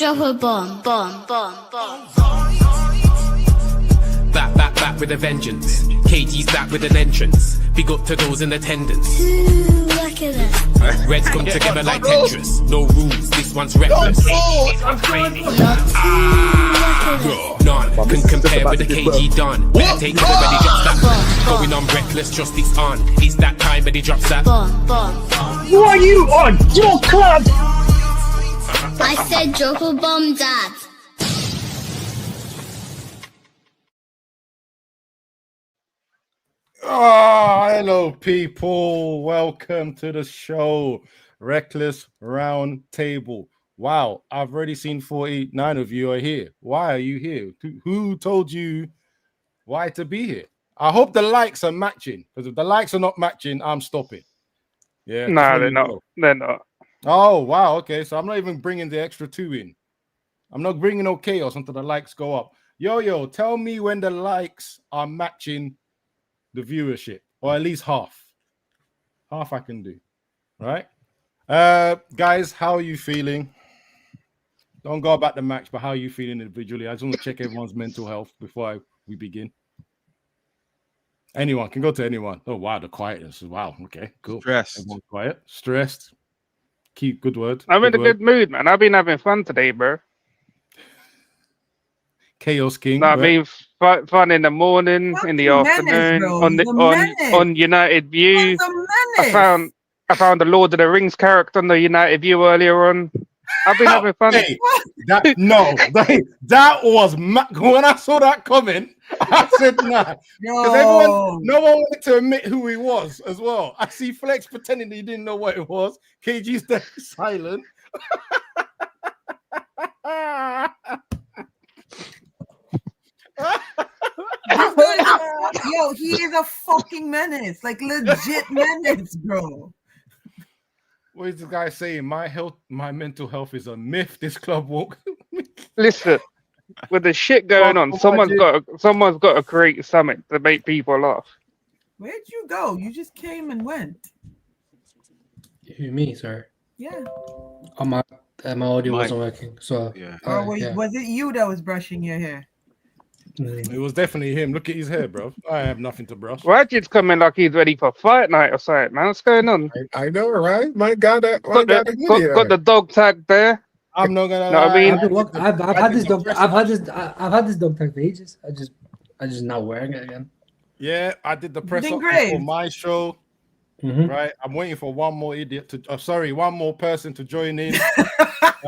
Drop a bomb, bomb, bomb, bomb. Back with a vengeance. KG's back with an entrance. Big up to those in attendance. Look at that. Reds come together like Tetris. No rules, this one's reckless. None can compare with the KG done. Better take it when he drops that. Going on reckless, just it's on. It's that time when he drops that. Bomb, bomb. Who are you on your club? I said drop a bomb, Dad. Oh, hello, people. Welcome to the show, Reckless Roundtable. Wow, I've already seen 49 of you are here. Why are you here? Who told you why to be here? I hope the likes are matching, because if the likes are not matching, I'm stopping. Yeah. No, they're not. They're not. Oh, wow. Okay, so I'm not even bringing the extra 2 in. I'm not bringing no chaos until the likes go up. Yo, tell me when the likes are matching the viewership, or at least half I can do. Right, guys, how are you feeling? Don't go about the match, but how are you feeling individually? I just want to check everyone's mental health before we begin. Anyone can go to anyone. Oh wow, the quietness. Wow, okay, cool. Stressed. Everyone's quiet, stressed. Keep good word. I'm in a good mood, man. I've been having fun today, bro. Chaos King. No, I right? mean fun in the morning, in the afternoon, on United View. I found the Lord of the Rings character on the United View earlier on. I've been having fun. Hey, that was when I saw that comment. I said nah, because no one wanted to admit who he was as well. I see Flex pretending he didn't know what it was. KG's dead silent. Yo, he is a fucking menace, like legit menace, bro. What is this guy saying? My mental health is a myth. This club won't. Listen, with the shit going on, someone's got to create something to make people laugh. Where'd you go? You just came and went. Who, me, sorry? Yeah. Oh, my audio wasn't working. So Yeah. Was it you that was brushing your hair? It was definitely him. Look at his hair, bro. I have nothing to brush. Rajid's coming like he's ready for fight night or something, man. What's going on? I know, right? My God, Got the dog tag there. I'm not gonna. No, I mean, I've had this dog. I've had this dog tag for ages. I just not wearing it again. Yeah, I did the press up for my show. Mm-hmm. Right, I'm waiting for one more idiot to. One more person to join in.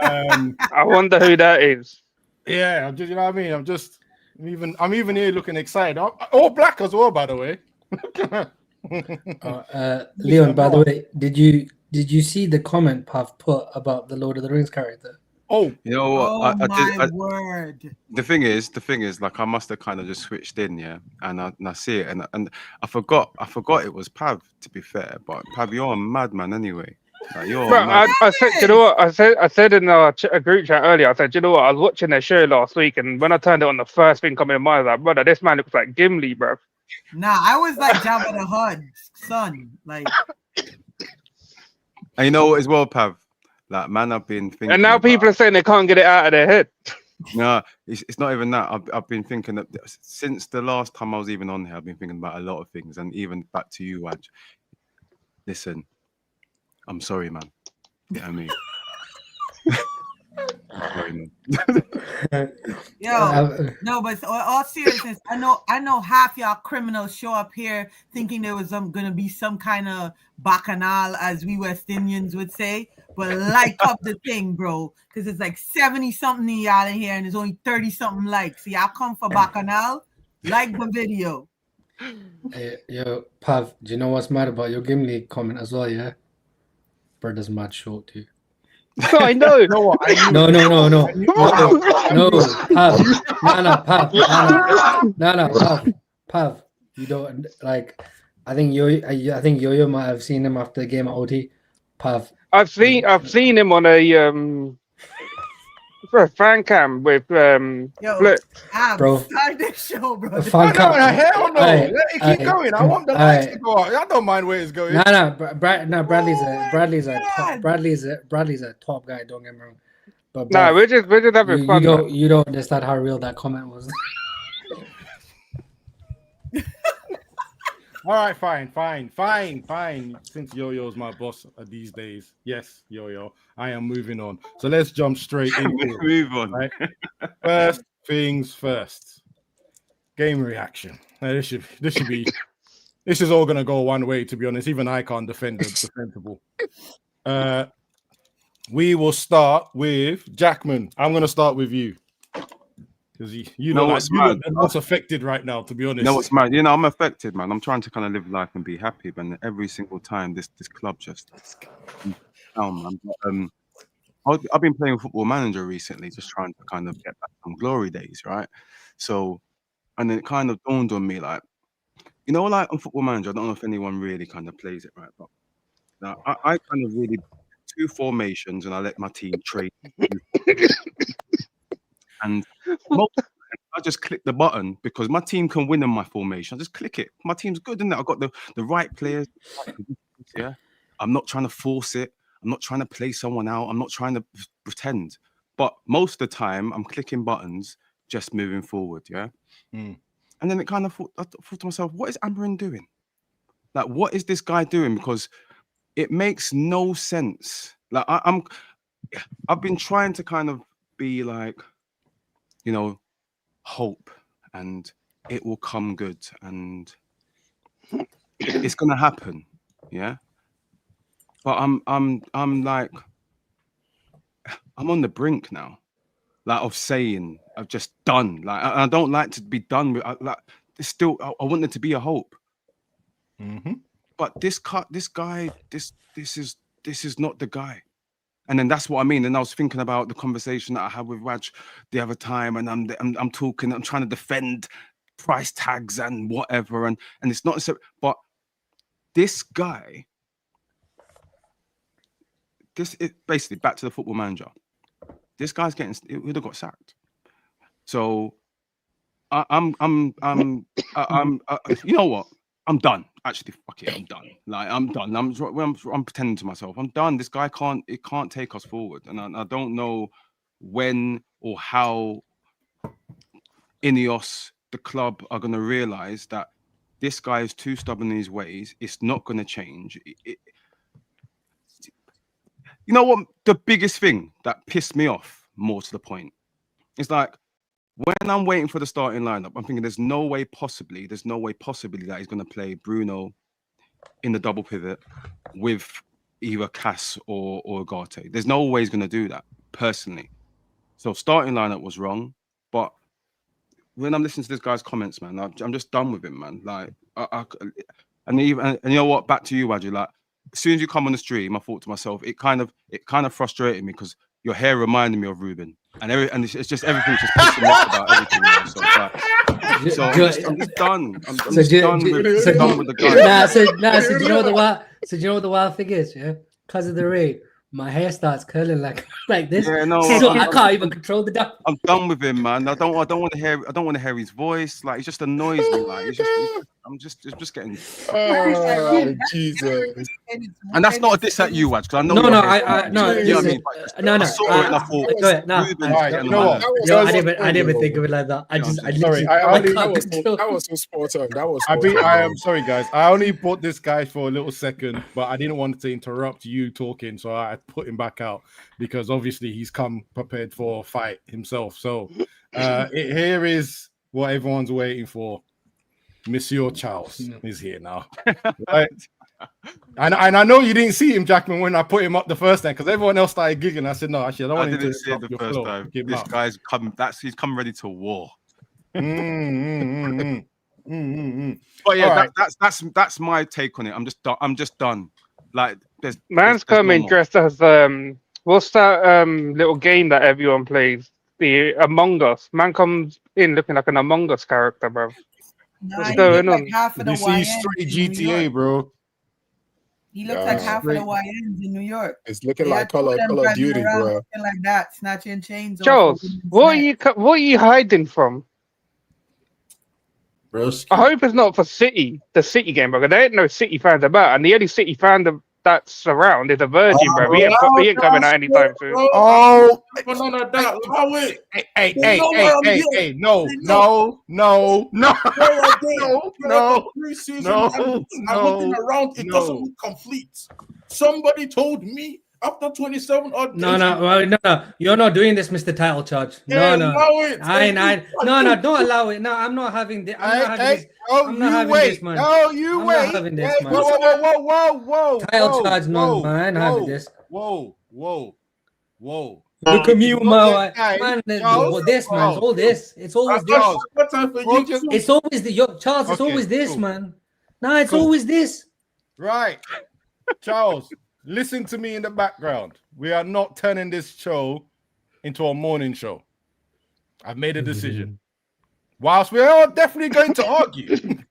I wonder who that is. Yeah, I'm just. You know what I mean? I'm even here looking excited. All black as well, by the way. Leon, by the way, did you see the comment Pav put about the Lord of the Rings character? Oh, you know what? My word. The thing is, like I must have kind of just switched in, yeah, and I see it, and I forgot it was Pav. To be fair, but Pav, you're a madman anyway. Like, I said, you know what? I said in a group chat earlier. I said, you know what? I was watching their show last week, and when I turned it on, the first thing coming in my mind was like, brother, this man looks like Gimli, bro. Nah, I was like Jabba the Hutt's son, like. And you know what as well, Pav? Like, man, I've been thinking. And now people are saying they can't get it out of their head. No, it's not even that. I've been thinking that since the last time I was even on here, I've been thinking about a lot of things, and even back to you, Waj. Listen, I'm sorry, man. You know what I mean? Sorry, man. Yo, no, but all seriousness, I know half y'all criminals show up here thinking there was gonna be some kind of bacchanal, as we West Indians would say. But like up the thing, bro, because it's like 70-something of y'all in here and there's only 30-something likes. So y'all come for bacchanal, like the video. Hey, yo, Pav, do you know what's mad about your Gimli comment as well, yeah? Brother's mad short too. I know. You know what? No, Pav. You don't like. I think Yo-Yo might have seen him after the game at OT. Pav. I've seen him on a fan cam with Yo, Bro. start this show, bro. Fan cam. Hell no. Aye, Let it keep aye, going. I want the aye. lights to go out. I don't mind where it's going. Bradley's a top guy. Don't get me wrong. But No, we're just having fun. You don't understand how real that comment was. All right, fine. Since Yo-Yo's my boss these days, yes, Yo-Yo, I am moving on. So let's jump straight into it. Move on. Right? First things first. Game reaction. Now, this is all gonna go one way, to be honest. Even I can't defend the defensible. We will start with Jackman. I'm gonna start with you. Because you know what's most affected right now, to be honest. No, it's mad. You know, I'm affected, man. I'm trying to kind of live life and be happy, but every single time this club just down, man. I've been playing Football Manager recently, just trying to kind of get back some glory days, right? So, and then it kind of dawned on me, like, you know, like on Football Manager, I don't know if anyone really kind of plays it, right? But now I kind of really 2 formations, and I let my team trade. And I just click the button because my team can win in my formation. I just click it. My team's good, isn't it? I've got the right players. Yeah. I'm not trying to force it. I'm not trying to play someone out. I'm not trying to pretend. But most of the time, I'm clicking buttons, just moving forward. Yeah. And then I thought to myself, what is Amarin doing? Like, what is this guy doing? Because it makes no sense. Like, I've been trying to kind of be like, you know, hope, and it will come good, and it's gonna happen, yeah. But I'm like, I'm on the brink now, like of saying I've just done. Like I don't like to be done with. Like it's still, I want there to be a hope. But this guy, this is not the guy. And then that's what I mean. And I was thinking about the conversation that I had with Raj the other time, and I'm talking, I'm trying to defend price tags and whatever, and it's not so. But this guy, basically back to the Football Manager. This guy's he would have got sacked. So I'm you know what? I'm done. Actually, fuck it, I'm done. Like I'm done. I'm pretending to myself. I'm done. This guy can't take us forward, and I don't know when or how Ineos, the club, are going to realize that this guy is too stubborn in his ways. It's not going to change. You know what? The biggest thing that pissed me off, more to the point, is like, when I'm waiting for the starting lineup, I'm thinking there's no way possibly that he's going to play Bruno in the double pivot with either Cass or Ugarte. There's no way he's going to do that, personally. So starting lineup was wrong. But when I'm listening to this guy's comments, man, I'm just done with him, man. Like, and you know what? Back to you, Wadji. Like, as soon as you come on the stream, I thought to myself, it kind of frustrated me because your hair reminded me of Ruben, and it's just everything's just pissing me off about everything. So I'm just done. I'm just done with the guy. So do you know what the wild thing is? Yeah, because of the rain, my hair starts curling like this. Yeah, no, so I can't even control the down. I'm done with him, man. I don't want to hear his voice. Like, it just annoys me. Like, I'm just getting. Oh, Jesus! And that's not a diss at you, Waj, because I know. No. You know what I mean? No. I didn't even think of it like that. That was so spot on. I am sorry, guys. I only brought this guy for a little second, but I didn't want to interrupt you talking, so I put him back out because obviously he's come prepared for a fight himself. So here is what everyone's waiting for. Monsieur Charles is here now. Right? And I know you didn't see him, Jackman, when I put him up the first time because everyone else started giggling. I said, no, actually, I don't want to didn't see it the first time. This guy's come. He's come ready to war. But yeah, that's my take on it. I'm just done. Like, man's coming dressed as what's that little game that everyone plays? The Among Us. Man comes in looking like an Among Us character, bro. What's going on? This is straight GTA, bro. He looks like half of the YNs in New York. It's looking like Call of Duty, bro. Like that, snatching chains. Charles, what are you hiding from? Broski. I hope it's not for the City game, because there ain't no City fans about, and the only City fan that's around is a Virgin, bro. He ain't coming out anytime soon. Oh, allow it. Hey, no. Preseason, I'm looking around, it doesn't look complete. Somebody told me after 27 odd days. No. You're not doing this, Mr. Title Charge. No. Don't allow it. No, I'm not having this. I'm not having this, man. Oh, you wait. I'm not having this, man. Whoa. Title Charge, no, man. I ain't having this. Whoa. Look at me with my man. This, man. It's all this. It's always this. It's always the Charles. It's always this, man. No, it's always this. Right, Charles. Listen to me in the background. We are not turning this show into a morning show. I've made a decision. Whilst we are definitely going to argue, we're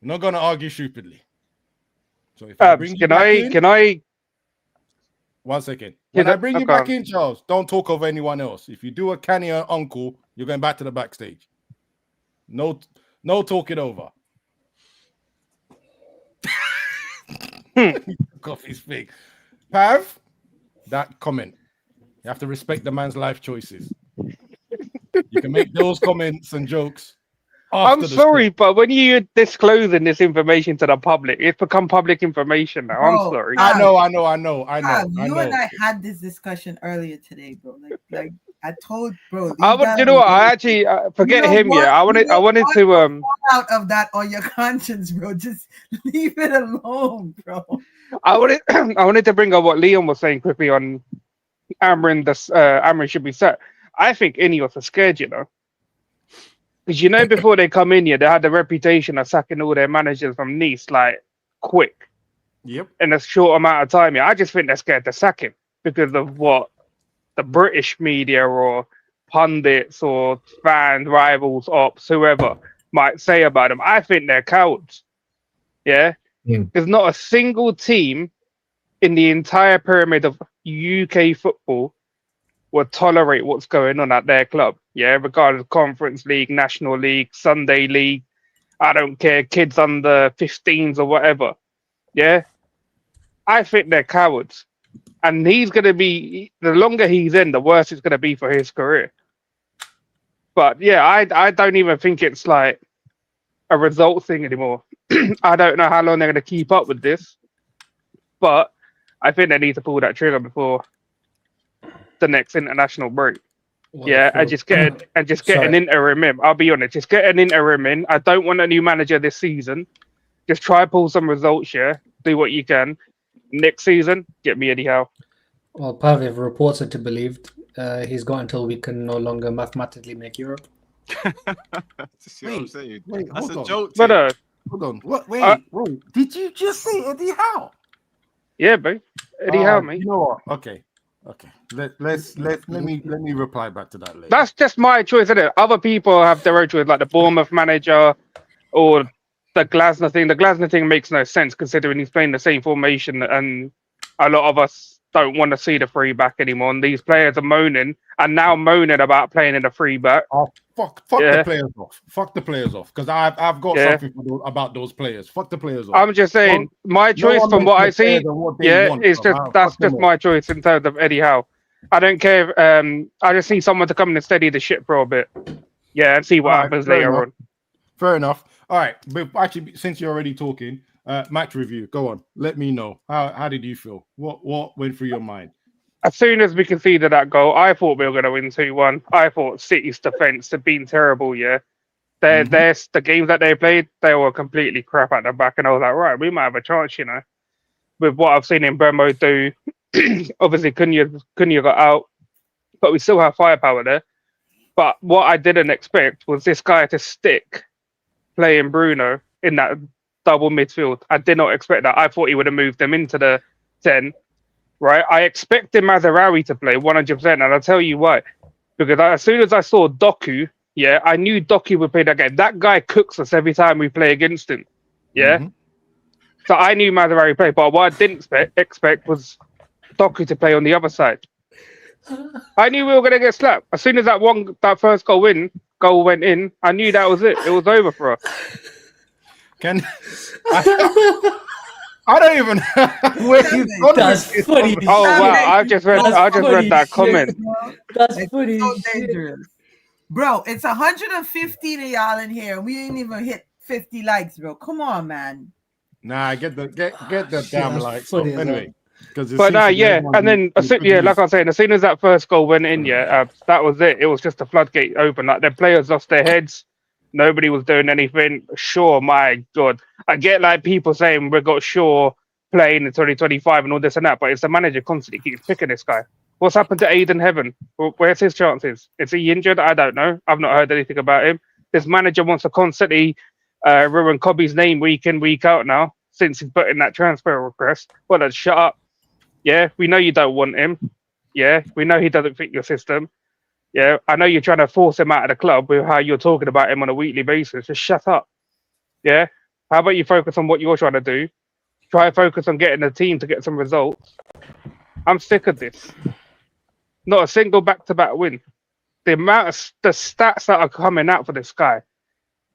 not going to argue stupidly. So if I bring can I? 1 second. When I bring you back in, Charles, don't talk over anyone else. If you do a canny or uncle, you're going back to the backstage. No talking over. Coffee's big. Pav, that comment. You have to respect the man's life choices. You can make those comments and jokes. I'm sorry, but when you're disclosing this information to the public, it's become public information now. I'm sorry. I know. You and I had this discussion earlier today, bro. Like I told, bro. You know what? I actually forget him. Yeah, I wanted to out of that on your conscience, bro. Just leave it alone, bro. I wanted to bring up what Leon was saying quickly on Amrin. Amrin should be set. I think Ineos are scared, you know. Because before they come in here, they had the reputation of sacking all their managers from Nice like quick. Yep. In a short amount of time. Yeah, I just think they're scared to sack him because of what the British media or pundits or fans, rivals, ops, whoever might say about them. I think they're cowards. Yeah. There's not a single team in the entire pyramid of UK football would tolerate what's going on at their club. Yeah, regardless of Conference League, National League, Sunday League, I don't care, kids under 15s or whatever. Yeah, I think they're cowards. And he's going to be, the longer he's in, the worse it's going to be for his career. But yeah, I don't even think it's like a result thing anymore. I don't know how long they're going to keep up with this. But I think they need to pull that trigger before the next international break. And just get an interim in. I'll be honest, just get an interim in. I don't want a new manager this season. Just try pull some results, do what you can. Next season, get me Eddie Howe. Well, Pav, if reports are to be believed, he's got until we can no longer mathematically make Europe. See what I'm saying? Wait, that's hold a joke. But hold on. What? Wait. Did you just say Eddie Howe? Yeah, bro. Eddie Howe, mate. You know what? Okay. Let me reply back to that later. That's just my choice, isn't it? Other people have their own choice, like the Bournemouth manager or the Glasner thing. The Glasner thing makes no sense considering he's playing the same formation, and a lot of us don't want to see the free back anymore. And these players are moaning about playing in the free back. Oh, fuck the players off. Fuck the players off. Because I've got something about those players. Fuck the players off. I'm just saying, my choice from what I see, that's just my choice in terms of Eddie Howe. I don't care. I just need someone to come in and steady the ship for a bit. Yeah, and see what happens later on. Fair enough. All right, but actually, since you're already talking, match review. Go on. Let me know. How did you feel? What went through your mind? As soon as we conceded that goal, I thought we were going to win 2-1. I thought City's defense had been terrible. Yeah, the games that they played, they were completely crap at the back, and I was like, right, we might have a chance, with what I've seen in Bremo do. Obviously, Cunha got out, but we still have firepower there. But what I didn't expect was this guy to stick playing Bruno in that double midfield. I did not expect that. I thought he would have moved them into the 10, right? I expected Mazraoui to play 100%, and I'll tell you why. Because as soon as I saw Doku, I knew Doku would play that game. That guy cooks us every time we play against him, So I knew Managerial played, but what I didn't expect was Doku to play on the other side. I knew we were gonna get slapped. As soon as that first goal went in, I knew that was it. It was over for us. I don't even where you That's funny. Oh wow! I just read that comment. That's funny. So dangerous, bro. It's 115 of y'all in here. We ain't even hit 50 likes, bro. Come on, man. Nah, get the damn likes. Anyway. But and then like I was saying, as soon as that first goal went in, that was it. It was just a floodgate open. Like the players lost their heads. Nobody was doing anything. Sure, my God, I get like people saying we got Shaw playing in 2025 and all this and that, but it's the manager constantly keeps picking this guy. What's happened to Aiden Heaven? Where's his chances? Is he injured? I don't know. I've not heard anything about him. This manager wants to constantly ruin Cobby's name week in, week out now since he's put in that transfer request. Well, then shut up. Yeah, we know you don't want him. Yeah, we know he doesn't fit your system. Yeah, I know you're trying to force him out of the club with how you're talking about him on a weekly basis. Just shut up. Yeah, how about you focus on what you're trying to do? Try to focus on getting the team to get some results. I'm sick of this. Not a single back-to-back win. The stats that are coming out for this guy,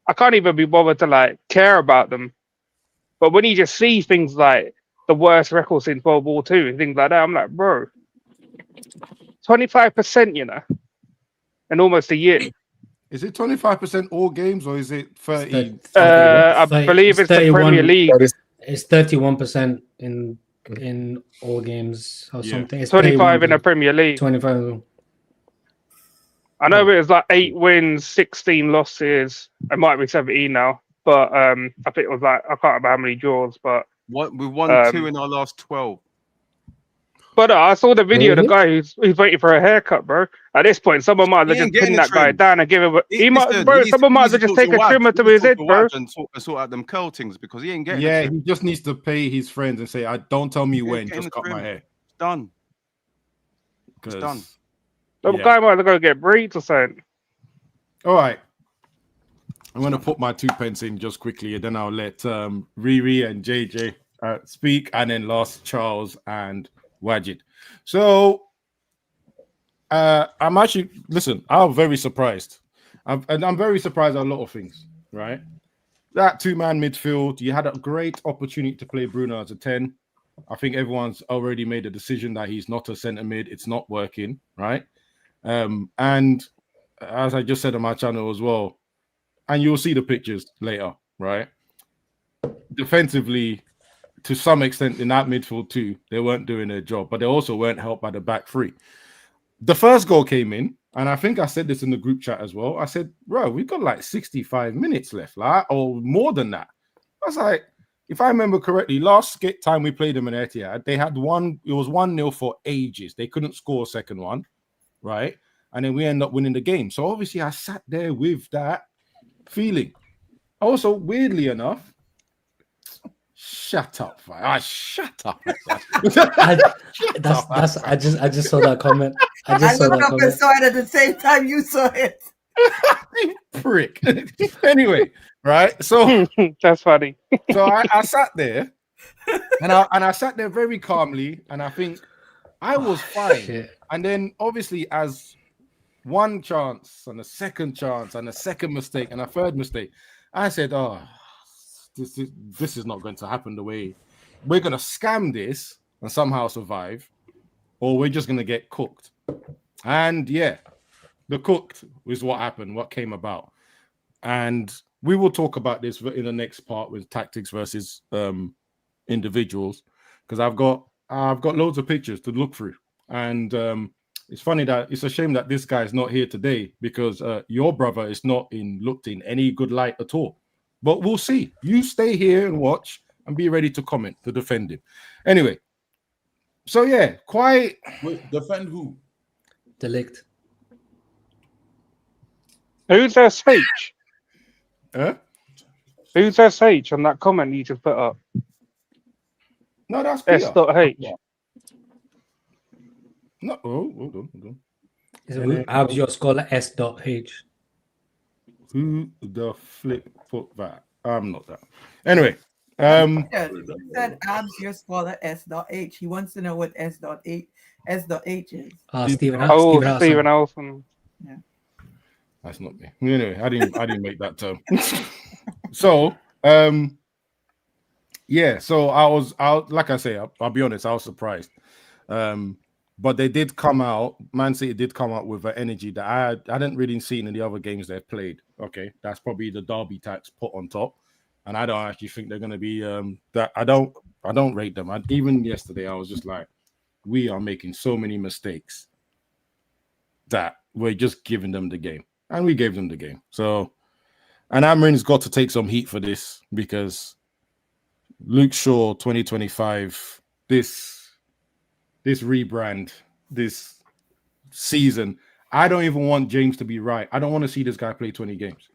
I can't even be bothered to like care about them. But when you just see things like the worst record since World War II and things like that, I'm like, bro, 25%, you know, in almost a year. Is it 25% all games or is it 30? I believe it's the Premier League. It's 31% in all games or something. It's 25 in the Premier League. 25. I know it was like 8 wins, 16 losses. It might be 17 now, but I think it was like, I can't remember how many draws, but we won 2 in our last 12. But I saw the video of the guy who's waiting for a haircut, bro. At this point, someone might have just pinned that guy down and give him someone might have just take a trimmer to his head, bro. And sort out them curl things because he ain't getting he just needs to pay his friends and say, don't tell me when, just cut my hair. It's done. It's done. The guy might have got to get breeds or something. All right. I'm going to put my 2 pence in just quickly, and then I'll let Riri and JJ speak, and then last Charles and Wajid. So I'm actually, listen, I'm very surprised. I'm very surprised at a lot of things, right? That 2-man midfield, you had a great opportunity to play Bruno as a 10. I think everyone's already made a decision that he's not a centre mid. It's not working, right? And as I just said on my channel as well, and you'll see the pictures later, right? Defensively, to some extent in that midfield too, they weren't doing their job, but they also weren't helped by the back three. The first goal came in, and I think I said this in the group chat as well. I said, bro, we've got like 65 minutes left, like, or more than that. I was like, if I remember correctly, last time we played them in Etihad, they had it was 1-0 for ages. They couldn't score a second one, right? And then we end up winning the game. So obviously I sat there with that feeling. Also, weirdly enough, shut up, man. Shut up. I just saw that comment. I looked up and saw it at the same time you saw it. Prick. Anyway, right? So that's funny. So I sat there and I sat there very calmly, and I think I was fine. Shit. And then obviously as one chance and a second chance and a second mistake and a third mistake, I said, this is not going to happen the way we're going to scam this and somehow survive, or we're just going to get cooked. And yeah, the cooked is what happened, what came about. And we will talk about this in the next part with tactics versus individuals, because I've got loads of pictures to look through. And it's funny that it's a shame that this guy is not here today, because your brother is not looked in any good light at all. But we'll see. You stay here and watch and be ready to comment, to defend him. Anyway, so yeah, quite... Wait, defend who? Delict. Who's SH? Huh? Who's SH on that comment you just put up? No, that's Peter. S.H. No, hold on. How's your scholar S.H? Who the flip put that? I'm not that. Anyway, He said abs your scholar S.H. He wants to know what S.H is. Stephen Elson. Yeah. That's not me. Anyway, I didn't make that term. So yeah, so I was like I say, I'll be honest, I was surprised. But they did come out, Man City did come out with an energy that I hadn't really seen in the other games they've played. Okay, that's probably the Derby tax put on top. And I don't actually think they're gonna be that I don't rate them. Even yesterday, I was just like, we are making so many mistakes that we're just giving them the game. And we gave them the game. So, and Amarin's got to take some heat for this because Luke Shaw 2025, this rebrand, this season, I don't even want James to be right. I don't want to see this guy play 20 games.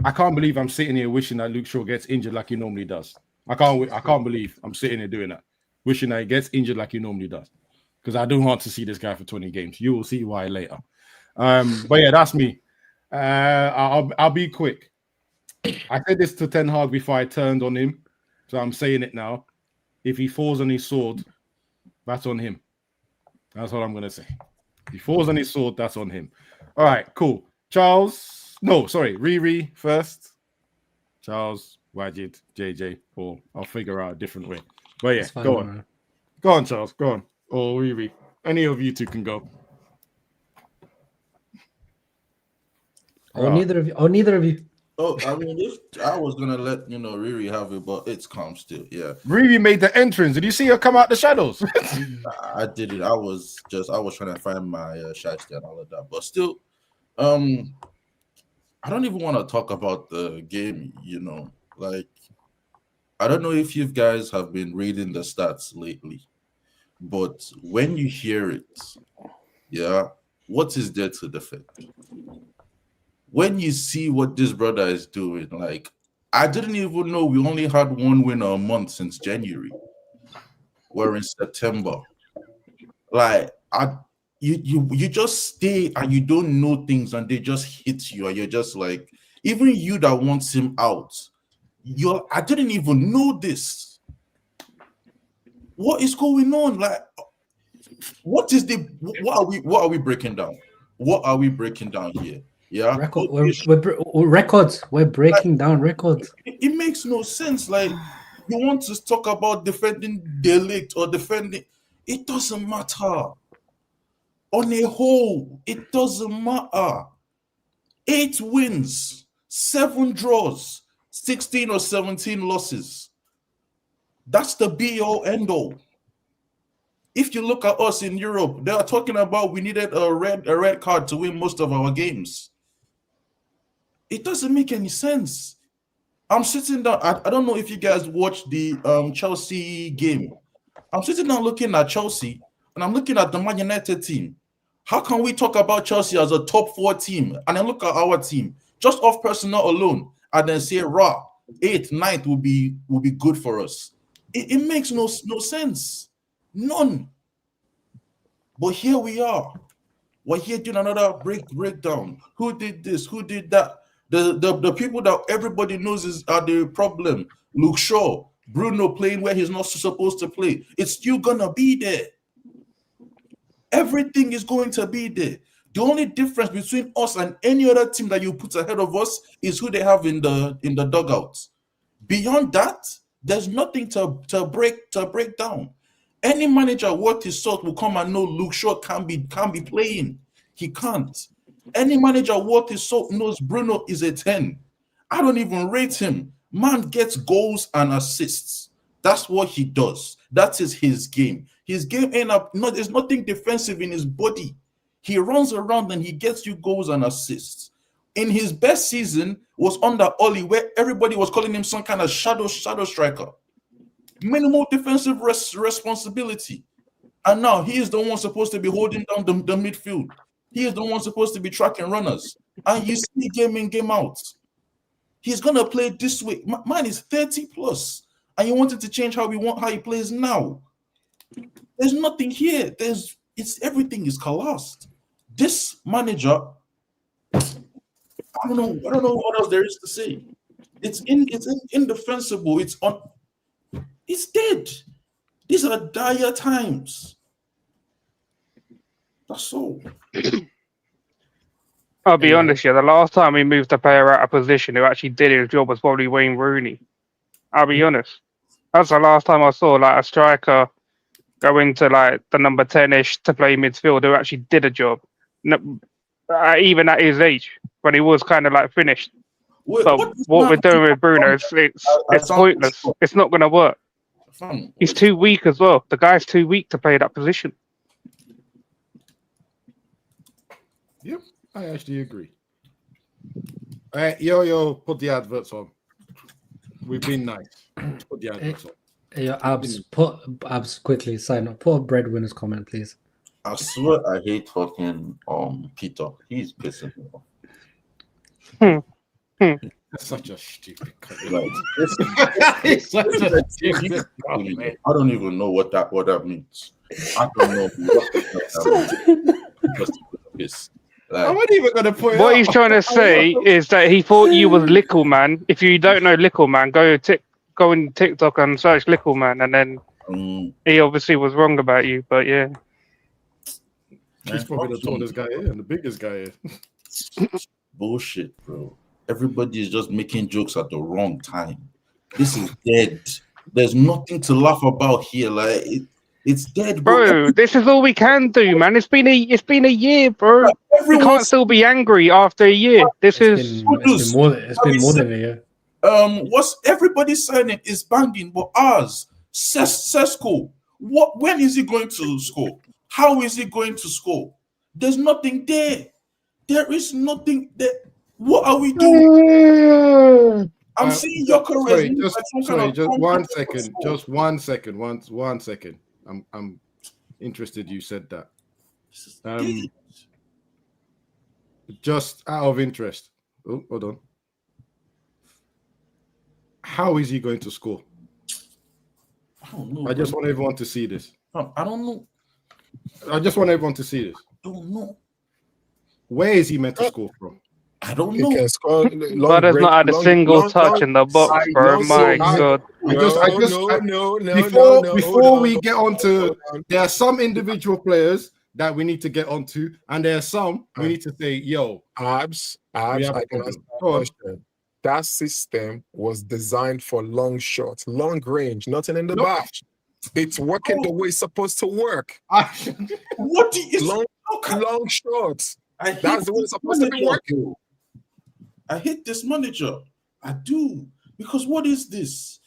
I can't believe I'm sitting here wishing that Luke Shaw gets injured like he normally does. I can't believe I'm sitting here doing that, wishing that he gets injured like he normally does. Because I don't want to see this guy for 20 games. You will see why later. But yeah, that's me. I'll be quick. I said this to Ten Hag before I turned on him, so I'm saying it now. If he falls on his sword, that's on him. That's what I'm gonna say. If he falls on his sword, that's on him. All right, cool. Riri first. Charles, Wajid, JJ, Paul. I'll figure out a different way. But yeah, fine, go on. Man. Go on, Charles. Go on. Or Riri. Any of you two can go. Or neither of you. Oh, I mean, if I was gonna let Riri have it, but it's calm still. Yeah, Riri made the entrance. Did you see her come out the shadows? I did it. I was trying to find my shiesty and all of that, but still, I don't even want to talk about the game. Like, I don't know if you guys have been reading the stats lately, but when you hear it, yeah, what is there to defend? When you see what this brother is doing, like, I didn't even know we only had one winner a month since January. We're in September. Like, you just stay and you don't know things and they just hit you and you're just like, even you that wants him out, I didn't even know this. What is going on? Like, what are we breaking down? What are we breaking down here? Yeah, Records. We're breaking down records. It makes no sense. Like, you want to talk about defending derelict or defending, it doesn't matter. On a whole, it doesn't matter. 8 wins, 7 draws, 16 or 17 losses. That's the be-all, end-all. If you look at us in Europe, they are talking about we needed a red card to win most of our games. It doesn't make any sense. I'm sitting down. I don't know if you guys watched the Chelsea game. I'm sitting down looking at Chelsea, and I'm looking at the Man United team. How can we talk about Chelsea as a top 4 team, and then look at our team just off personnel alone, and then say, 8th, 9th will be good for us? It makes no sense. None. But here we are. We're here doing another breakdown. Who did this? Who did that? The people that everybody knows are the problem. Luke Shaw, Bruno playing where he's not supposed to play. It's still gonna be there. Everything is going to be there. The only difference between us and any other team that you put ahead of us is who they have in the dugouts. Beyond that, there's nothing to break down. Any manager worth his salt will come and know Luke Shaw can't be playing. He can't. Any manager worth his salt knows Bruno is a 10. I don't even rate him. Man gets goals and assists. That's what he does. That is his game. His game there's nothing defensive in his body. He runs around and he gets you goals and assists. In his best season was under Oli, where everybody was calling him some kind of shadow striker. Minimal defensive responsibility. And now he is the one supposed to be holding down the midfield. He is the one supposed to be tracking runners. And you see game in, game out. He's going to play this way. Man is 30 plus. And you wanted to change how he plays now. There's nothing here. Everything is collapsed. This manager, I don't know what else there is to say. It's indefensible. It's dead. These are dire times. That's all. I'll be honest, the last time we moved a player out of position who actually did his job was probably Wayne Rooney. I'll be honest. That's the last time I saw like a striker go into like the number 10-ish to play midfield who actually did a job. Even at his age, when he was kind of like finished. But what we're doing with Bruno, it's pointless. It's not going to work. He's too weak as well. The guy's too weak to play that position. Yep, I actually agree. All right, yo, put the adverts on. We've been nice. Put the adverts on. Hey, Abs, quickly, sign up. Put a breadwinner's comment, please. I swear I hate fucking Peter. He's pissing me off. That's such a stupid like, it's such a stupid I don't even know what that means. I don't know what that means. Like, I'm not even gonna put what he's trying to say is that he thought you was Lickle Man. If you don't know Lickle Man, go on TikTok and search Lickle Man, and then he obviously was wrong about you. But yeah, he's probably the tallest guy here and the biggest guy here. Bullshit, bro. Everybody is just making jokes at the wrong time. This is dead. There's nothing to laugh about here. Like it's dead, bro. This is all we can do, man. It's been a year, bro. We can't still be angry after a year. It's been more than a year. What's everybody's signing is banging, but ours, Sesko. When is he going to score? How is he going to score? There's nothing there. There is nothing there. What are we doing? I'm seeing your career. Just 1 second. Just 1 second. One second. I'm interested. You said that. Just out of interest. Oh, hold on. How is he going to score? I don't know. I just want everyone to see this. I don't know. I just want everyone to see this. I don't know. Where is he meant to score from? I don't know. But has not had a single touch in the box, bro. My God. Before we get on to, there are some individual players that we need to get onto, and there are some we need to say, yo, Abs, I can answer that question. That system was designed for long shots, long range, nothing in the back. It's working the way it's supposed to work. What is long shots? That's the way it's supposed to be working. I hate this manager. I do. Because what is this?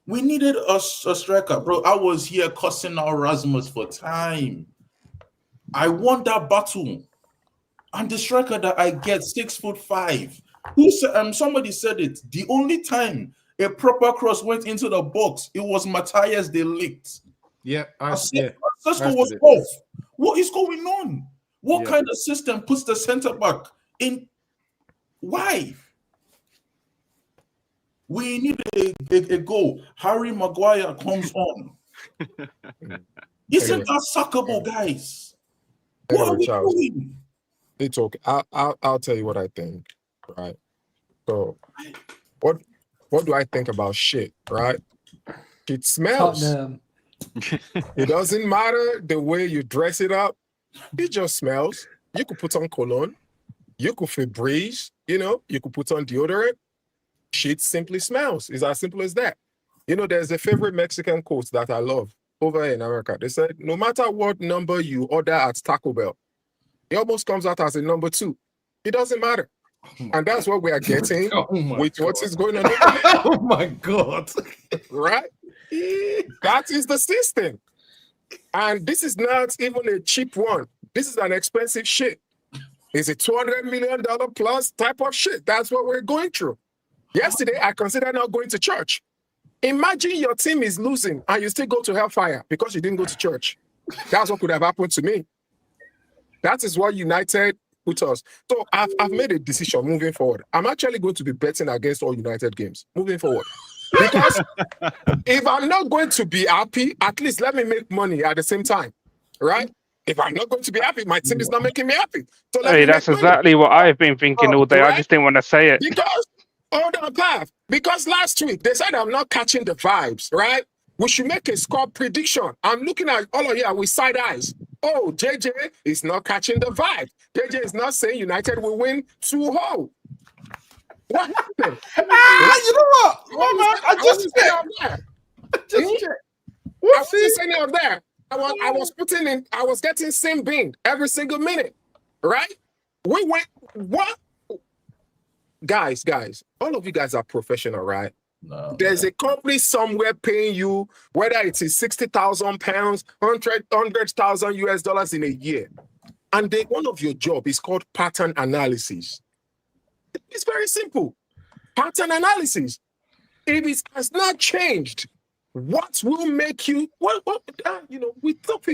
We needed a striker, bro. I was here cussing out Rasmus for time. I won that battle. And the striker that I get, 6'5". Who said? Somebody said it. The only time a proper cross went into the box, it was Matthias de Ligt. Yeah, Sesko was off. What is going on? What kind of system puts the center back in? Why? We need a goal. Harry Maguire comes on. Isn't that suckable, guys? What are we doing? It's okay. I'll tell you what I think. Right. So, what do I think about shit? Right. It smells. It doesn't matter the way you dress it up. It just smells. You could put on cologne. You could Febreze. You could put on deodorant. Shit simply smells. It's as simple as that. There's a favorite Mexican quote that I love over in America. They said, no matter what number you order at Taco Bell, it almost comes out as a number 2. It doesn't matter. And that's what we are getting with what is going on. Oh my God. Right? That is the system. And this is not even a cheap one. This is an expensive shit. It's a $200 million plus type of shit. That's what we're going through. Yesterday, I considered not going to church. Imagine your team is losing and you still go to hellfire because you didn't go to church. That's what could have happened to me. That is what United put us. So I've made a decision moving forward. I'm actually going to be betting against all United games moving forward. Because if I'm not going to be happy, at least let me make money at the same time. Right? If I'm not going to be happy, my team is not making me happy. So that's exactly what I've been thinking all day. Right? I just didn't want to say it. Because, hold on, Pav. Because last week they said I'm not catching the vibes, right? We should make a score prediction. I'm looking at all of you with side eyes. Oh, JJ is not catching the vibe. JJ is not saying United will win 2-0. What happened? You know what? I just checked. What's saying out there? I was getting same bean every single minute, right? We went what? Guys, all of you guys are professional, right? No, there's a company somewhere paying you, whether it is £60,000, $100,000 in a year, and one of your job is called pattern analysis. It's very simple. Pattern analysis. If it has not changed, what will make you? We thought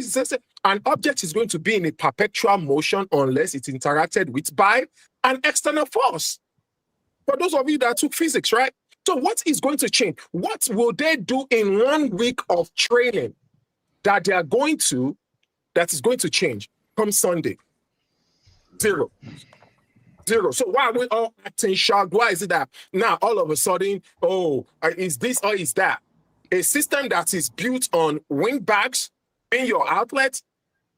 an object is going to be in a perpetual motion unless it's interacted with by an external force. For those of you that took physics, right? So what is going to change? What will they do in 1 week of training that is going to change come Sunday? Zero. So why are we all acting shocked? Why is it that now all of a sudden, is this or is that? A system that is built on wing backs in your outlet,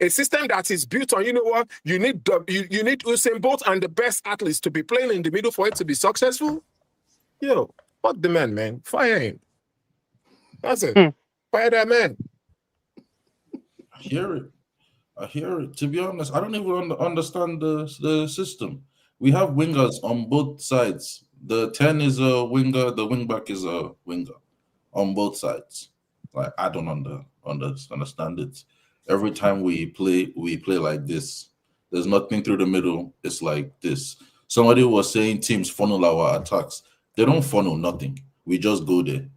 a system that is built on, you know what, you need Usain Bolt and the best athletes to be playing in the middle for it to be successful? Fuck the man. Fire him. That's it. Fire that man. I hear it. To be honest, I don't even understand the system. We have wingers on both sides. The 10 is a winger, the wing back is a winger on both sides. Like, I don't understand it. Every time we play like this. There's nothing through the middle. It's like this. Somebody was saying teams funnel our attacks. They don't funnel nothing. We just go there.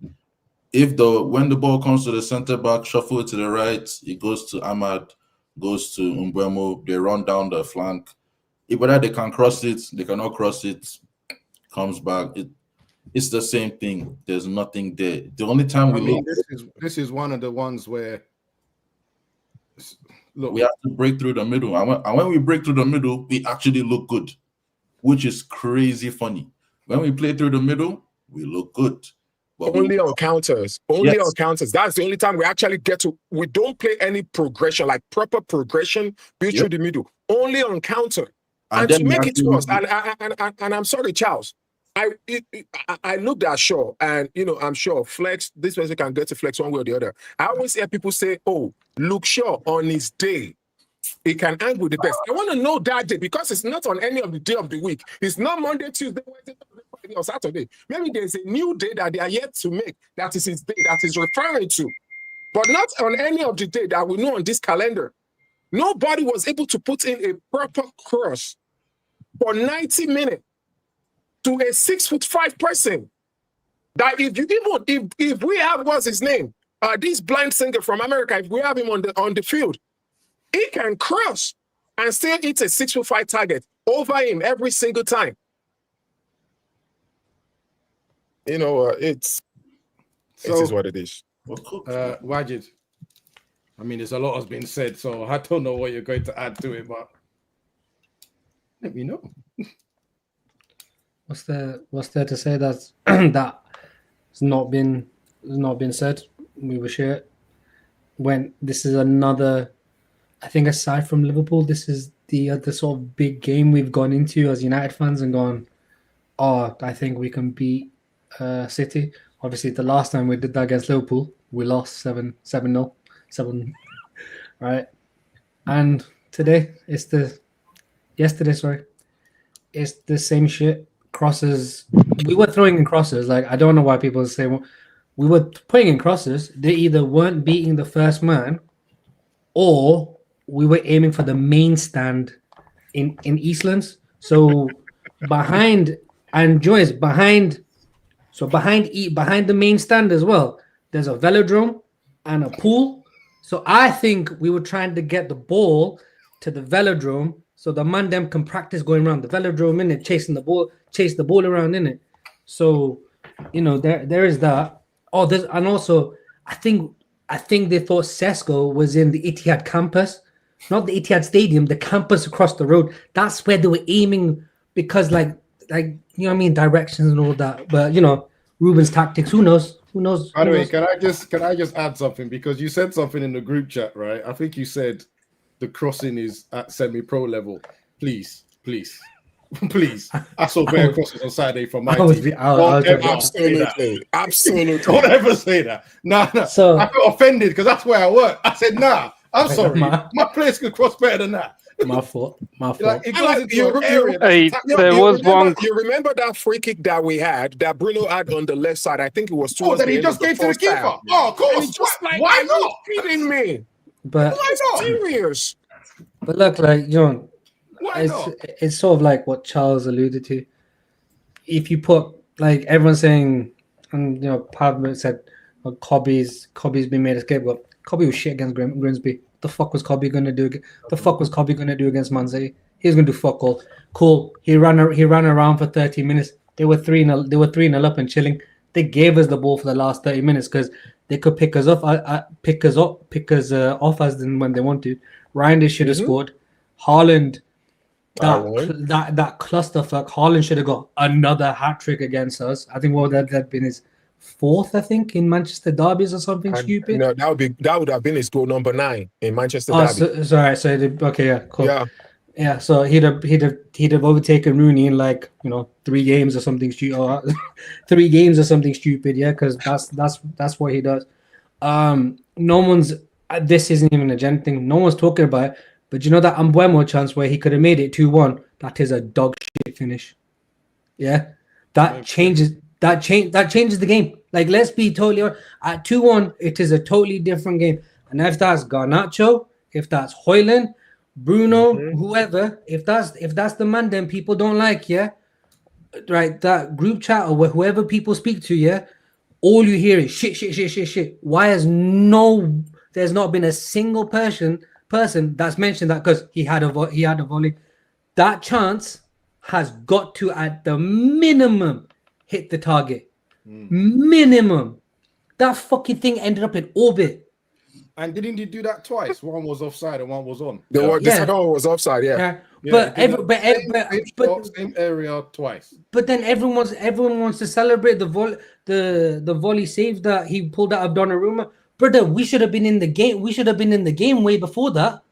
When the ball comes to the center back, shuffle it to the right, it goes to Ahmad, goes to Mbeumo, they run down the flank. Whether they can cross it, they cannot cross it, comes back. It's the same thing. There's nothing there. The only time this is one of the ones where we have to break through the middle. And when we break through the middle, we actually look good, which is crazy funny. When we play through the middle, we look good. But only on counters. On counters. That's the only time we actually we don't play any progression, like proper progression built through the middle. Only on counter. And to make it worse, and I'm sorry, Charles, I looked at Shaw, and I'm sure Flex, this person can get to Flex one way or the other. I always hear people say, look, Shaw on his day, he can angle the best. I want to know that day, because it's not on any of the day of the week. It's not Monday, Tuesday, Wednesday, Friday, or Saturday. Maybe there's a new day that they are yet to make that is his day, that is referring to, but not on any of the day that we know on this calendar. Nobody was able to put in a proper cross for 90 minutes to a 6'5" person. That if we have, what's his name? This blind singer from America, if we have him on the field, he can cross and still hit a 6'5" target over him every single time. It is what it is. Wajid, I mean, there's a lot has been said, so I don't know what you're going to add to it, but let me know. What's there to say that that has not been said? We will share it. When this is another, I think aside from Liverpool, this is the other sort of big game we've gone into as United fans and gone, I think we can beat City. Obviously, the last time we did that against Liverpool, we lost 7-0, right? And today, it's the same shit. Crosses. We were throwing in crosses. Like, I don't know why people say, well, we were putting in crosses. They either weren't beating the first man, or we were aiming for the main stand in Eastlands. So behind the main stand as well, there's a velodrome and a pool. So I think we were trying to get the ball to the velodrome so the man them can practice going around the velodrome in it, chase the ball around in it. So there is that. And also I think they thought Sesko was in the Etihad campus, not the Etihad Stadium, the campus across the road. That's where they were aiming, because like directions and all that. But Ruben's tactics, who knows? Who knows? By the way, can I just add something, because you said something in the group chat, right? I think you said the crossing is at semi-pro level. Please. I saw bare crosses on Saturday from my team. Absolutely. Don't ever say that. Nah. So, I felt offended because that's where I work. I said, nah, I'm sorry. My players could cross better than that. My fault. Like, it goes into you an area You remember that free kick that we had, that Bruno had on the left side? I think it was towards then he just gave to the keeper. Half. Oh, of course. Just like, why are not? you kidding me? But why not? Serious. But look, like, John, it's sort of like what Charles alluded to. If you put, like, everyone's saying, and Pav said, Cobby's been made a scapegoat. Cobby was shit against Grimsby. The fuck was Cobby going to do? The fuck was Cobby going to do against Man City? He was going to do fuck all. Cool. He ran around for 30 minutes. They were 3-0. They were 3-0 up and chilling. They gave us the ball for the last 30 minutes because they could pick us off as than when they wanted. Reinders should have scored. Haaland, that clusterfuck. Haaland should have got another hat trick against us. I think what would that have been his fourth, I think, in Manchester derbies or something stupid. No, that would have been his goal number 9 in Manchester derby. Okay, yeah, cool. Yeah. So he'd have overtaken Rooney in 3 games or something stupid, or 3 games or something stupid. Yeah, because that's what he does. No one's. This isn't even a gen thing. No one's talking about it. But you know that Mbeumo chance where he could have made it 2-1. That is a dog shit finish. Yeah, that changes the game. Like, let's be totally honest. At 2-1, it is a totally different game. And if that's Garnacho, if that's Højlund, Bruno, whoever, if that's the man, then people don't like, yeah, right? That group chat or whoever people speak to, yeah, all you hear is shit. Why has there's not been a single person that's mentioned that because he had a volley. That chance has got to, at the minimum, hit the target. Minimum. That fucking thing ended up in orbit. And didn't he do that twice? One was offside and one was on. The second one was offside, yeah. But same area twice. But then everyone wants to celebrate the volley save that he pulled out of Donnarumma. Brother, we should have been in the game. We should have been in the game way before that.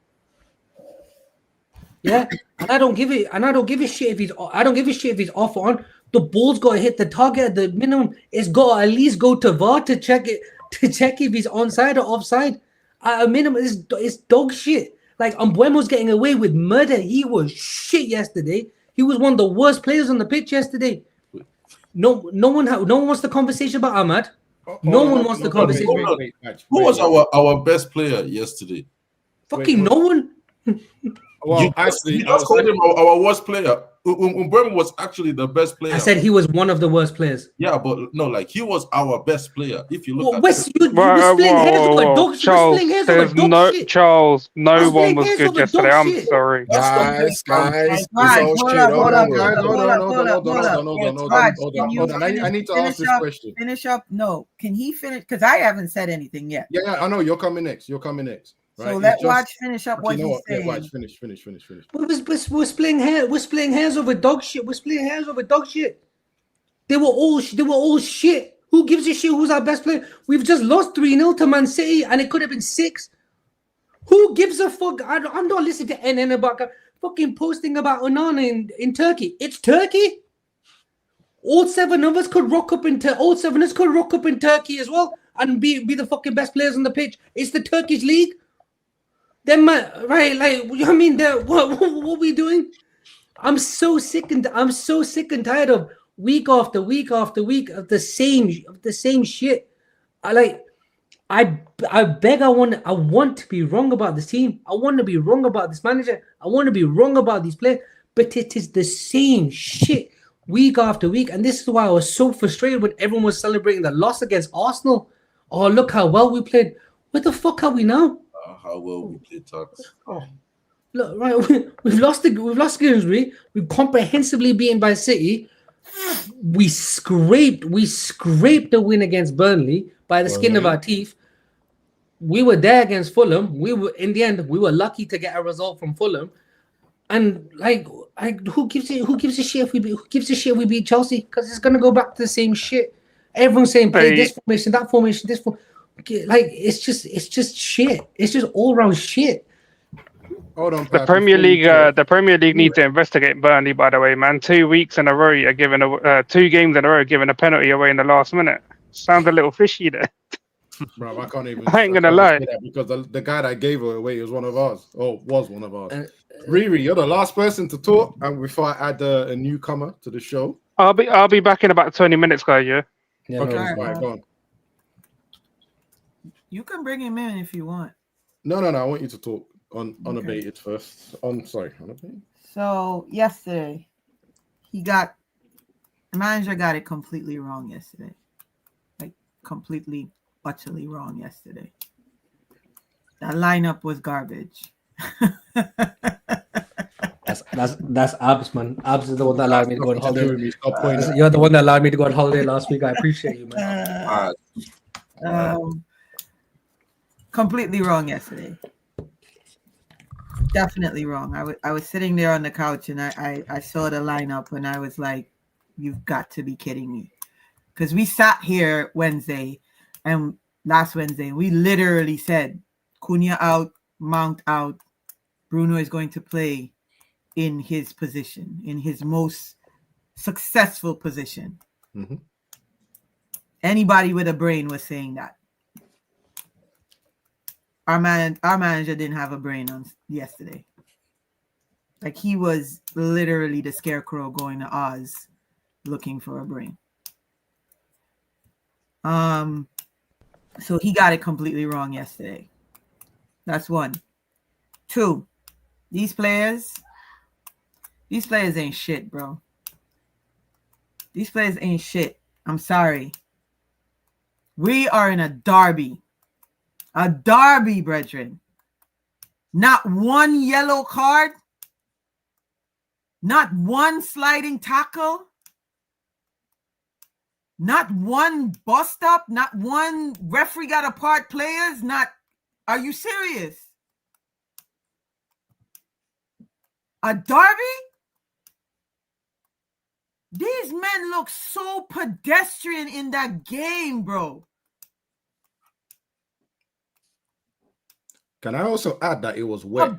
Yeah, and I don't give a shit if he's off or on. The ball's got to hit the target at the minimum. It's got to at least go to VAR to check it, if he's onside or offside. At a minimum, it's dog shit. Like, Mbeumo's getting away with murder. He was shit yesterday. He was one of the worst players on the pitch yesterday. No one wants the conversation about Ahmad. No one wants the conversation. Who was our best player yesterday? Fucking no one. Well, actually, you just called him our worst player. Mbeumo was actually the best player. I said he was one of the worst players. Yeah, but no, like, he was our best player. If you look Charles, no one was good yesterday. I'm sorry. Guys, hold on. I need to ask this question. Finish up. No, can he finish? Because I haven't said anything yet. Yeah, I know. You're coming next. Right? So let Watch finish up what he's saying. Watch, finish. We're splitting hairs over dog shit. They were all shit. Who gives a shit who's our best player? We've just lost 3-0 to Man City and it could have been 6. Who gives a fuck? I'm not listening to NN about fucking posting about Onana in Turkey. It's Turkey. All 7 of us could rock up in Turkey as well and be the fucking best players on the pitch. It's the Turkish league. Then, right? Like, I mean, what are we doing? I'm so sick and tired of week after week after week of the same shit. I want to be wrong about this team. I want to be wrong about this manager. I want to be wrong about these players. But it is the same shit week after week. And this is why I was so frustrated when everyone was celebrating the loss against Arsenal. Oh, look how well we played. Where the fuck are we now? How well we played, Tux. Oh, look, right. We've lost Grimsby. We've comprehensively beaten by City. We scraped the win against Burnley by the skin of our teeth. We were there against Fulham. In the end, we were lucky to get a result from Fulham. And who gives a shit if we beat Chelsea? Because it's gonna go back to the same shit. Everyone's saying play this formation, that formation, this form. Like it's just shit. It's just all around shit. Hold on, The Pat, Premier before you League, go. the Premier League need to investigate Burnley. By the way, man, 2 weeks in a row you're giving 2 games in a row giving a penalty away in the last minute. Sounds a little fishy there. Bro, I can't even. I ain't gonna lie. Say that because the guy that gave her away was one of ours. Oh, was one of ours. Riri, you're the last person to talk, and before I add a newcomer to the show, I'll be back in about 20 minutes, guys. Yeah. okay, No, right, go on. You can bring him in if you want. No. I want you to talk unabated first. Unabated. So yesterday, the manager got it completely wrong yesterday. Like completely, utterly wrong yesterday. That lineup was garbage. That's Abs, man. Abs is the one that allowed me to go on holiday. Stop pointing. You're the one that allowed me to go on holiday last week. I appreciate you, man. Completely wrong yesterday. Definitely wrong. I was sitting there on the couch and I saw the lineup and I was like, you've got to be kidding me. Because we sat here last Wednesday, we literally said, Cunha out, Mount out, Bruno is going to play in his position, in his most successful position. Mm-hmm. Anybody with a brain was saying that. Our manager didn't have a brain on yesterday. Like he was literally the scarecrow going to Oz looking for a brain. So he got it completely wrong yesterday. That's one. 2, these players ain't shit, bro. These players ain't shit. I'm sorry. We are in a derby. A derby, brethren. Not one yellow card. Not one sliding tackle. Not one bust up. Not one referee got apart players. Are you serious? A derby? These men look so pedestrian in that game, bro. Can I also add that it was wet?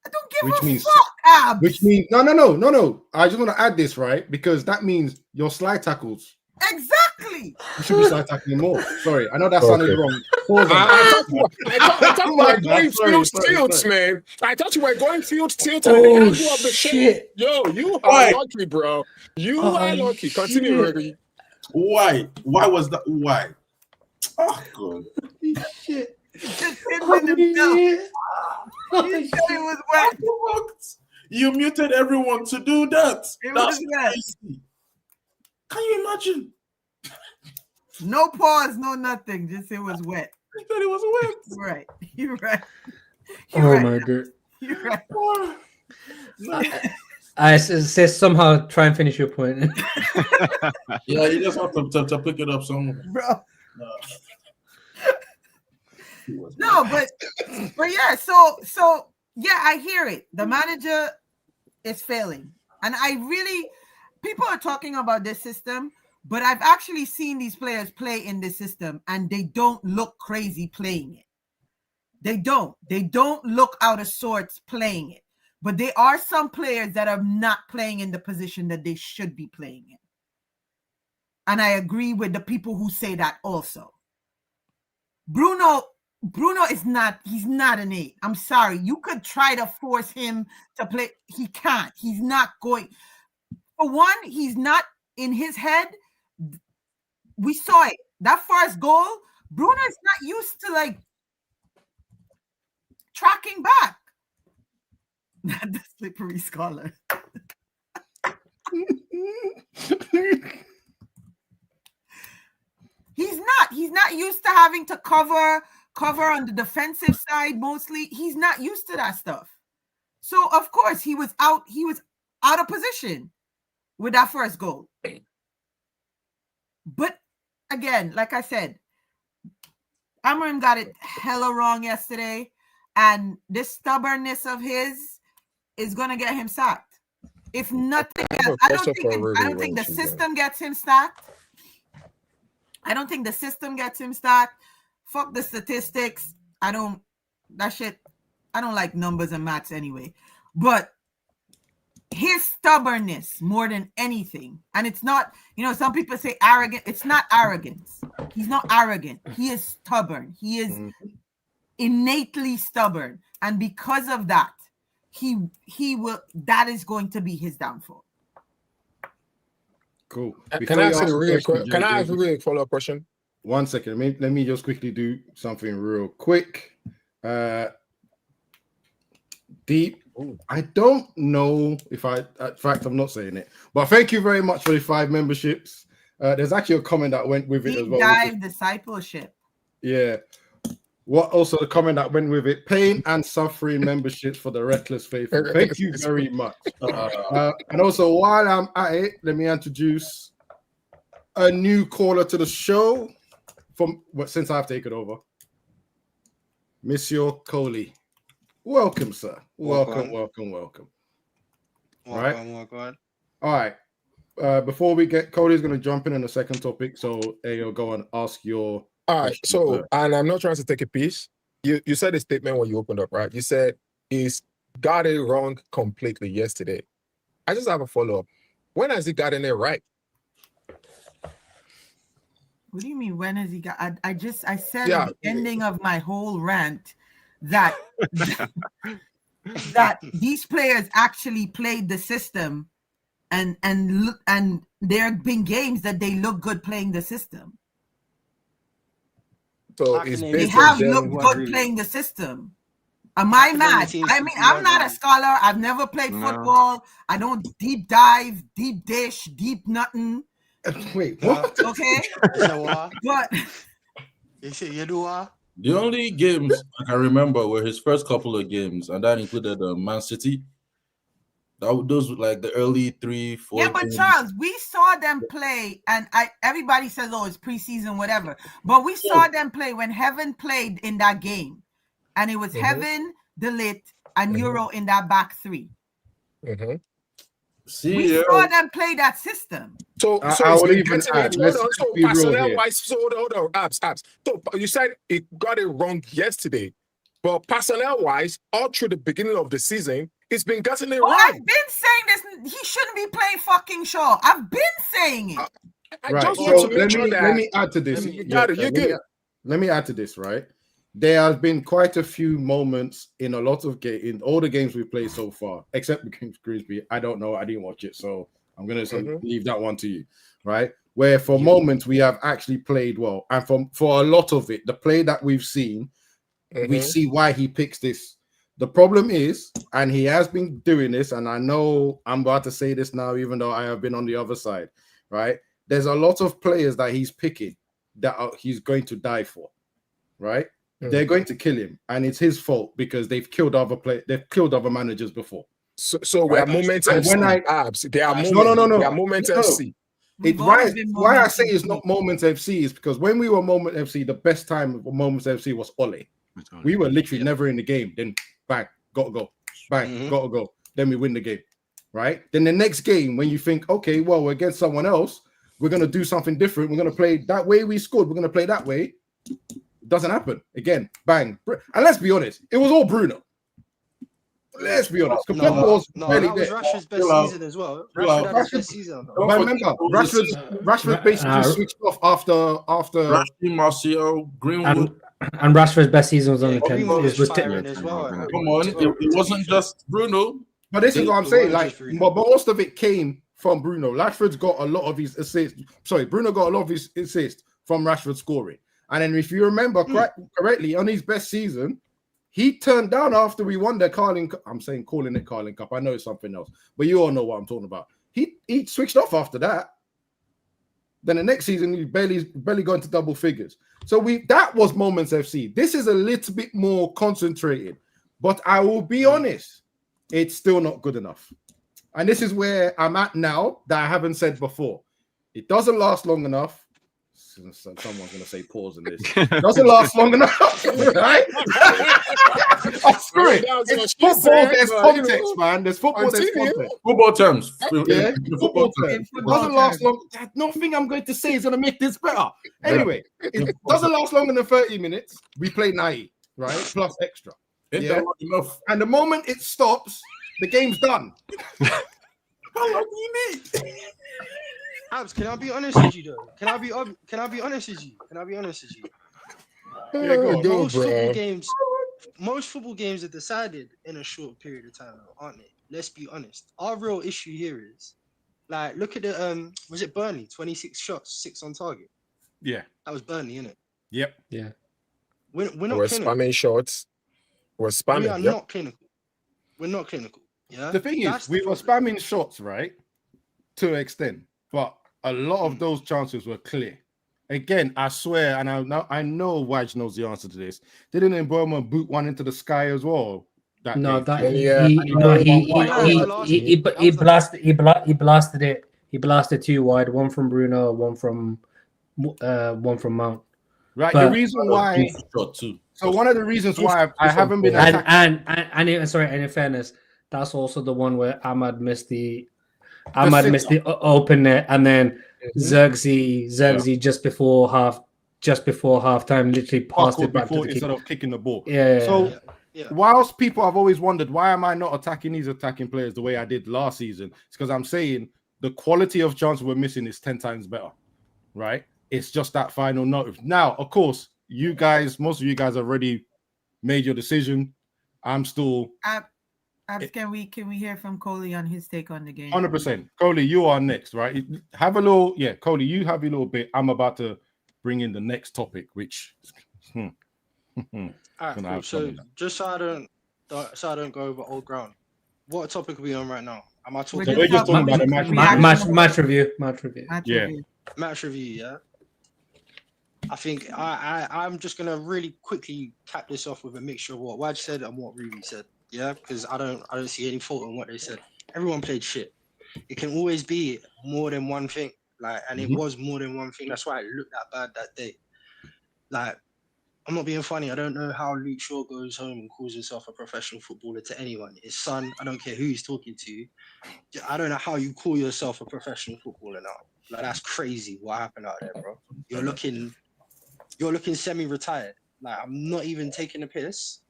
I don't give a fuck, Abs. Which means no. I just want to add this, right? Because that means your slide tackles. Exactly. You should be slide tackling more. Sorry, I know that sounded wrong. I thought you were going field tilts, man. I thought you were going field tilts and the angle of the shit. Yo, you are lucky, bro. You are lucky. Continue, Reggie. Why? Why was that? Why? Oh, God. Shit. It was wet. You muted everyone to do that. That's crazy. Can you imagine? No pause, no nothing. Just it was wet. I thought it was wet. Right. You're right. My God. You're right. I say somehow try and finish your point. Yeah, you just have to pick it up somewhere. Bro. No, but yeah, so yeah, I hear it. The manager is failing. And people are talking about this system, but I've actually seen these players play in this system and they don't look crazy playing it. They don't look out of sorts playing it. But there are some players that are not playing in the position that they should be playing in. And I agree with the people who say that also. Bruno is he's not an 8. I'm sorry. You could try to force him to play. He can't. He's not going. For one, he's not in his head. We saw it. That first goal, Bruno is not used to tracking back. The slippery scholar. He's not used to having to cover on the defensive side mostly. He's not used to that stuff. So of course he was out of position with that first goal. But again, like I said, Amorim got it hella wrong yesterday, and this stubbornness of his is gonna get him sacked. If nothing else, I don't think the system gets him sacked. I don't think the system gets him stacked. Fuck the statistics. I don't like numbers and maths anyway. But his stubbornness more than anything, and it's not, some people say arrogant. It's not arrogance. He's not arrogant. He is stubborn. He is innately stubborn. And because of that, that is going to be his downfall. Cool. Can I ask a really follow-up question? 1 second. Let me just quickly do something real quick. Deep. I don't know if in fact, I'm not saying it, but thank you very much for the 5 memberships. There's actually a comment that went with it as well. Deep dive discipleship. Yeah. What also the comment that went with it? Pain and suffering memberships for the reckless faithful. Thank you very much. And also, while I'm at it, let me introduce a new caller to the show since I've taken over. Monsieur Coley. Welcome, sir. Welcome. Welcome. All right. Before we get, Cody's going to jump in the second topic. So, Ayo, go and ask your. All right. So, and I'm not trying to take a piece. You said a statement when you opened up, right? You said he's got it wrong completely yesterday. I just have a follow-up. When has he gotten it right? What do you mean? When has he got? I said at the ending of my whole rant that that these players actually played the system, and there have been games that they look good playing the system. So they have looked good playing the system. Am I mad? I mean, I'm not a scholar. I've never played football. I don't deep dive, deep dish, deep nothing. Wait, what? Okay. But the only games I can remember were his first couple of games, and that included Man City. Those were like the early 3-4. Yeah, but games. Charles, we saw them play, and everybody says, "Oh, it's preseason, whatever." But we saw them play when Heaven played in that game, and it was Heaven, Delit, and Euro in that back three. We saw them play that system. So hold on, Abs. So you said it got it wrong yesterday, but personnel-wise, all through the beginning of the season, it's been getting it wrong. I've been saying this. He shouldn't be playing fucking Shaw. I've been saying it. Let me add to this. Let me add to this, right? There have been quite a few moments in a lot of in all the games we've played so far, except against Grimsby. I don't know. I didn't watch it, so I'm going to leave that one to you, right? Where for moments we have actually played well. And for a lot of it, the play that we've seen, we see why he picks this. The problem is, and he has been doing this, and I know I'm about to say this now, even though I have been on the other side, right? There's a lot of players that he's picking that he's going to die for, right? They're going to kill him, and it's his fault because they've killed other managers before. So we are moments FC. Abs. They are moments. No. They are moments FC. Why I say it's not Moments FC is because when we were Moment FC, the best time of Moments FC was Ole. We were literally never in the game. Then bang, gotta go. Bang, gotta go. Then we win the game, right? Then the next game, when you think, okay, well, we're against someone else, we're gonna do something different. We're gonna play that way we scored. We're gonna play that way. Doesn't happen again. Bang, and let's be honest, it was all Bruno. Let's be honest. That was Rashford's best season as well. Rashford had his best season. But remember, Rashford basically switched off after Martial, Greenwood. And Rashford's best season was on the 10th. It was Tenure. as well. Come on, it wasn't just Bruno. But this is what I'm saying. Like, but most of it came from Bruno. Rashford's got a lot of his assists. Sorry, Bruno got a lot of his assists from Rashford scoring. And then if you remember correctly, on his best season, he turned down after we won the Carling Cup. I'm saying calling it Carling Cup. I know it's something else, but you all know what I'm talking about. He switched off after that. Then the next season, he barely got into double figures. So that was Moments FC. This is a little bit more concentrated, but I will be honest, it's still not good enough. And this is where I'm at now that I haven't said before. It doesn't last long enough. Someone's gonna say pause in this. Doesn't last long enough, right? I swear it. It's football. There's context, man. There's football. There's context. Football terms. Yeah, football terms. It doesn't last long. Nothing I'm going to say is gonna make this better. Anyway, it doesn't last longer than 30 minutes. We play 90, right? Plus extra. Yeah. And the moment it stops, the game's done. How long do you need? Abs, can I be honest with you though? Can I be honest with you? Yeah, go, Most football games are decided in a short period of time, aren't they? Let's be honest. Our real issue here is, like, look at the was it Burnley? 26 shots, 6 on target. Yeah, that was Burnley, innit? Yep. Yeah. We're not We're clinical. spamming shots. We're spamming. We are not clinical. We're not clinical. Yeah. The thing is, we were spamming shots, right, to an extent, but a lot of those chances were clear. Again, I swear, and I know Waj knows the answer to this. Didn't Mboma boot one into the sky as well? He blasted it. He blasted 2 wide, one from Bruno, one from Mount. Right. The reason why. So one of the reasons why I haven't been and in fairness, that's also the one where Ahmad missed the open net, and then Zirkzee just before half time literally passed it back to the instead of kicking the ball. Yeah. Whilst people have always wondered why am I not attacking these attacking players the way I did last season, it's because I'm saying the quality of chances we're missing is 10 times better, right? It's just that final note. Now, of course, most of you guys have already made your decision. I'm still. Can we hear from Coley on his take on the game? 100%. Coley, you are next, right? Coley, you have your little bit. I'm about to bring in the next topic, which. All right, cool. So just so I don't go over old ground, what topic are we on right now? Am I talking? We're just talking about the match review. Match review. Yeah. I think I'm just gonna really quickly cap this off with a mixture of what Waj said and what Ruby said. Yeah, because I don't see any fault in what they said. Everyone played shit. It can always be more than one thing. And it was more than one thing. That's why it looked that bad that day. I'm not being funny. I don't know how Luke Shaw goes home and calls himself a professional footballer to anyone. His son, I don't care who he's talking to. I don't know how you call yourself a professional footballer now. That's crazy what happened out there, bro. You're looking semi-retired. I'm not even taking a piss.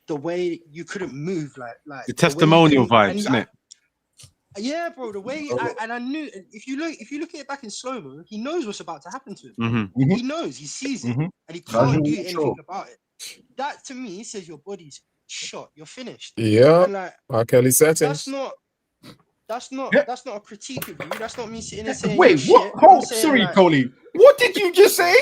The way you couldn't move, the testimonial vibes, isn't it? Yeah, bro. The way I knew if you look at it back in slow mo, he knows what's about to happen to him. Mm-hmm. He knows, he sees it, and he can't do anything about it. That to me says your body's shot. You're finished. Yeah. Kelly settings. That's not a critique of you. That's not me sitting there saying. Wait, what? Sorry, Coley. What did you just say?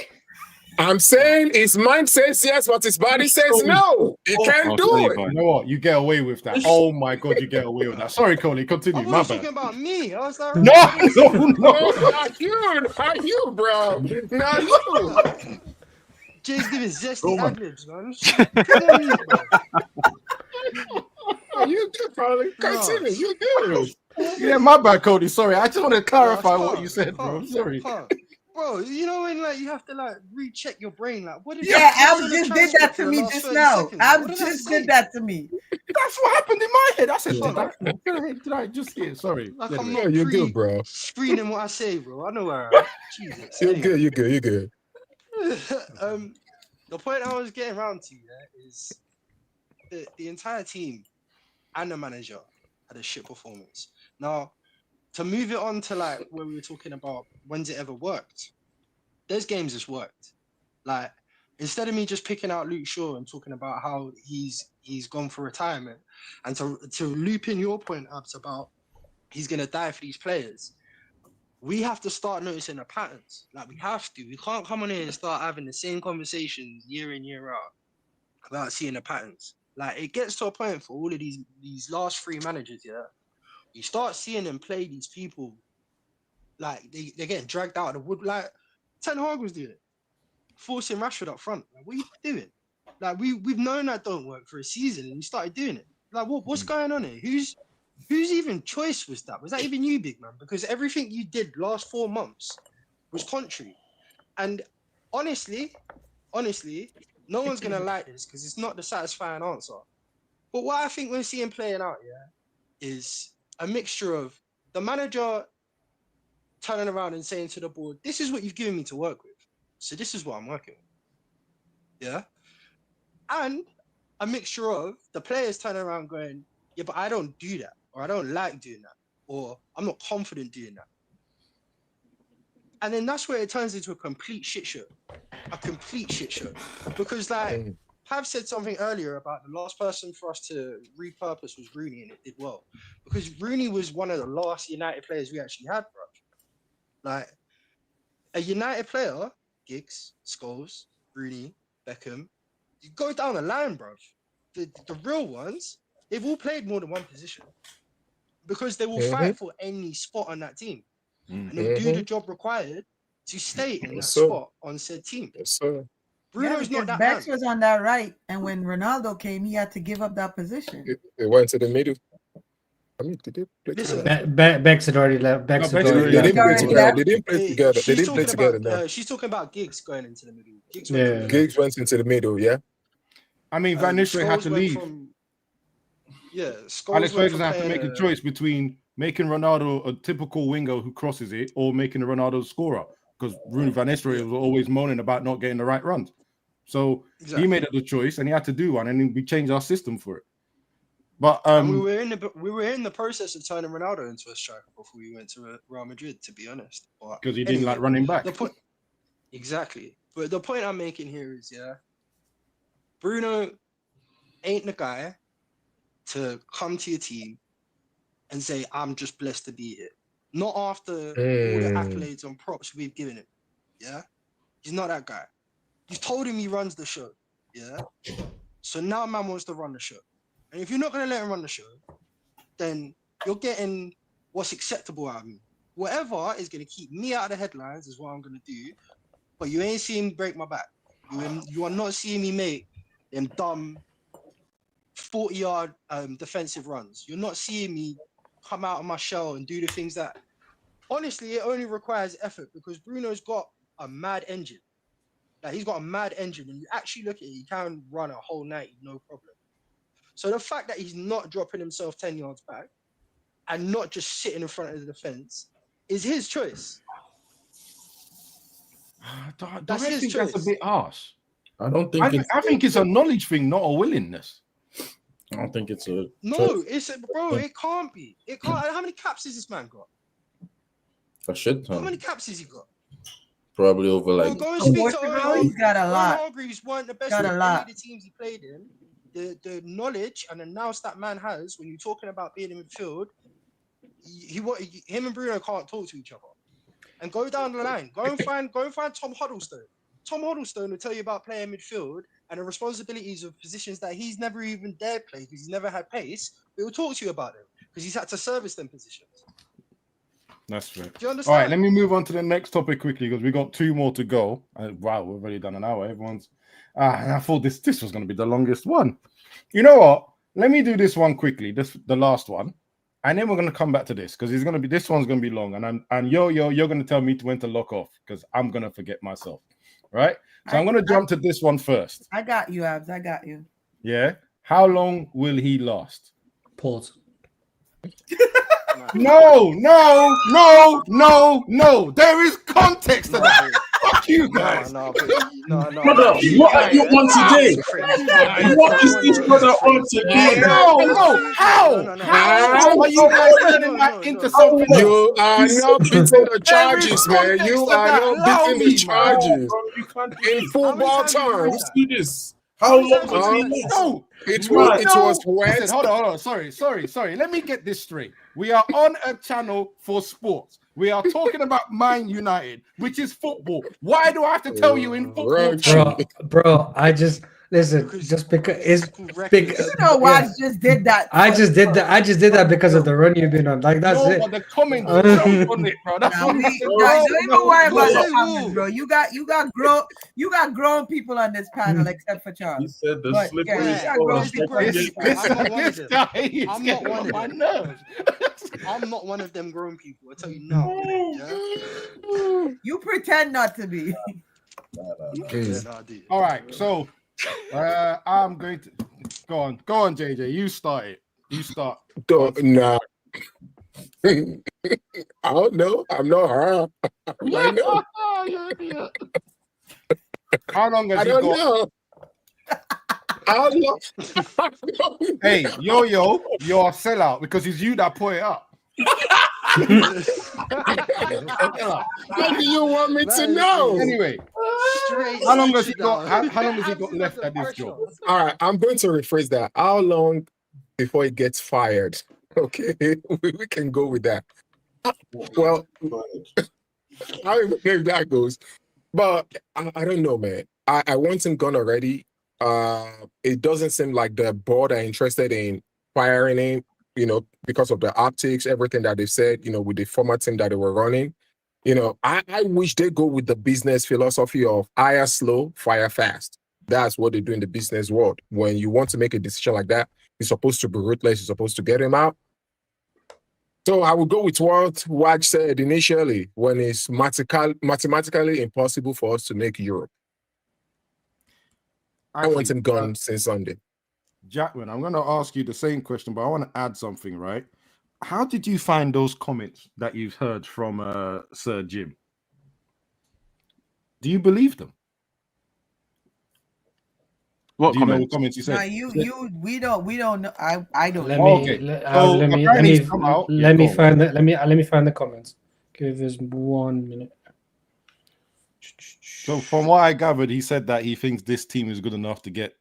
I'm saying his mind says yes, but his body says no. He can't do it. You know what? You get away with that. Oh my God, you get away with that. Sorry, Coley. Continue. I was talking about me. I was like, no. Not you, bro. Not you. Jay's giving zesty ad-libs, man. You good, probably. Continue. You good. Yeah, my bad, Cody. Sorry, I just want to clarify what you said, bro. Sorry. Bro, you know when you have to recheck your brain, what did Ab just did that to me just now. Ab just did that to me. That's what happened in my head. I said, did I just hear? Sorry. I'm not you're good, bro. Screening what I say, bro. I know where I am. Jesus. You're good. You're good. The point I was getting around to is the entire team and the manager had a shit performance. Now, to move it on to where we were talking about when's it ever worked, there's games it's worked. Instead of me just picking out Luke Shaw and talking about how he's gone for retirement, and to loop in your point, Abs, about he's gonna die for these players, we have to start noticing the patterns. We have to. We can't come on here and start having the same conversations year in, year out without seeing the patterns. It gets to a point for all of these last 3 managers, yeah. You start seeing them play these people, they're getting dragged out of the wood. Ten Hag was doing it, forcing Rashford up front. What are you doing? We've known that don't work for a season, and you started doing it. What's going on here? Whose even choice was that? Was that even you, big man? Because everything you did last 4 months was contrary. And honestly, no one's gonna like this because it's not the satisfying answer. But what I think we're seeing playing out, is a mixture of the manager turning around and saying to the board, "This is what you've given me to work with, so this is what I'm working with." Yeah, and a mixture of the players turning around going, "Yeah, but I don't do that, or I don't like doing that, or I'm not confident doing that." And then that's where it turns into a complete shit show. Because like Pav said something earlier about the last person for us to repurpose was Rooney, and it did well. Because Rooney was one of the last United players we actually had, bro. Like a United player, Giggs, Scholes, Rooney, Beckham, you go down the line, bro. The real ones, they've all played more than one position. Because they will fight for any spot on that team. And they'll do the job required to stay in that spot on said team. Yes, sir. Bruno's not that Bex was on that right, and when Ronaldo came, he had to give up that position. It went to the middle. I mean, did they play together? Bex had already left. Bex had already They left. didn't play together. They didn't play together. They didn't play together. No. She's talking about Giggs going into the middle. Giggs went into the middle. Yeah. I mean, Van Nistelrooy had to leave. Alex Ferguson had to make a choice between making Ronaldo a typical winger who crosses it or making Ronaldo a scorer, because Bruno Van Nistelrooy was always moaning about not getting the right runs. So he made the choice, and he had to do one, and then we changed our system for it. But we were in the process of turning Ronaldo into a striker before we went to Real Madrid, to be honest. Because he didn't like running back. Exactly. But the point I'm making here is, Bruno ain't the guy to come to your team and say, "I'm just blessed to be here." Not after all the accolades and props we've given him. Yeah, he's not that guy. You told him he runs the show. Yeah, so now man wants to run the show, and if you're not gonna let him run the show, then you're getting what's acceptable out of me. Whatever is gonna keep me out of the headlines is what I'm gonna do. But you ain't seeing me break my back. You are not seeing me make them dumb 40-yard defensive runs. You're not seeing me come out of my shell and do the things that, honestly, it only requires effort, because Bruno's got a mad engine. Like, he's got a mad engine. When you actually look at it, he can run a whole 90, no problem. So the fact that he's not dropping himself 10 yards back and not just sitting in front of the defense is his choice. That's his choice. That's a bit harsh. I don't think I think it's a knowledge thing, not a willingness. I don't think it's a bro. It can't be. It can't. How many caps has this man got? a shit ton. How many caps has he got? Probably over like. Go and speak to he's got a lot. Hargreaves weren't the best of any of the teams he played in. The knowledge and the nous that man has when you're talking about being in midfield, him and Bruno can't talk to each other. And go down the line. Go and find Tom Huddlestone. Tom Huddlestone will tell you about playing midfield and the responsibilities of positions that he's never even dared play because he's never had pace. But he'll talk to you about them because he's had to service them positions. That's fair. Do you understand? All right, let me move on to the next topic quickly because we got 2 more to go. Wow, we've already done an hour. Everyone's. I thought this was going to be the longest one. You know what? Let me do this one quickly. The last one, and then we're going to come back to this because it's going to be. This one's going to be long, and you're going to tell me when to lock off because I'm going to forget myself. Right? So I'm going to jump to this one first. I got you, Abs. I got you. Yeah. How long will he last? Pause. No. There is context to that. Fuck you guys. No. Brother, what are you on today? What is this brother on today? No. How are you guys turning that into something? You are not beating the charges, man. You are not beating the charges. In football terms, do this. How long No. It was wet. Listen, hold on. Sorry. Let me get this straight. We are on a channel for sports. We are talking about Man United, which is football. Why do I have to tell you in football? Bro, I just listen. Just because it's big. You know why I just did that? I just did that because of the run you've been on. Like that's it. But the comments on it, bro. That's don't even worry about the comments, bro. You got grown people on this panel except for Charles. He said the slippery This guy is getting on my nerves. I'm not one of them grown people. I tell you now. Yeah? You pretend not to be. All right, so I'm going to go on, JJ. You start it. You start. Nah. I don't know. I'm not her. I know. How long has I he don't got? know. How long? Hey, you're a sellout because it's you that put it up. How do you want me to know? Anyway, how long has he got? How long has he got left at this job? All right, I'm going to rephrase that. How long before he gets fired? Okay, we can go with that. Well, I don't know if that goes, but I don't know, man. I want him gone already. It doesn't seem like the board are interested in firing him, because of the optics, everything that they said, with the former team that they were running. I wish they go with the business philosophy of hire slow, fire fast. That's what they do in the business world. When you want to make a decision like that, you're supposed to be ruthless. You're supposed to get him out. So I would go with what Waj said initially, when it's mathematically impossible for us to make Europe. I want him gone since Sunday. Jackman, I'm going to ask you the same question, but I want to add something, right? How did you find those comments that you've heard from Sir Jim? Do you believe them? What Do you know comments? what comments he said? No, we don't know. I don't Let know. me So let me find the comments. Give us 1 minute. So from what I gathered, he said that he thinks this team is good enough to get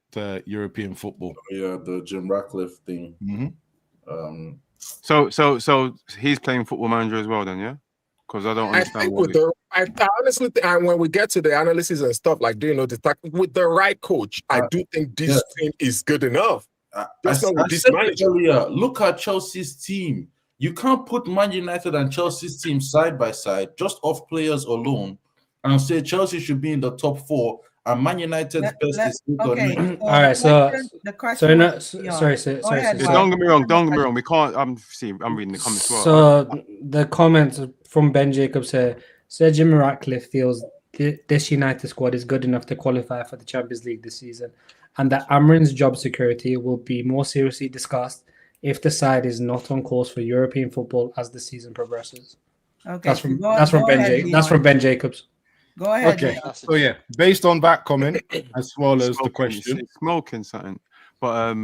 European football. Yeah, the Jim Ratcliffe thing. Mm-hmm. So he's playing Football Manager as well, then, yeah? Because I don't understand I honestly think, and when we get to the analysis and stuff, like with the right coach, I do think this team is good enough. Just not with this manager. Earlier, look at Chelsea's team. You can't put Man United and Chelsea's team side by side, just off players alone, and say Chelsea should be in the top 4 and Man United's best is okay. All right, sorry. Don't get me wrong. We can't. I'm reading the comments. So the comments from Ben Jacobs here: Sir Jim Ratcliffe feels this United squad is good enough to qualify for the Champions League this season, and that Amrin's job security will be more seriously discussed if the side is not on course for European football as the season progresses. Okay, that's from Ben Jacobs. Go ahead. Okay. So yeah, based on that comment as well as the question, smoking something. But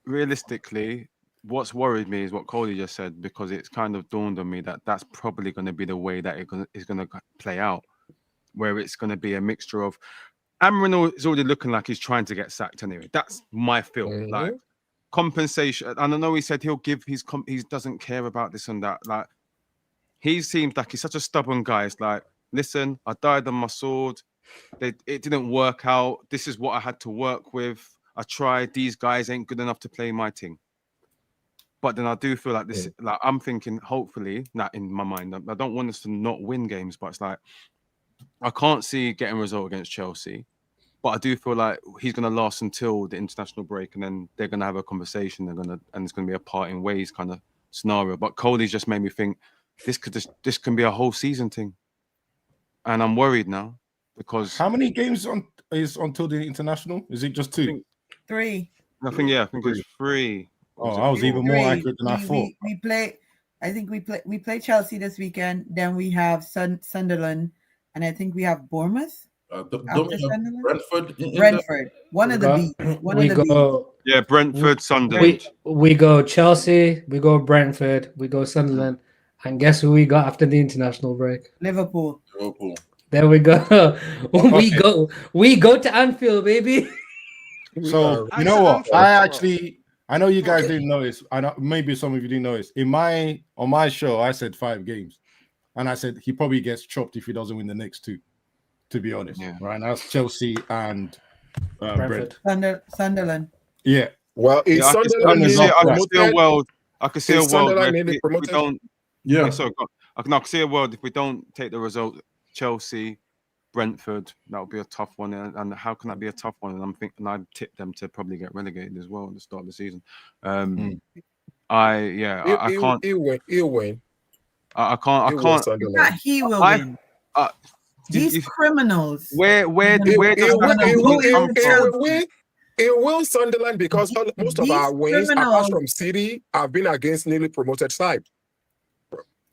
realistically, what's worried me is what Cody just said, because it's kind of dawned on me that that's probably going to be the way that it's going to play out, where it's going to be a mixture of Amrin is already looking like he's trying to get sacked anyway. That's my feel. Mm-hmm. Like compensation. And I know he said he'll give he doesn't care about this and that. Like he seems like he's such a stubborn guy. It's like, listen, I died on my sword. It didn't work out. This is what I had to work with. I tried. These guys ain't good enough to play my team. But then I do feel like this, like I'm thinking, hopefully, not in my mind, I don't want us to not win games, but it's like, I can't see getting a result against Chelsea. But I do feel like he's going to last until the international break, and then they're going to have a conversation. And it's going to be a parting ways kind of scenario. But Cody's just made me think this can be a whole season thing. And I'm worried now because how many games is until the international? Is it just 2? 3. I think it's 3. Oh, I was even more accurate than I thought. We play Chelsea this weekend. Then we have Sunderland, and I think we have Bournemouth. Brentford. One of the beats. Yeah, Brentford, Sunderland. We go Chelsea, we go Brentford, we go Sunderland, and guess who we got after the international break? Liverpool. There we go. We go to Anfield, baby. So you know what? I know you guys didn't notice. I know maybe some of you didn't notice. On my show, I said 5 games, and I said he probably gets chopped if he doesn't win the next 2. To be honest, right? That's Chelsea and Brentford. Sunderland. Yeah. Well, I can see a world where if we don't. Yeah. I can see a world if we don't take the result. Chelsea, Brentford, that would be a tough one. And how can that be a tough one? And I'm thinking I'd tip them to probably get relegated as well at the start of the season. I can't. He'll win. I can't. He will win. These criminals. Where does it will Sunderland because most of our wins, apart from City, have been against newly promoted side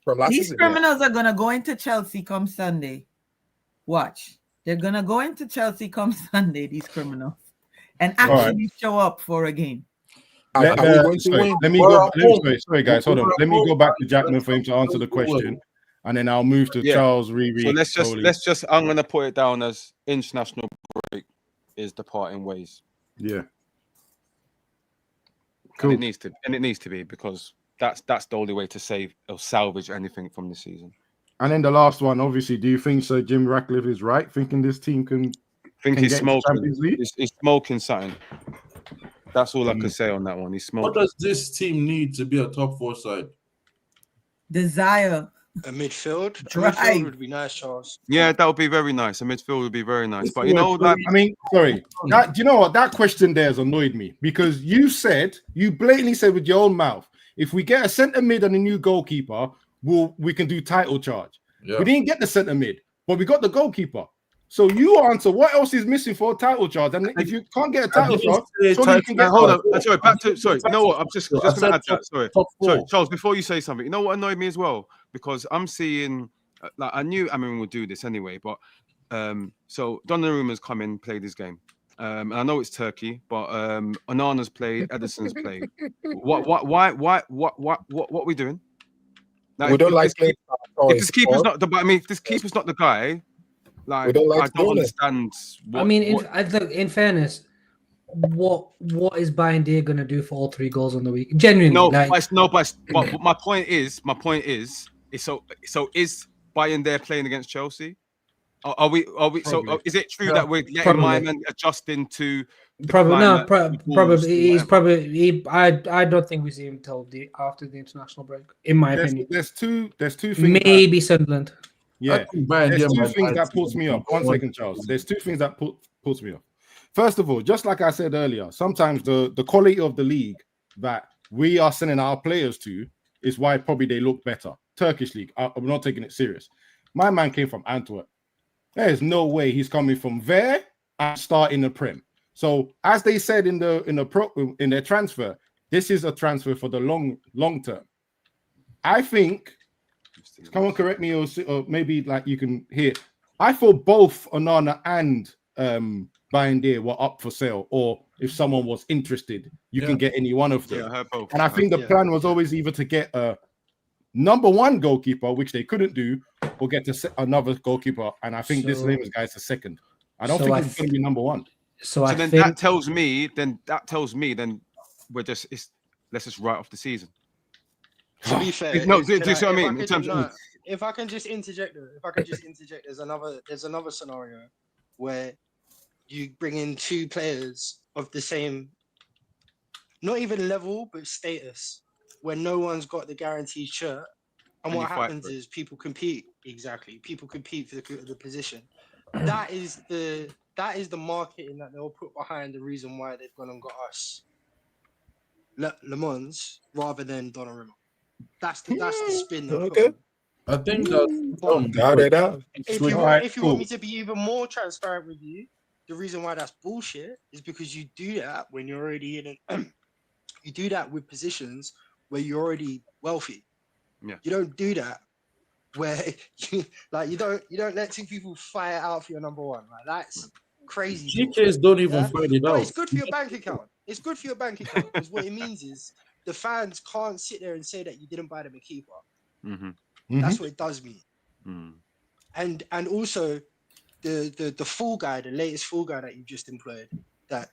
from last season. These criminals are gonna go into Chelsea come Sunday. Watch, they're gonna go into Chelsea come Sunday. These criminals, and actually show up for a game. Sorry, guys, hold on. Let me go back to Jackman for him to answer the question, and then I'll move to Charles. So let's just. I'm gonna put it down as international break is departing ways. Yeah. Cool. And it needs to be because that's the only way to save or salvage anything from the season. And then the last one, obviously, do you think Sir Jim Ratcliffe is right, thinking this team can? He's smoking. He's smoking something. That's all I can say on that one. He's smoking. What does this team need to be a top 4 side? Desire. A midfield. Drive. A midfield would be nice, Charles. Yeah, that would be very nice. A midfield would be very nice. But you know, do you know what? That question there has annoyed me because you blatantly said with your own mouth, if we get a centre mid and a new goalkeeper, we can do title charge. Yeah. We didn't get the centre mid, but we got the goalkeeper. So you answer what else is missing for a title charge, and if you can't get a title charge, you can get. Hold on, sorry. You know what? I'm just going to add that. Sorry, Charles. Before you say something, you know what annoyed me as well because I'm seeing, like I knew Amin would do this anyway, but so Donnarumma's come in, played this game. And I know it's Turkey, but Onana's played, Edison's played. Why? What are we doing? Like, we don't like playing. If this keeper's not the guy. Like, I don't understand. In fairness, what is Bayern gonna do for all 3 goals on the week? Genuinely, but my point is, so is Bayern there playing against Chelsea? Are we? Probably. So is it true that we're letting my man adjust into? Probably. I don't think we see him till after the international break. In my opinion, there's two things. Maybe Sunderland. Yeah, there's 2 things that puts me off. 1 second, Charles. There's 2 things that puts me off. First of all, just like I said earlier, sometimes the quality of the league that we are sending our players to is why probably they look better. Turkish league, I'm not taking it serious. My man came from Antwerp. There is no way he's coming from there and starting the Prem. So as they said in their transfer, this is a transfer for the long term. I think. Come on, correct me, or maybe like you can hear. I thought both Onana and Bayern were up for sale, or if someone was interested, you can get any one of them. Yeah, I heard both. And I think the plan was always either to get a number 1 goalkeeper, which they couldn't do, or get another goalkeeper. And I think this Lemos guy is the second. I don't think he's going to be number 1. That tells me we're just let's just write off the season. To be fair, do you see what I mean? If I can just interject, there's another scenario where you bring in 2 players of the same, not even level, but status, where no one's got the guaranteed shirt, and what happens is people compete. Exactly, people compete for the position. That is the marketing that they'll put behind the reason why they've gone and got us Le Mans rather than Donnarumma. That's the spin. Okay. I think that if you want me to be even more transparent with you, the reason why that's bullshit is because you do that when you're already in you do that with positions where you're already wealthy. Yeah. You don't do that where you don't let 2 people fight out for your number 1. Like that's crazy. GKs don't even find it out. It's good for your bank account. It's good for your bank account because what it means is the fans can't sit there and say that you didn't buy them a keeper. Mm-hmm. That's what it does mean. And also the full guy, the latest full guy that you just employed, that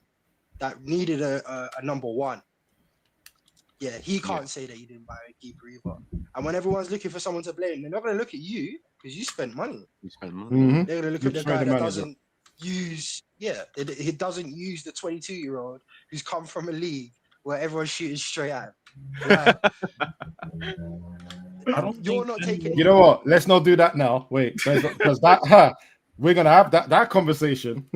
needed a number 1. Yeah, he can't say that you didn't buy a keeper either. And when everyone's looking for someone to blame, they're not going to look at you because you spent money. They're going to look at the guy that doesn't use. Yeah, he doesn't use the 22-year-old who's come from a league where everyone's shooting straight at him. You're not taking. You know what? Let's not do that now. Wait, because that we're gonna have that conversation.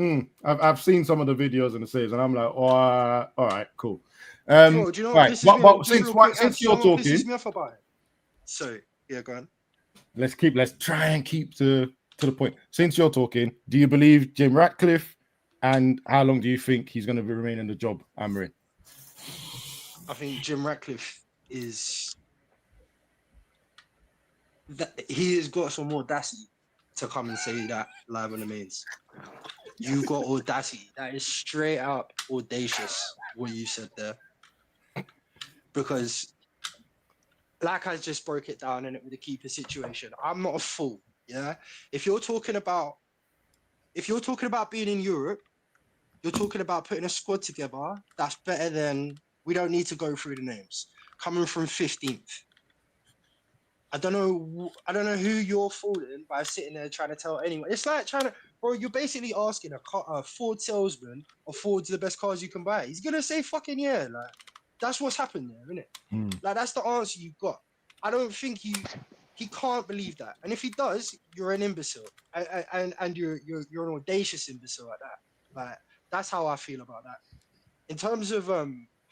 I've seen some of the videos and the saves, and I'm like, oh, all right, cool. Do you know right, but since you're talking, me off about it. So yeah, go on. Let's try and keep to to the point. Since you're talking, do you believe Jim Ratcliffe? And how long do you think he's going to remain in the job, Amarin? I think Jim Ratcliffe is that he has got some audacity to come and say that live on the mains. You got audacity. That is straight up audacious what you said there. Because like I just broke it down in it with the keeper situation. I'm not a fool. Yeah. If you're talking about being in Europe, you're talking about putting a squad together that's better than, we don't need to go through the names. Coming from 15th. I don't know who you're fooling by sitting there trying to tell anyone. It's like you're basically asking a Ford salesman if Ford's the best cars you can buy. He's gonna say fucking yeah. Like, that's what's happened there, isn't it? Like, that's the answer you've got. I don't think he can't believe that. And if he does, you're an imbecile. And you're an audacious imbecile at that. Like, that's how I feel about that. In terms of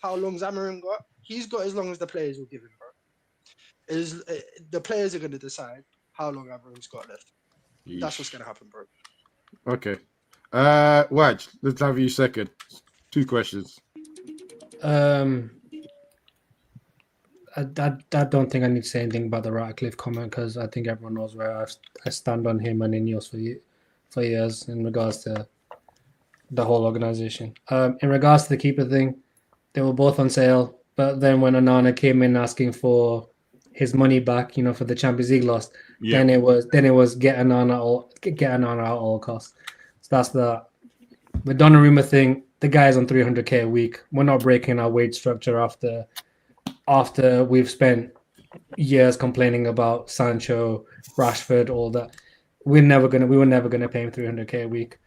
how long's Amarin got, he's got as long as the players will give him, bro. The players are going to decide how long Amarin's got left. Yeesh. That's what's going to happen, bro. Okay. Waj, let's have you second. 2 questions. I don't think I need to say anything about the Ratcliffe comment because I think everyone knows where I stand on him and Ineos for years in regards to the whole organization. In regards to the keeper thing, they were both on sale, but then when Onana came in asking for his money back, for the Champions League loss, then it was get Onana out all costs. So that's that. The Donnarumma thing, the guy's on 300k a week. We're not breaking our wage structure after we've spent years complaining about Sancho, Rashford, all that. We were never gonna pay him 300k a week.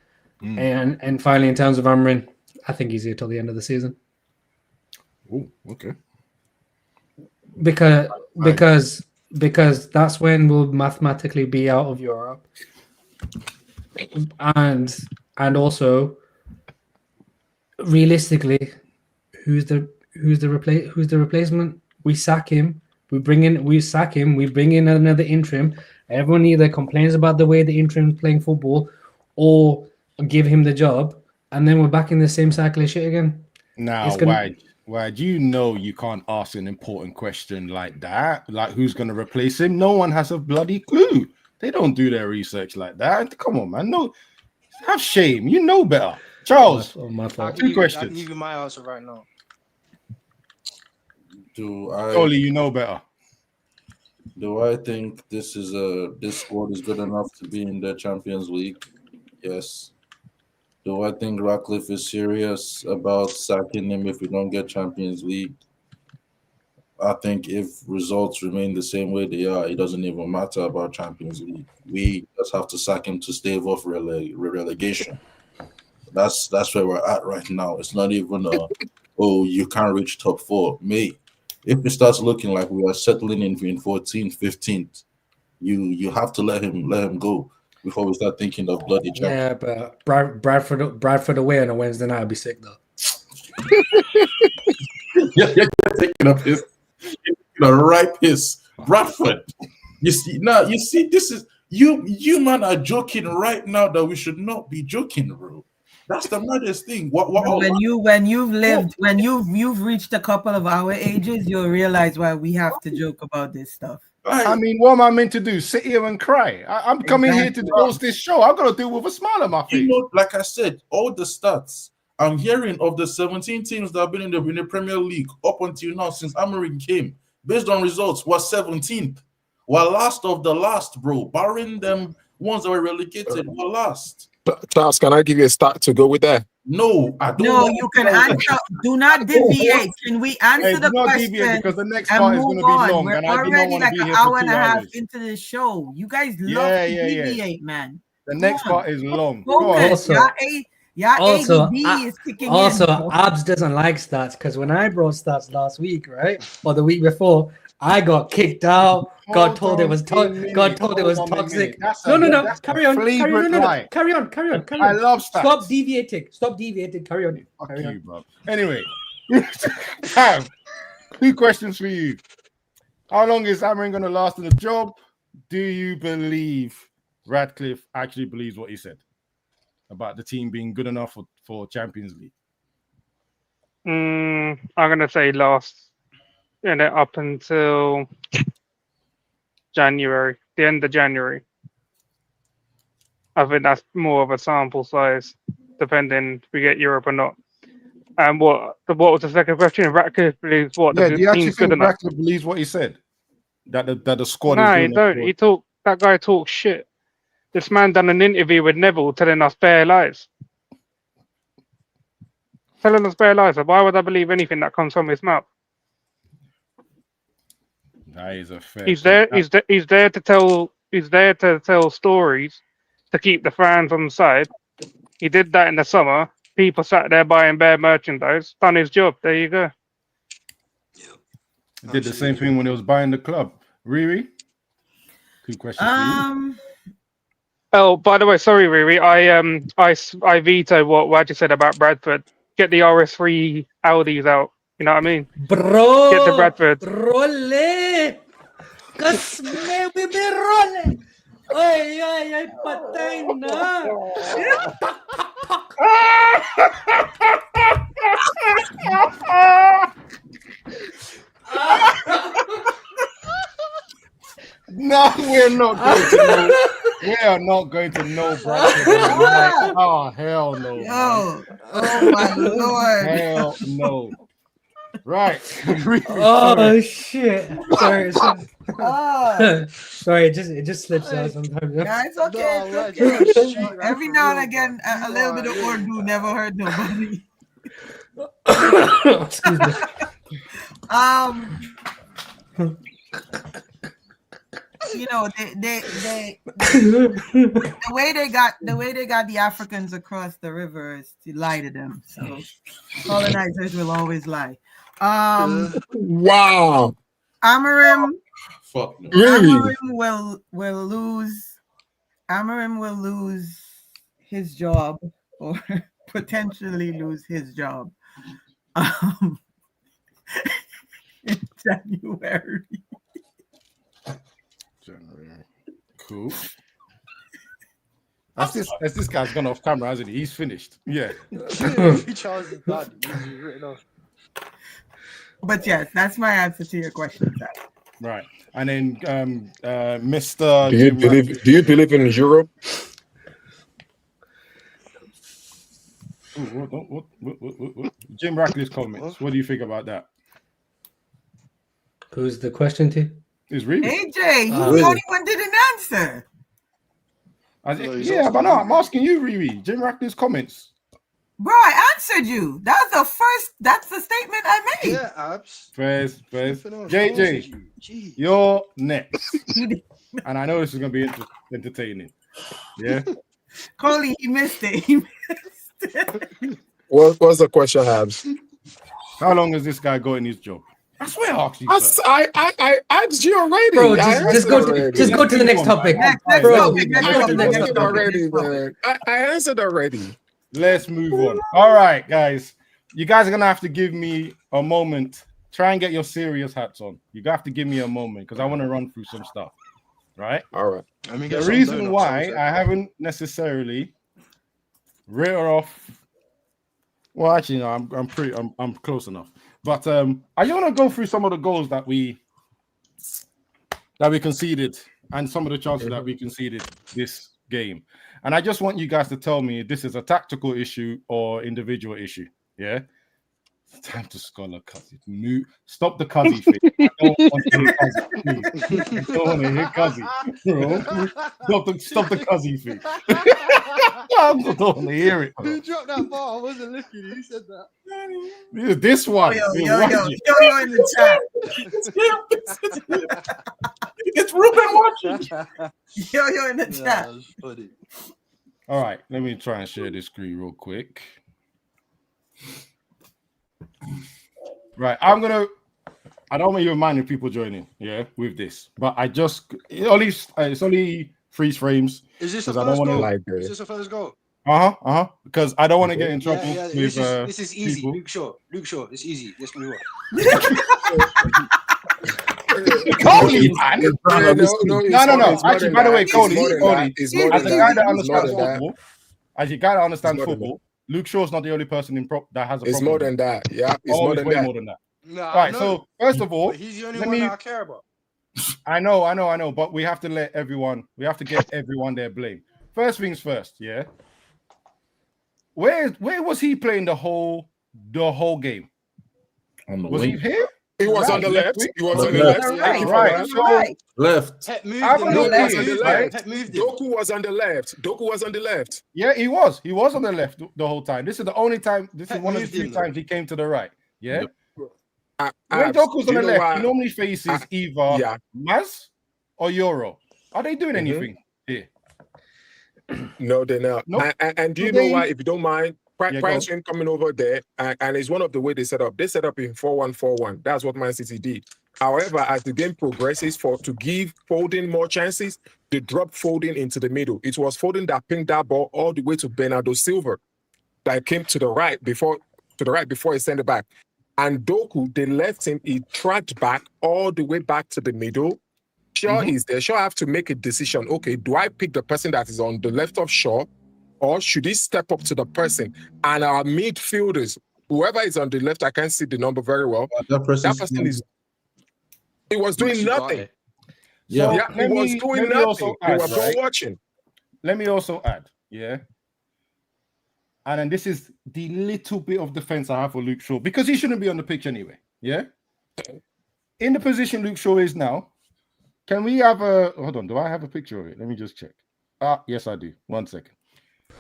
And finally, in terms of Amarin, I think he's here till the end of the season. Oh, okay. Because that's when we'll mathematically be out of Europe, and also realistically, who's the replacement? We sack him. We bring in another interim. Everyone either complains about the way the interim's playing football, or give him the job, and then we're back in the same cycle of shit again. Now, why do you know you can't ask an important question like that? Like, who's going to replace him? No one has a bloody clue. They don't do their research like that. Come on, man. No, have shame. You know better. Charles, my fault. 2 questions. I'll give you my answer right now. Surely you know better. Do I think this squad is good enough to be in the Champions League? Yes. Do I think Ratcliffe is serious about sacking him if we don't get Champions League? I think if results remain the same way they are, it doesn't even matter about Champions League. We just have to sack him to stave off relegation. That's where we're at right now. It's not even you can't reach top 4. Mate, if it starts looking like we are settling in 14th, 15th, you have to let him go before we start thinking of bloody Champions. Yeah, but Bradford away on a Wednesday night, I'd be sick though. You're taking a piss. You're a right piss. Bradford. You see, this is you man are joking right now that we should not be joking, bro. That's the maddest thing. When you've reached a couple of our ages, you'll realize why we have to joke about this stuff. Right. I mean, what am I meant to do? Sit here and cry? I'm coming here to host this show. I've got to do it with a smile on my face. Like I said, all the stats I'm hearing of the 17 teams that have been in the Premier League up until now since Amarin came, based on results, was 17th. We're last of the last, bro. Barring them ones that were relegated, we're last. Charles, can I give you a stat to go with that? No, I don't. No, you can answer. Do not deviate. Can we answer the question? Because the next part is going to be long. We're and I already like an hour and a half hours. into the show. You guys love to deviate, man. The next part is long. Focus. ADD is kicking in. Abs doesn't like stats because when I brought stats last week, right, or the week before, I got kicked out. God told it was toxic. No. Carry on. I love stats. Stop deviating. Carry on. Bro. Anyway, Cam, 2 questions for you. How long is Amarin going to last in the job? Do you believe Radcliffe actually believes what he said about the team being good enough for Champions League? I'm gonna say last, and up until January, the end of January. I think that's more of a sample size, depending if we get Europe or not. And what was the second question? Radcliffe believes what Yeah, the do you actually team's good think enough. Radcliffe believes what he said? That the squad is No, good he enough. don't. That guy talks shit. This man done an interview with Neville telling us bare lies. Telling us bare lies. So why would I believe anything that comes from his mouth? That is a fair. He's there to tell. He's there to tell stories to keep the fans on side. He did that in the summer. People sat there buying bare merchandise. Done his job. There you go. He did the same thing when he was buying the club. Riri? Good question for you. Oh, by the way, sorry, Riri. I veto what Wadger said about Bradford. Get the RS3 Audis out. You know what I mean? Bro, Get to Bradford. Role! Kasme bibi role! Ay, ay, ay, patay na! No, we're not going to know. We are not going to know Bradford. Oh, hell no. Yo, oh my lord. Hell no. Right. Oh shit! Sorry. Oh. Sorry, it just slips out sometimes. Yeah, it's okay. It's okay. Every now and again, a little bit of Urdu never hurt nobody. Excuse me. You know, they the way they got the Africans across the river is to lie to them. So colonizers will always lie. Wow. Amarim, Fuck no. Really? Amarim will lose his job or potentially lose his job in January. Cool. As this guy's gone off camera, hasn't he? He's finished. Yeah. Charles is done. He's written off. But yes, that's my answer to your question, Zach. Right. And then Mr. Do you believe in Europe? What? Jim Ratcliffe's comments. What do you think about that? Who's the question to? Is really AJ, he's the only one didn't answer. Yeah, but no, I'm asking you, Riri. Jim Ratcliffe's comments. Bro, I answered you. That's the statement I made. Yeah, abs. First. JJ, you're next. And I know this is going to be entertaining. Yeah? Coley, he missed it. What's the question, Habs? How long has this guy got in his job? I swear I asked you. I asked you already. Bro, just go to the next topic. I answered already. Let's move on. All right, guys. You guys are going to have to give me a moment. Try and get your serious hats on. You have to give me a moment because I want to run through some stuff. Right? All right. The reason why I haven't necessarily written off. Well, actually, no, I'm close enough. But I want to go through some of the goals that we conceded and some of the chances that we conceded this game. And I just want you guys to tell me if this is a tactical issue or individual issue. Yeah? It's time to scholar Cuzzy. Stop the Cuzzy thing. I don't want to hear Cuzzy, please. I don't want to hear Cuzzy. Bro. Stop the Cuzzy thing. I don't want to hear it. Bro. Who dropped that bar? I wasn't listening. Who said that? This one. Yo in the chat. It's Ruben watching. Yo in the chat. Funny. All right, let me try and share this screen real quick. Right, I don't want you reminding people joining, with this. But it's only freeze frames. Is this a first goal? Is this a first goal? Because I don't want to get in trouble. Yeah, with, this is easy. people. Luke Shaw, it's easy. Let's move on. Coley, man. No. Actually, by the way, Coley, It's more as than a guy that that. understands football, Luke Shaw's not the only person that has a problem. It's more than that. Yeah, it's more than way that. more than that. Nah, All right, so first of all, but he's the only one that I care about. I know, but we have to get everyone their blame. First things first, yeah. Where was he playing the whole game? On the Was wing. he here? He was on the left. He was on the left. Right. So Left. Pep moved Have him. a look Doku at was on the it, left. Pep moved him. Doku was on the left. Doku was on the left. yeah, he was. He was on the left the whole time. This is the only time. This is Pep one of the moved few him, though. times he came to the right. Yeah. When Abs, Doku's do on you the know left, why? he normally faces either Yeah. Maz or Euro. Are they doing anything here? No, they're not. Nope. And do you Do know they- why? If you don't mind, Yeah, go on. Price coming over there, and it's one of the way they set up. They set up in 4-1-4-1. That's what Man City did. However, as the game progresses, to give Foden more chances, they dropped Foden into the middle. It was Foden that pinged that ball all the way to Bernardo Silva, that came to the right before he sent it back. And Doku, they left him. He tracked back all the way back to the middle. Shaw is there. Shaw have to make a decision. Okay, do I pick the person that is on the left of Shaw, or should he step up to the person? And our midfielders, whoever is on the left, I can't see the number very well. That person is. He was doing nothing. So Yeah, he was doing nothing. They were right? watching. Let me also add, yeah. And then this is the little bit of defense I have for Luke Shaw, because he shouldn't be on the pitch anyway. Yeah. In the position Luke Shaw is now, can we have hold on? Do I have a picture of it? Let me just check. Yes, I do. 1 second.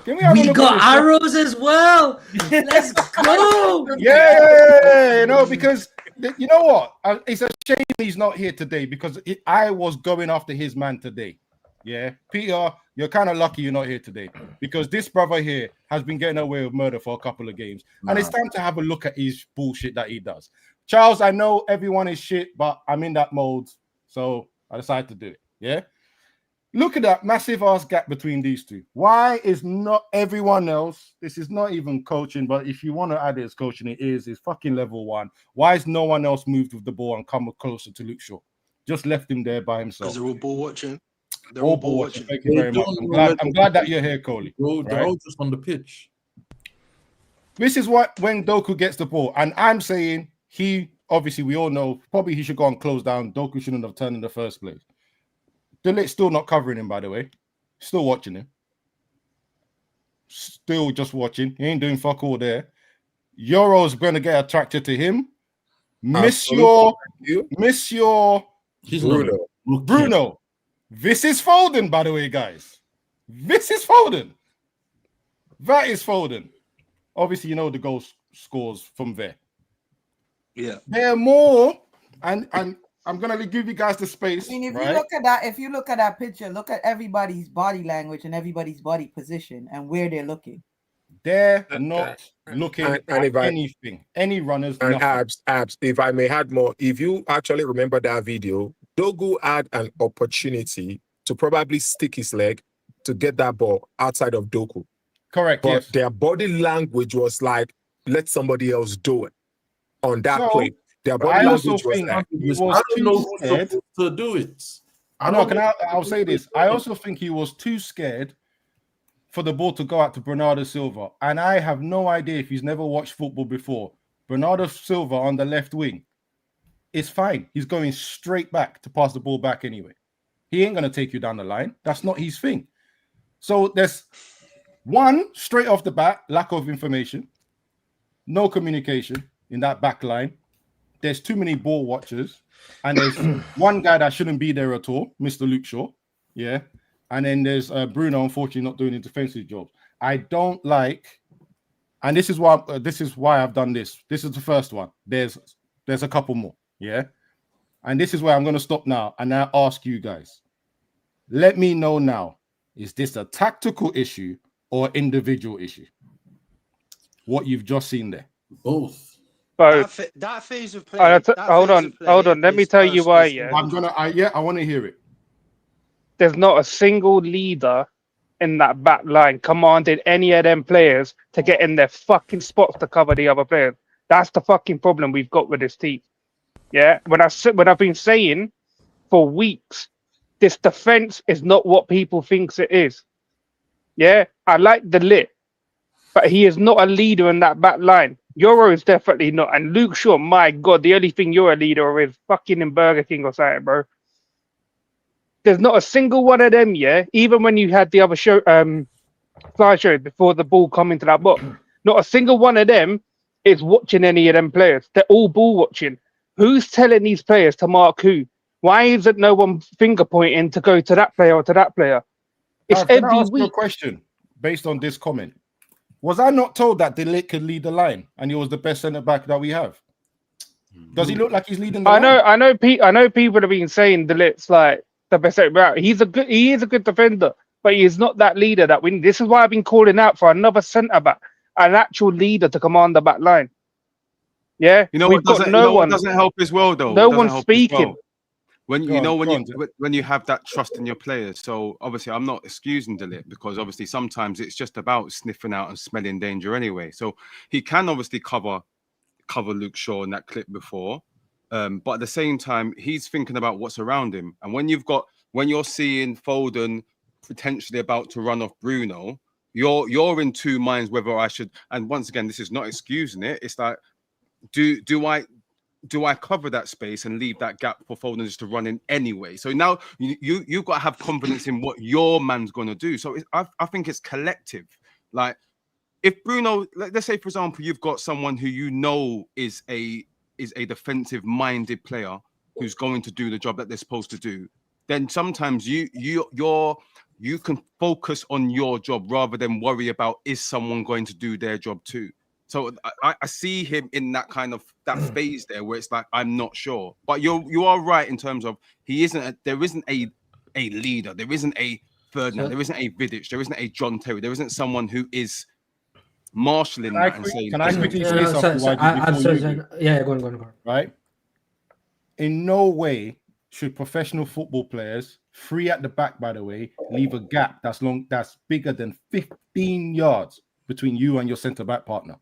Can we have a look got at arrows as well. Let's go. Yeah, because you know what? It's a shame he's not here today, because I was going after his man today. Yeah, Peter, you're kind of lucky you're not here today, because this brother here has been getting away with murder for a couple of games, and it's time to have a look at his bullshit that he does. Charles, I know everyone is shit, but I'm in that mode, so I decided to do it. Yeah. Look at that massive ass gap between these two. Why is not everyone else? This is not even coaching, but if you want to add it as coaching, it's fucking level 1. Why is no one else moved with the ball and come closer to Luke Shaw? Just left him there by himself. Because they're all ball watching. They're all ball watching. Thank you very much. I'm glad that you're here, Coley. They're all just on the pitch. This is what when Doku gets the ball, and I'm saying we all know probably he should go and close down. Doku shouldn't have turned in the first place. Delight's still not covering him, by the way. Still watching him. Still just watching. He ain't doing fuck all there. Euro's going to get attracted to him. Miss your Bruno. This is Foden, by the way, guys. This is Foden. That is Foden. Obviously, you know the goal scores from there. Yeah. There are more, and I'm gonna give you guys the space. I mean, if you look at that picture, look at everybody's body language and everybody's body position and where they're looking. They're not looking at anything. Any runners. And abs. If I may add more, if you actually remember that video, Dogu had an opportunity to probably stick his leg to get that ball outside of Doku. Correct. But yes. Their body language was like, let somebody else do it on that play. Their body language was like, he was too scared to do it. I'll say this. I also think he was too scared for the ball to go out to Bernardo Silva. And I have no idea if he's never watched football before. Bernardo Silva on the left wing is fine. He's going straight back to pass the ball back anyway. He ain't going to take you down the line. That's not his thing. So there's one, straight off the bat, lack of information. No communication in that back line. There's too many ball watchers. And there's one guy that shouldn't be there at all, Mr. Luke Shaw. Yeah. And then there's Bruno, unfortunately, not doing his defensive jobs. I don't like, and this is why I've done this. This is the first one. There's a couple more. Yeah. And this is where I'm going to stop now and I ask you guys. Let me know now. Is this a tactical issue or individual issue? What you've just seen there. Both. That phase of play. Hold on. Let me tell you why. Yeah, I want to hear it. There's not a single leader in that back line commanding any of them players to get in their fucking spots to cover the other players. That's the fucking problem we've got with this team. Yeah, when I've been saying for weeks, this defense is not what people thinks it is. Yeah, I like the lit, but he is not a leader in that back line. Euro is definitely not, and Luke Shaw, my God, the only thing you're a leader of is fucking in Burger King or something, bro. There's not a single one of them, yeah. Even when you had the other show, fly show before the ball come into that box, not a single one of them is watching any of them players. They're all ball watching. Who's telling these players to mark who? Why isn't no one finger pointing to go to that player or to that player? It's Can I every ask you a week. question based on this comment? Was I not told that De Ligt could lead the line and he was the best centre back that we have? Does he look like he's leading the line? I know people have been saying De Ligt's like the best centre back. He is a good defender, but he is not that leader that we need. This is why I've been calling out for another centre back, an actual leader to command the back line. Yeah, You know we've what got doesn't, no one. doesn't help as well though. No What doesn't one's help as speaking. well? When you have that trust in your players. So obviously I'm not excusing De Ligt because obviously sometimes it's just about sniffing out and smelling danger anyway. So he can obviously cover Luke Shaw in that clip before. But at the same time, he's thinking about what's around him. And when you're seeing Foden potentially about to run off Bruno, you're in two minds whether I should. And once again, this is not excusing it. It's like, do I cover that space and leave that gap for Foden just to run in anyway? So now you've got to have confidence in what your man's going to do. So I think it's collective. Like if Bruno, let's say for example, you've got someone who you know is a defensive minded player who's going to do the job that they're supposed to do, then sometimes you can focus on your job rather than worry about is someone going to do their job too. So I see him in that kind of that phase there where it's like I'm not sure, but you are right in terms of there isn't a leader, there isn't a Ferdinand, there isn't a Vidic, there isn't a John Terry, there isn't someone who is marshalling that and saying. Can I quickly say something? Go on. Right. In no way should professional football players, free at the back, by the way, leave a gap that's bigger than 15 yards between you and your centre back partner.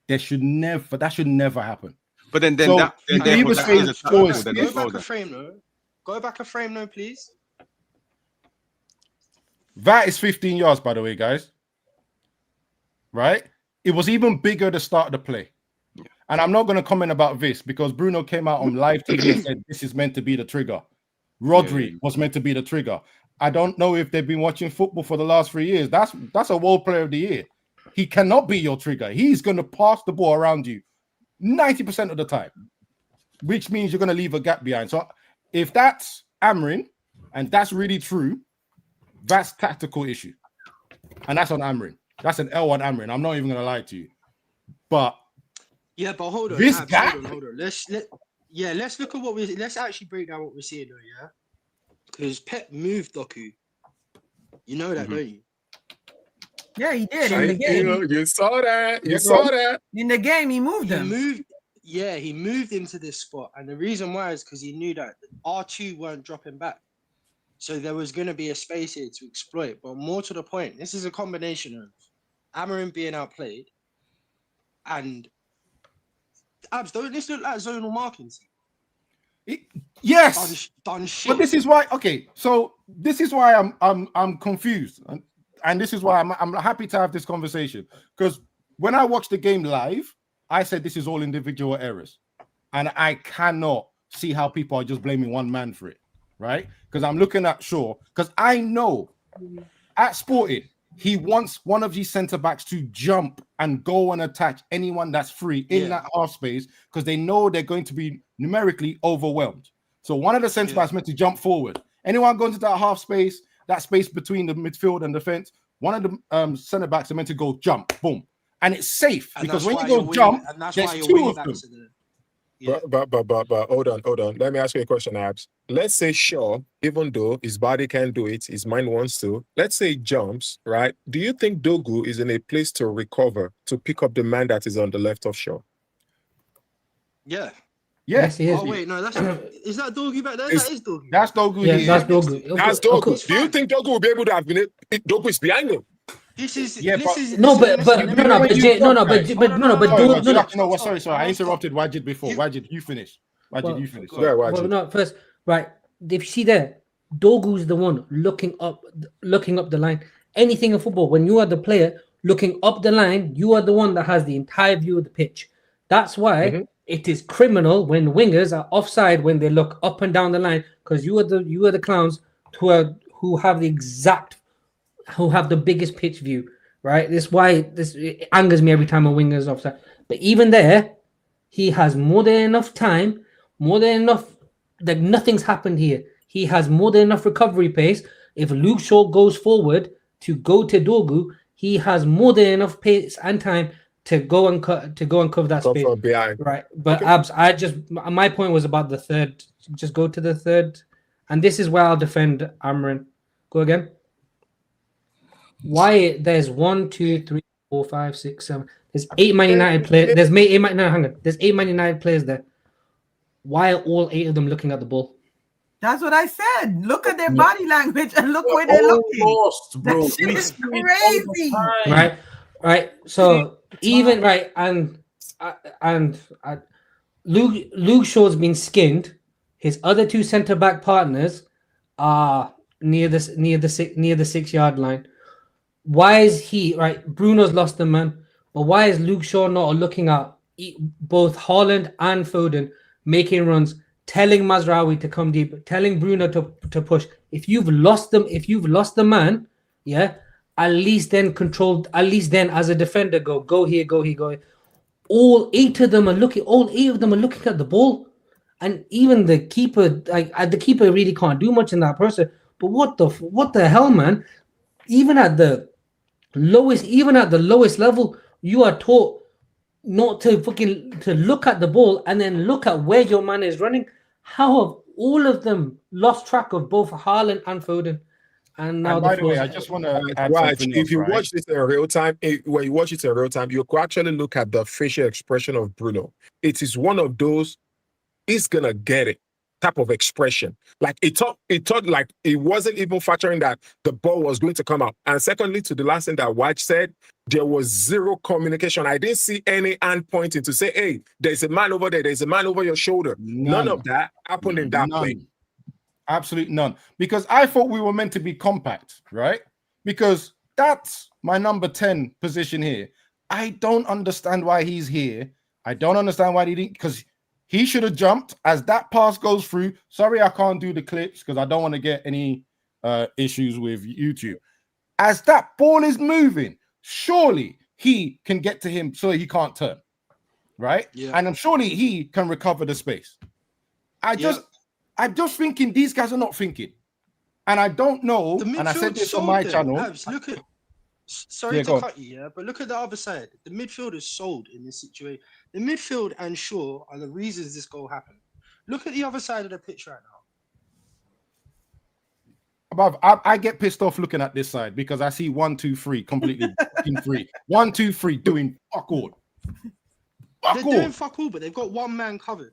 That should never happen. But then go back a frame, no. Go back a frame, no, please. That is 15 yards, by the way, guys. Right? It was even bigger to start the play. Yeah. And I'm not going to comment about this because Bruno came out on live TV and said this is meant to be the trigger. Rodri was meant to be the trigger. I don't know if they've been watching football for the last 3 years. That's a World Player of the Year. He cannot be your trigger. He's going to pass the ball around you 90% of the time, which means you're going to leave a gap behind. So if that's Amrin and that's really true, that's tactical issue. And that's on Amrin. That's an L on Amrin. I'm not even going to lie to you. But hold on. This gap. Hold on. Let's look at let's actually break down what we're seeing though, yeah? Because Pep moved Doku. You know that, don't you? Yeah, he did in the game. You saw that. You saw that. In the game, he moved him. He moved into this spot. And the reason why is because he knew that R2 weren't dropping back. So there was going to be a space here to exploit. But more to the point, this is a combination of Amarin being outplayed and Abs, don't this look like zonal marking? Yes. Done shit. But this is why, okay, so this is why I'm confused. And this is why I'm happy to have this conversation. Because when I watched the game live, I said this is all individual errors. And I cannot see how people are just blaming one man for it, right? Because I'm looking at Shaw, because I know at Sporting, he wants one of these centre-backs to jump and go and attack anyone that's free in that half space because they know they're going to be numerically overwhelmed. So one of the centre-backs meant to jump forward. Anyone going to that half space, that space between the midfield and defence, one of the centre-backs are meant to go jump, boom. And it's safe because when you go jump, there's two of them. Yeah. But hold on. Let me ask you a question, Abs. Let's say Shaw, even though his body can't do it, his mind wants to. Let's say he jumps, right? Do you think Dogu is in a place to recover, to pick up the man that is on the left of Shaw? Yeah. Yes, he is. Oh wait, no, is that Dogu back there? That is Dogu. That's Dogu. Yeah, that's Dogu. That's Dogu. Do you think Dogu will be able to have been it? Dogu is behind him. Sorry. I interrupted Wajid before. Wajid, you finish. Imagine you finish. Well, no, first, right. If you see there, Dogu's the one looking up the line. Anything in football, when you are the player looking up the line, you are the one that has the entire view of the pitch. That's why it is criminal when wingers are offside when they look up and down the line, because you are the clowns who have the biggest pitch view, right? This is why it angers me every time a winger is offside. But even there, he has more than enough time, more than enough. Like nothing's happened here. He has more than enough recovery pace. If Luke Shaw goes forward to go to Dogu, he has more than enough pace and time to go and cover that space. Right. But okay. My point was about the third. Just go to the third. And this is where I'll defend Amrin. Go again. Why there's 1, 2, 3, 4, 5, 6, 7. There's 8 Man United players. There's 8 Man United players there. Why are all 8 of them looking at the ball? That's what I said. Look at their body language and look where they're looking. Lost, bro. That shit is crazy. Right. So even right and Luke Shaw's been skinned. His other 2 centre back partners are near the 6-yard line. Why is he right? Bruno's lost the man, but why is Luke Shaw not looking at both Haaland and Foden making runs, telling Mazraoui to come deep, telling Bruno to push? If you've lost the man, yeah, at least then as a defender, go here. All 8 of them are looking at the ball. And even the keeper, the keeper really can't do much in that person. But what the hell, man? Even at the lowest level, you are taught not to look at the ball and then look at where your man is running. How have all of them lost track of both Haaland and Foden? And now, by the way, I just want to add something else, if you watch this in real time, when you watch it in real time, you could actually look at the facial expression of Bruno. It is one of those, he's gonna get it type of expression. Like it thought like it wasn't even factoring that the ball was going to come out. And secondly, to the last thing that Waj said, there was zero communication. I didn't see any hand pointing to say, hey, there's a man over there, there's a man over your shoulder. None of that happened in that play. Absolutely none. Because I thought we were meant to be compact, right? Because that's my number 10 position here. I don't understand why he's here. I don't understand why he didn't, because he should have jumped as that pass goes through. Sorry, I can't do the clips because I don't want to get any issues with YouTube. As that ball is moving, surely he can get to him so he can't turn, right? Yeah. And I'm surely he can recover the space. I'm just thinking these guys are not thinking. And I don't know, and I said this on my channel. Look at, sorry to cut you, but look at the other side. The midfield is sold in this situation. The midfield and Shaw are the reasons this goal happened. Look at the other side of the pitch right now. I get pissed off looking at this side because I see 1, 2, 3 completely free. 1, 2, 3 doing fuck all. They're doing fuck all, but they've got one man covered.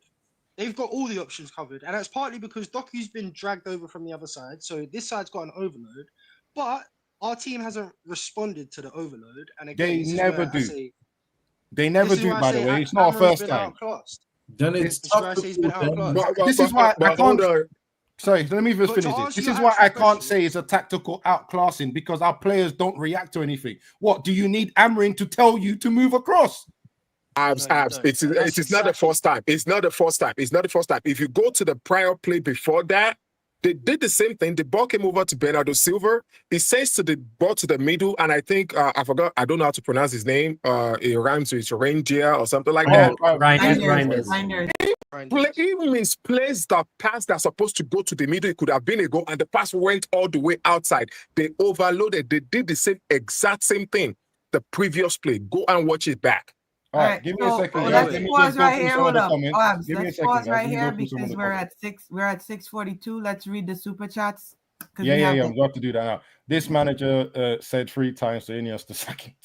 They've got all the options covered, and that's partly because Doku's been dragged over from the other side, so this side's got an overload. But our team hasn't responded to the overload, and again, they never do. They never do, by the way. It's not a first time. Then it's tough to this is why I can't. Sorry, let me just finish this. This is why I can't say it's a tactical outclassing, because our players don't react to anything. What do you need Amrin to tell you to move across? It is not the first time. It's not the first time. It's not the first time. If you go to the prior play before that, they did the same thing. The ball came over to Bernardo Silva. He sends to the ball to the middle, and I think I forgot. I don't know how to pronounce his name. It rhymes with Reindeer or something like that. It means plays that pass that's supposed to go to the middle. It could have been a goal, and the pass went all the way outside. They overloaded. They did the exact same thing the previous play. Go and watch it back. All right, give me a second. Let's pause right here. Hold up. Let's pause right here because we're at 6:42. Let's read the super chats. Yeah. I'm about to do that now. This manager said 3 times to Ineos the second.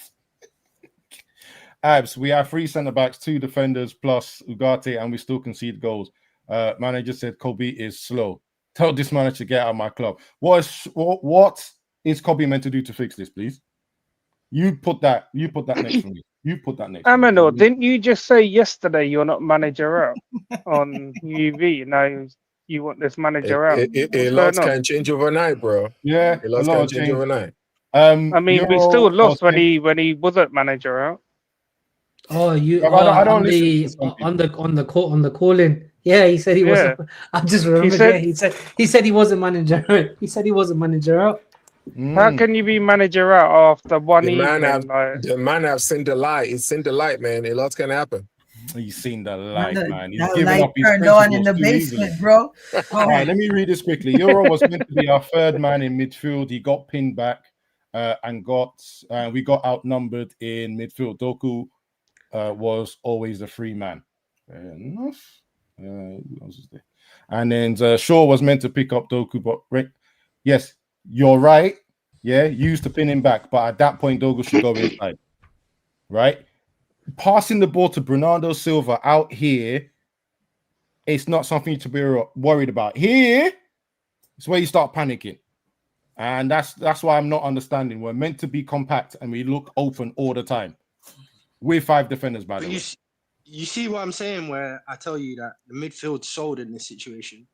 Abs, we have 3 centre backs, 2 defenders plus Ugarte, and we still concede goals. Manager said Kobe is slow. Tell this manager to get out of my club. What is Kobe meant to do to fix this, please? You put that next to me. You put that next. Aminor, didn't you just say yesterday you're not manager out on UV? Now you want this manager out. A What's lot going on? can change overnight, bro. Yeah, A lot can change overnight. I mean, we still Euro lost when was he wasn't manager out. Oh, you I don't on listen the to some on the call in. Yeah, he said he Yeah. wasn't. I just remember. said- Yeah, he said he wasn't manager. He said he wasn't manager out. How can you be manager out after one The man evening? have seen the light. He's seen the light, man. A lot can happen. He's seen the light, man. He's That given light up his turned on in principles the too basement, easily. bro. All right, let me read this quickly. Euro was meant to be our third man in midfield. He got pinned back and we got outnumbered in midfield. Doku was always the free man. Fair enough. Who else is there? And then Shaw was meant to pick up Doku, but yes, you're right. Yeah, used to pin him back, but at that point, Doku should go inside. Right? Passing the ball to Bernardo Silva out here, it's not something to be worried about. Here, it's where you start panicking. And that's why I'm not understanding. We're meant to be compact and we look open all the time. With 5 defenders, by the way. You see what I'm saying? Where I tell you that the midfield sold in this situation,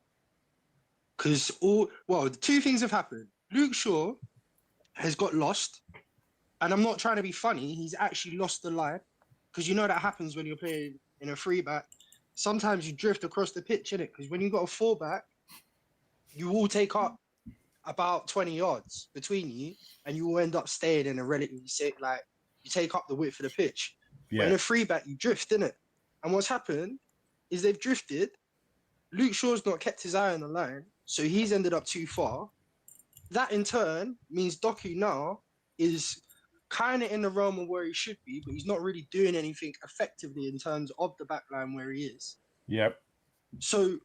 because two things have happened. Luke Shaw has got lost, and I'm not trying to be funny. He's actually lost the line, because you know that happens when you're playing in a 3-back. Sometimes you drift across the pitch, innit? Because when you got a 4-back, you will take up about 20 yards between you, and you will end up staying in a relatively safe, like you take up the width of the pitch. Yeah. But in a 3-back, you drift, innit? And what's happened is they've drifted. Luke Shaw's not kept his eye on the line, so he's ended up too far. That in turn means Doku now is kind of in the realm of where he should be, but he's not really doing anything effectively in terms of the back line where he is. Yep. So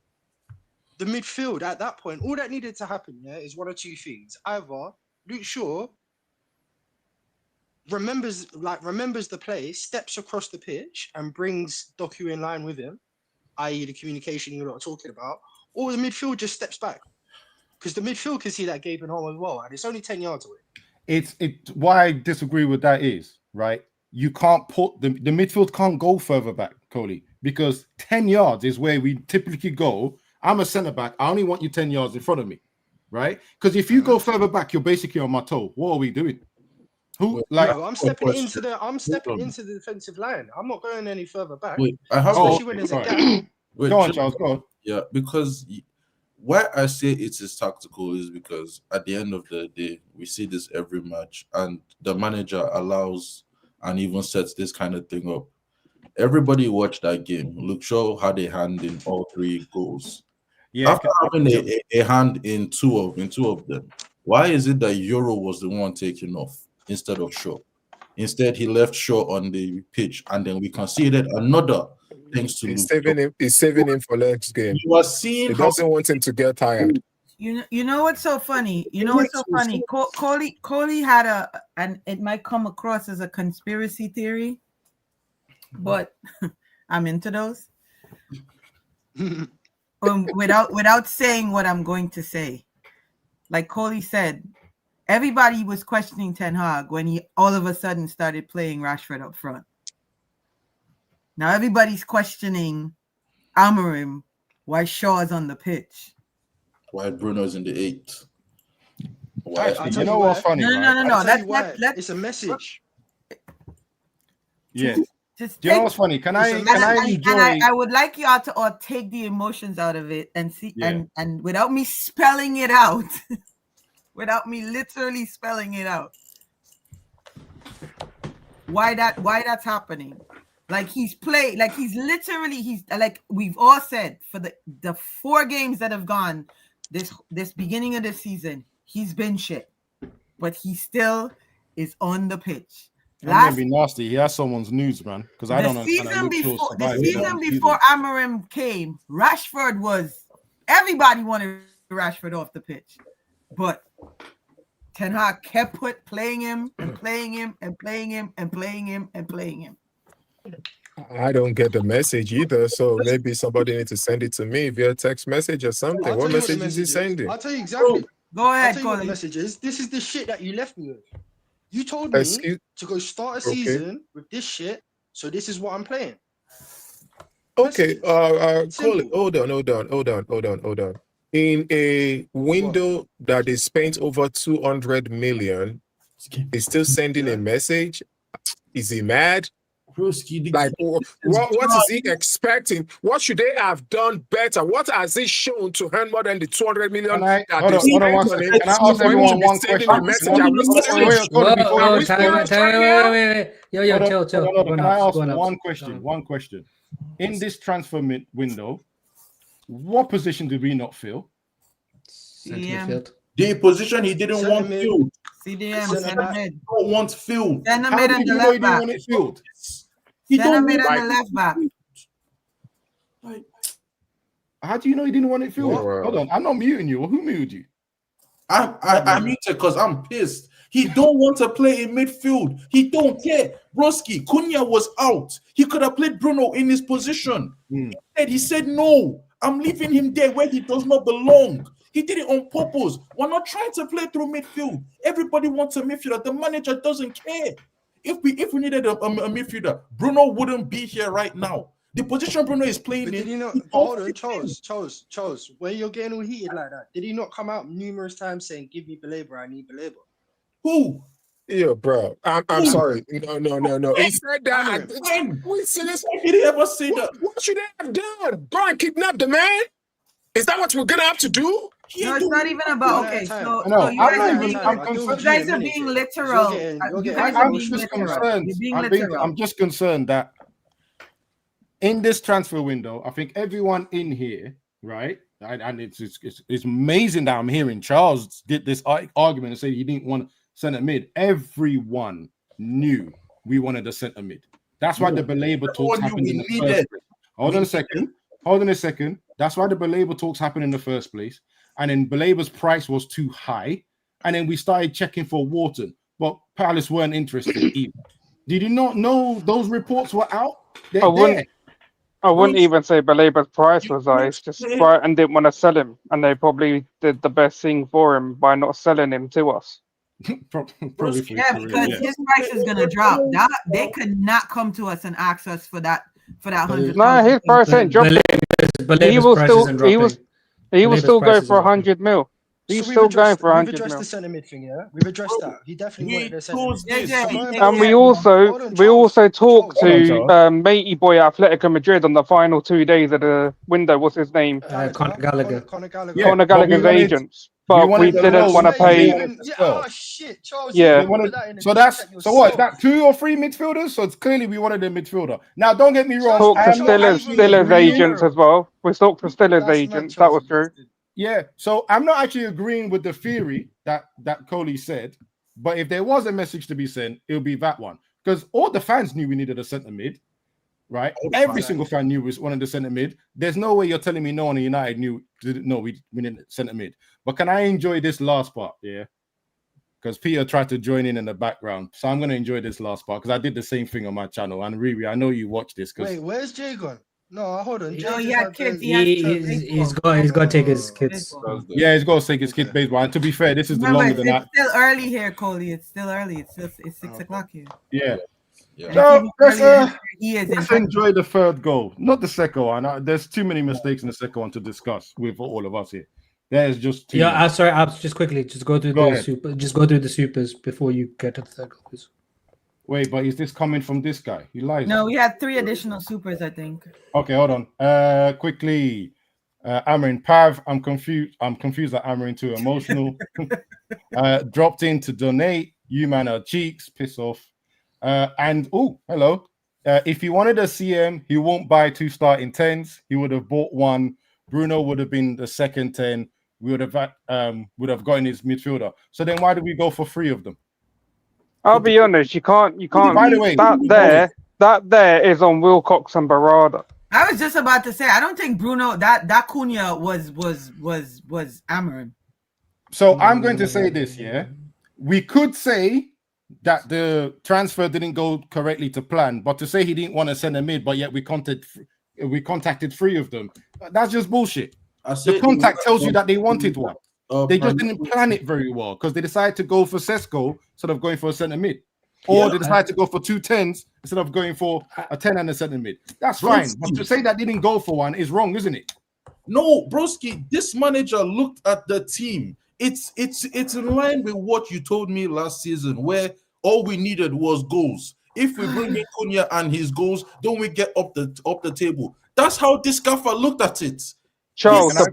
the midfield at that point, all that needed to happen, is one or two things. Either Luke Shaw remembers the play, steps across the pitch and brings Doku in line with him, i.e. the communication you're not talking about, or the midfield just steps back. Because the midfield can see that gaping hole as well, and it's only 10 yards away. Why I disagree with that is, right, you can't put the midfield can't go further back, Cody, because 10 yards is where we typically go. I'm a centre back. I only want you 10 yards in front of me, right? Because if you go further back, you're basically on my toe. What are we doing? I'm stepping into the defensive line. I'm not going any further back. Wait, I have especially when there's a gap. Wait, go on, Charles. Go on. Yeah, because why I say it is tactical is because at the end of the day, we see this every match, and the manager allows and even sets this kind of thing up. Everybody watched that game. Luke Shaw had a hand in all 3 goals. Yeah, after having a hand in two of them, why is it that Euro was the one taking off instead of Shaw? Instead, he left Shaw on the pitch, and then we conceded another. Thanks to He's saving him for next game. You are seeing he doesn't want him to get tired. You know what's so funny? Coley had and it might come across as a conspiracy theory, but I'm into those. Without saying what I'm going to say, like Coley said, everybody was questioning Ten Hag when he all of a sudden started playing Rashford up front. Now everybody's questioning Amorim why Shaw's on the pitch. Why Bruno's in the 8th. You know what's funny? No. It's a message. Yeah. Do you know what's funny? I would like y'all to all take the emotions out of it and see and without me spelling it out, without me literally spelling it out. Why that's happening? Like he's like we've all said for the 4 games that have gone this beginning of the season, he's been shit, but he still is on the pitch. I'm gonna be nasty. He has someone's news, man. Because I don't know. The season before Amorim came, Rashford everybody wanted Rashford off the pitch, but Ten Hag kept playing him and playing him and playing him and playing him and playing him. I don't get the message either, so maybe somebody needs to send it to me via text message or something. What message is he sending? I'll tell you exactly. Go ahead, I'll tell you what the message is. This is the shit that you left me with. You told me Excuse- to go start a Okay. season with this shit, so this is what I'm playing. Okay, Colin, Simple. hold on. In a window that is spent over 200 million, is still sending a message. Is he mad? Like, what is he expecting? What should they have done better? What has he shown to earn more than the 200 million that Hold they on spent one on second. him? Can I ask everyone one question? A message? Are we still Wait, hold on, before Whoa, you wait. Yo, Hold on, chill. hold on. Go Can I nuts, ask go nuts. one question? In this transfer window, what position did we not fill? Centre midfield. The position he didn't Centre want mid. filled. CDM, Centre centre back. mid. Don't want filled. Centre How mid did and the you know he left didn't back. want it filled? He Centre don't mid want and the left back. like, How do you know he didn't want it filled? Wow. Hold on, I'm not muting you. Who muted you? I muted because I'm pissed. He don't want to play in midfield. He don't care. Broski, Cunha was out. He could have played Bruno in his position. He said no. I'm leaving him there where he does not belong. He did it on purpose. We're not trying to play through midfield. Everybody wants a midfielder. The manager doesn't care. If we needed a midfielder, Bruno wouldn't be here right now. The position Bruno is playing But did he in. not? But hold on, Charles. When you're getting all heated like that, did he not come out numerous times saying, "Give me Belabor, I need Belabor"? Who? Yeah, bro. I'm sorry. No. He said that. When? Wait, serious? When did he ever say that? What should they have done? Go and kidnap the man? Is that what we're gonna have to do? No, it's not even about okay. So No, you I'm guys not are even. being I'm you concerned. guys are being literal. You guys are I'm being just literal. concerned. You're being literal. I'm just concerned that in this transfer window, I think everyone in here, right? And it's amazing that I'm hearing Charles did this argument and say he didn't want centre mid. Everyone knew we wanted a centre mid. That's why the Belabor talks happened in the first place. Hold on a second. That's why the Belabor talks happened in the first place. And then Belabor's price was too high. And then we started checking for Wharton, but Palace weren't interested either. Did you not know those reports were out? I wouldn't even say Belabor's price was high. It's just Brighton didn't want to sell him, and they probably did the best thing for him by not selling him to us. Probably because his price is gonna drop. That they could not come to us and ask us for that 100,000. No, his price ain't dropping. He will still go for 100 mil. He's still going for 100 We've addressed mil. the centre mid thing, yeah. We've addressed that. He definitely wanted the centre mid. And we also talked to matey boy Atletico Madrid on the final 2 days of the window. What's his name? Conor Gallagher. Conor Gallagher's agents. But we didn't want to pay. Oh shit, Charles. Yeah. So what? Is that 2 or 3 midfielders? So it's clearly we wanted a midfielder. Now, don't get me wrong. Talk to Stiller's agents as well. We talked to Stiller's agents. That was true. Yeah. So I'm not actually agreeing with the theory that Coley said, but if there was a message to be sent, it would be that one. Because all the fans knew we needed a centre mid, right? Every single fan knew we wanted a centre mid. There's no way you're telling me no one in United didn't know we needed a centre mid. But can I enjoy this last part? Yeah. Because Peter tried to join in the background. So I'm going to enjoy this last part because I did the same thing on my channel. And Riri, I know you watch this. Wait, where's Jay gone? No, hold on. No, he had kids. He's got to take his kids. Yeah, he's got to take his kids baseball. And to be fair, this is the longer than that. It's still early here, Coley. It's still early. It's 6 o'clock here. Yeah. So let's enjoy the third goal, not the second one. There's too many mistakes in the second one to discuss with all of us here. There's just too many. Sorry, just quickly, go through the supers before you get to the third goal, please. Wait, but is this coming from this guy? He lies. No, we had 3 additional supers, I think. Okay, hold on. Quickly, Amarin Pav. I'm confused that Amarin too emotional. Dropped in to donate. You man are cheeks. Piss off. And hello. If he wanted a CM, he won't buy 2 starting 10s. He would have bought 1. Bruno would have been the second 10. We would have gotten his midfielder. So then why did we go for 3 of them? I'll be honest, you can't. By the way, that there is on Wilcox and Barada. I was just about to say, I don't think Bruno that Cunha was Amarin. So I'm going to say this, yeah. We could say that the transfer didn't go correctly to plan, but to say he didn't want to send a mid, but yet we contacted 3 of them. That's just bullshit. The contact tells you that they wanted one. They just didn't plan it very well because they decided to go for Sesko instead of going for a centre mid. Or they decided to go for 2 10s instead of going for a 10 and a centre mid. That's fine. But to say that they didn't go for one is wrong, isn't it? No, broski, this manager looked at the team. It's in line with what you told me last season, where all we needed was goals. If we bring in Cunha and his goals, don't we get up the table? That's how this gaffer looked at it. Charles, the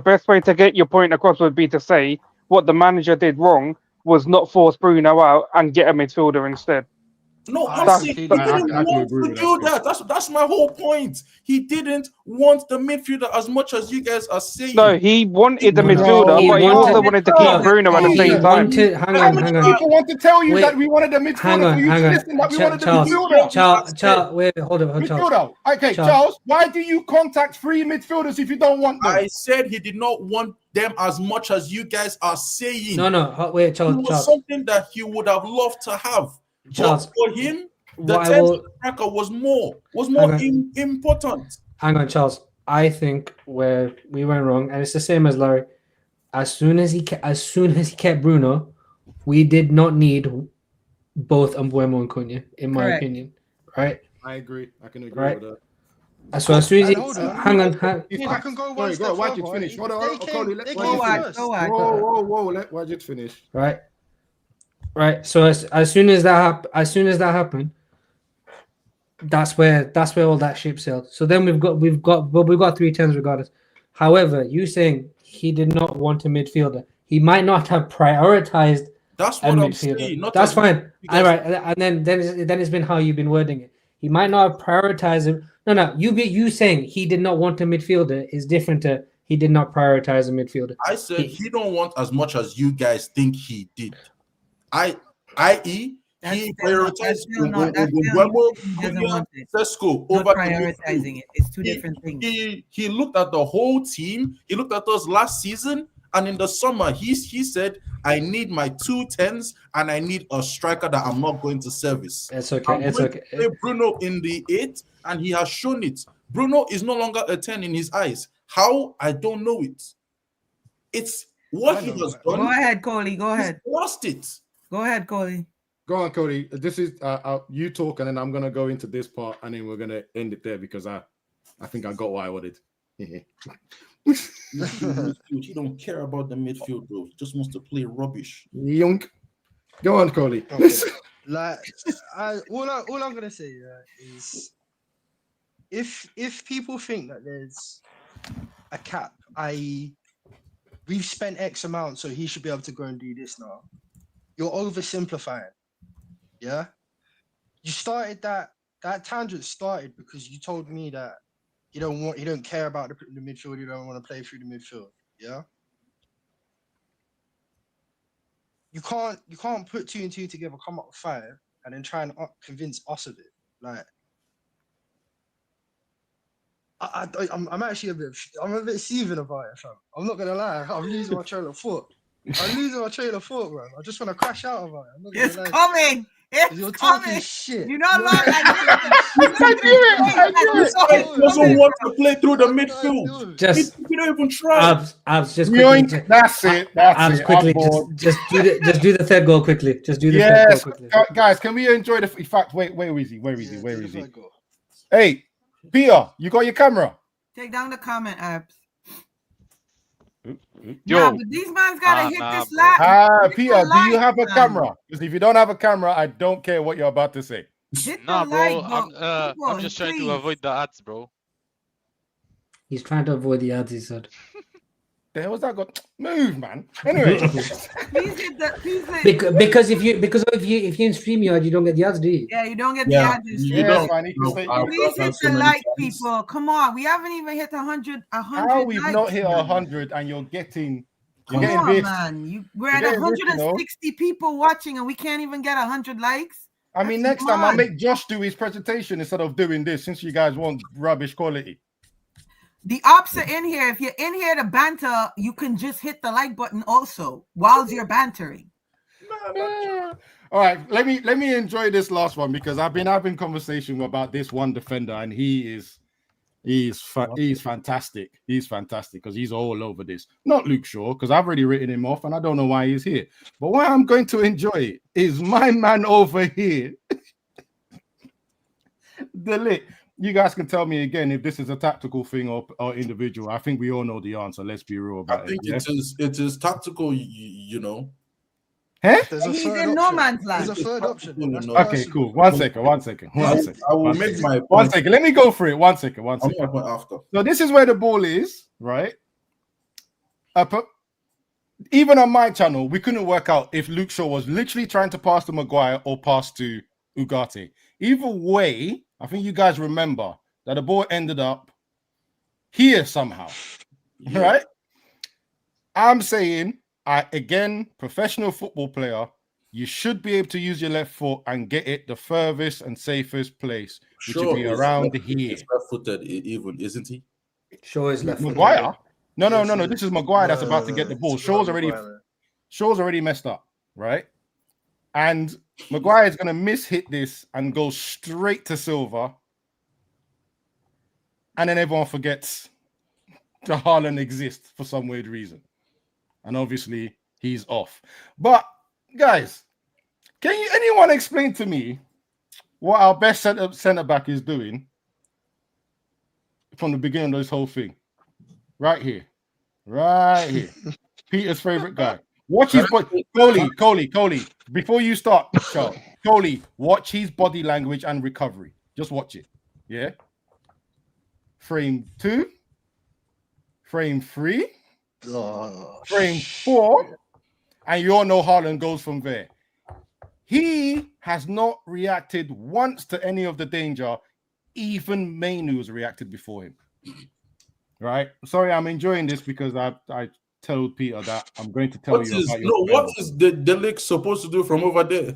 best way to get your point across would be to say what the manager did wrong was not force Bruno out and get a midfielder instead. No, honestly, he didn't want to do that. That's my whole point. He didn't want the midfielder as much as you guys are saying. No, he wanted the midfielder, but he also wanted to keep Bruno at the same time. How many people want to tell you that we wanted the midfielder for you to listen that we wanted the midfielder? Charles, wait, hold on. Midfielder. Okay, Charles, why do you contact 3 midfielders if you don't want them? I said he did not want them as much as you guys are saying. No, wait, Charles. It was something that he would have loved to have. Charles, but for him, the 10th striker was more important. Hang on, Charles. I think where we went wrong, and it's the same as Larry. As soon as he kept Bruno, we did not need both Mbeumo and Cunha, in my opinion. Right? I agree. I can agree with that. So as soon as he hang on. If I can go one step why did you finish? Hold on, whoa, let Wajid finish. Right. So as soon as that happened, that's where all that ship sailed. So then we've got 3 10s regardless. However, you saying he did not want a midfielder, he might not have prioritized. That's what I'm saying. That's fine. All right, and then it's been how you've been wording it. He might not have prioritized him. No. You saying he did not want a midfielder is different to he did not prioritize a midfielder. I said he don't want as much as you guys think he did. I.e. he prioritized Sesko over prioritizing it. It's two different things. He looked at the whole team. He looked at us last season, and in the summer, he said, "I need my 2 10s, and I need a striker that I'm not going to service." It's okay. It's okay. Play Bruno in the 8, and he has shown it. Bruno is no longer a 10 in his eyes. How? I don't know it. It's what he has done. Go ahead, Coley. Go ahead. He's lost it. Go ahead, Coley. Go on, Cody. This is you talk, and then I'm gonna go into this part, and then we're gonna end it there because I think I got what I wanted. He don't care about the midfield, bro. He just wants to play rubbish. Yoink. Go on, Cody. Okay. All I'm gonna say is if people think that there's a cap, i.e., we've spent X amount, so he should be able to go and do this now. You're oversimplifying. Yeah, you started that tangent started because you told me that you don't care about the midfield, you don't want to play through the midfield. Yeah, you can't put 2 and 2 together, come up with 5, and then try and convince us of it. Like, I'm actually a bit seething about it, fam. I'm not gonna lie, I'm losing my train of thought. Man. I just want to crash out of it. It's coming. You're talking shit. You know what? He doesn't want to play through the midfield. You don't even try. Abs, just quickly. That's it. That's quickly. Just do the third goal quickly. Just do the third goal quickly. Guys, can we enjoy the fact? Wait, where is he? Hey, Peter, you got your camera? Take down the comment, Abs. Yo, but these man's gotta hit this like. Peter, do you have a camera? Because if you don't have a camera, I don't care what you're about to say. Nah, bro. I'm just trying to avoid the ads, bro. He's trying to avoid the ads. He said. The hell was that got? Move, man. Anyway, because if you in StreamYard, you don't get the ads, do you? Yeah, you don't get the ads. You don't. Please hit the like, people. Come on, we haven't even hit 100. How we've not hit 100, and you're getting. Come on, man. We're at 160 people watching, and we can't even get 100 likes. I mean, next time I'll make Josh do his presentation instead of doing this, since you guys want rubbish quality. The ops are in here. If you're in here to banter, you can just hit the like button also while you're bantering. All right, let me enjoy this last one because I've been having conversation about this one defender, and he's He's fantastic. He's fantastic because he's all over this. Not Luke Shaw, because I've already written him off and I don't know why he's here. But why I'm going to enjoy it is my man over here. You guys can tell me again if this is a tactical thing or individual. I think we all know the answer. Let's be real about it. I think it is tactical, you know. Huh? He's in no man's land. There's a third option. Okay, cool. One second. I will make my point. 1 second. Let me go through it. 1 second. I'll make my point after. So this is where the ball is, right? Even on my channel, we couldn't work out if Luke Shaw was literally trying to pass to Maguire or pass to Ugarte. Either way, I think you guys remember that the ball ended up here somehow, right? I'm saying, again, professional football player, you should be able to use your left foot and get it the furthest and safest place, which would be around here. He's left-footed, even, isn't he? Shaw is left-footed. Maguire? No. This is Maguire that's about to get the ball. Shaw's already messed up, right? And Maguire is going to miss-hit this and go straight to Silva. And then everyone forgets that Haaland exists for some weird reason. And obviously, he's off. But, guys, can anyone explain to me what our best centre-back is doing from the beginning of this whole thing? Right here. Peter's favourite guy. Watch his body. Coley. Before you start, Charles, Coley, watch his body language and recovery. Just watch it. Yeah. Frame 2. Frame 3. Frame 4. And you all know Haaland goes from there. He has not reacted once to any of the danger. Even Mainu's reacted before him. Right? Sorry, I'm enjoying this because I told Peter that I'm going to tell you about your what is the Ligt supposed to do from over there?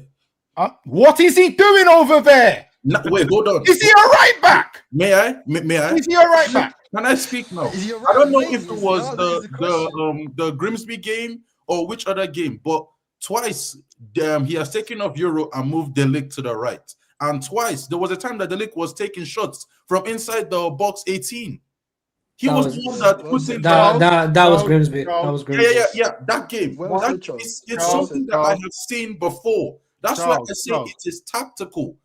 What is he doing over there? No, wait, hold on. Is he a right back? May I? Is he a right back? Can I speak now? I don't know if it was the Grimsby game or which other game, but twice he has taken off Euro and moved the Ligt to the right. And twice there was a time that the Ligt was taking shots from inside the box 18. He was the one that put in that was Grimsby. That was Grimsby. Yeah. That game. It's something that I have seen before. That's why I say it is tactical.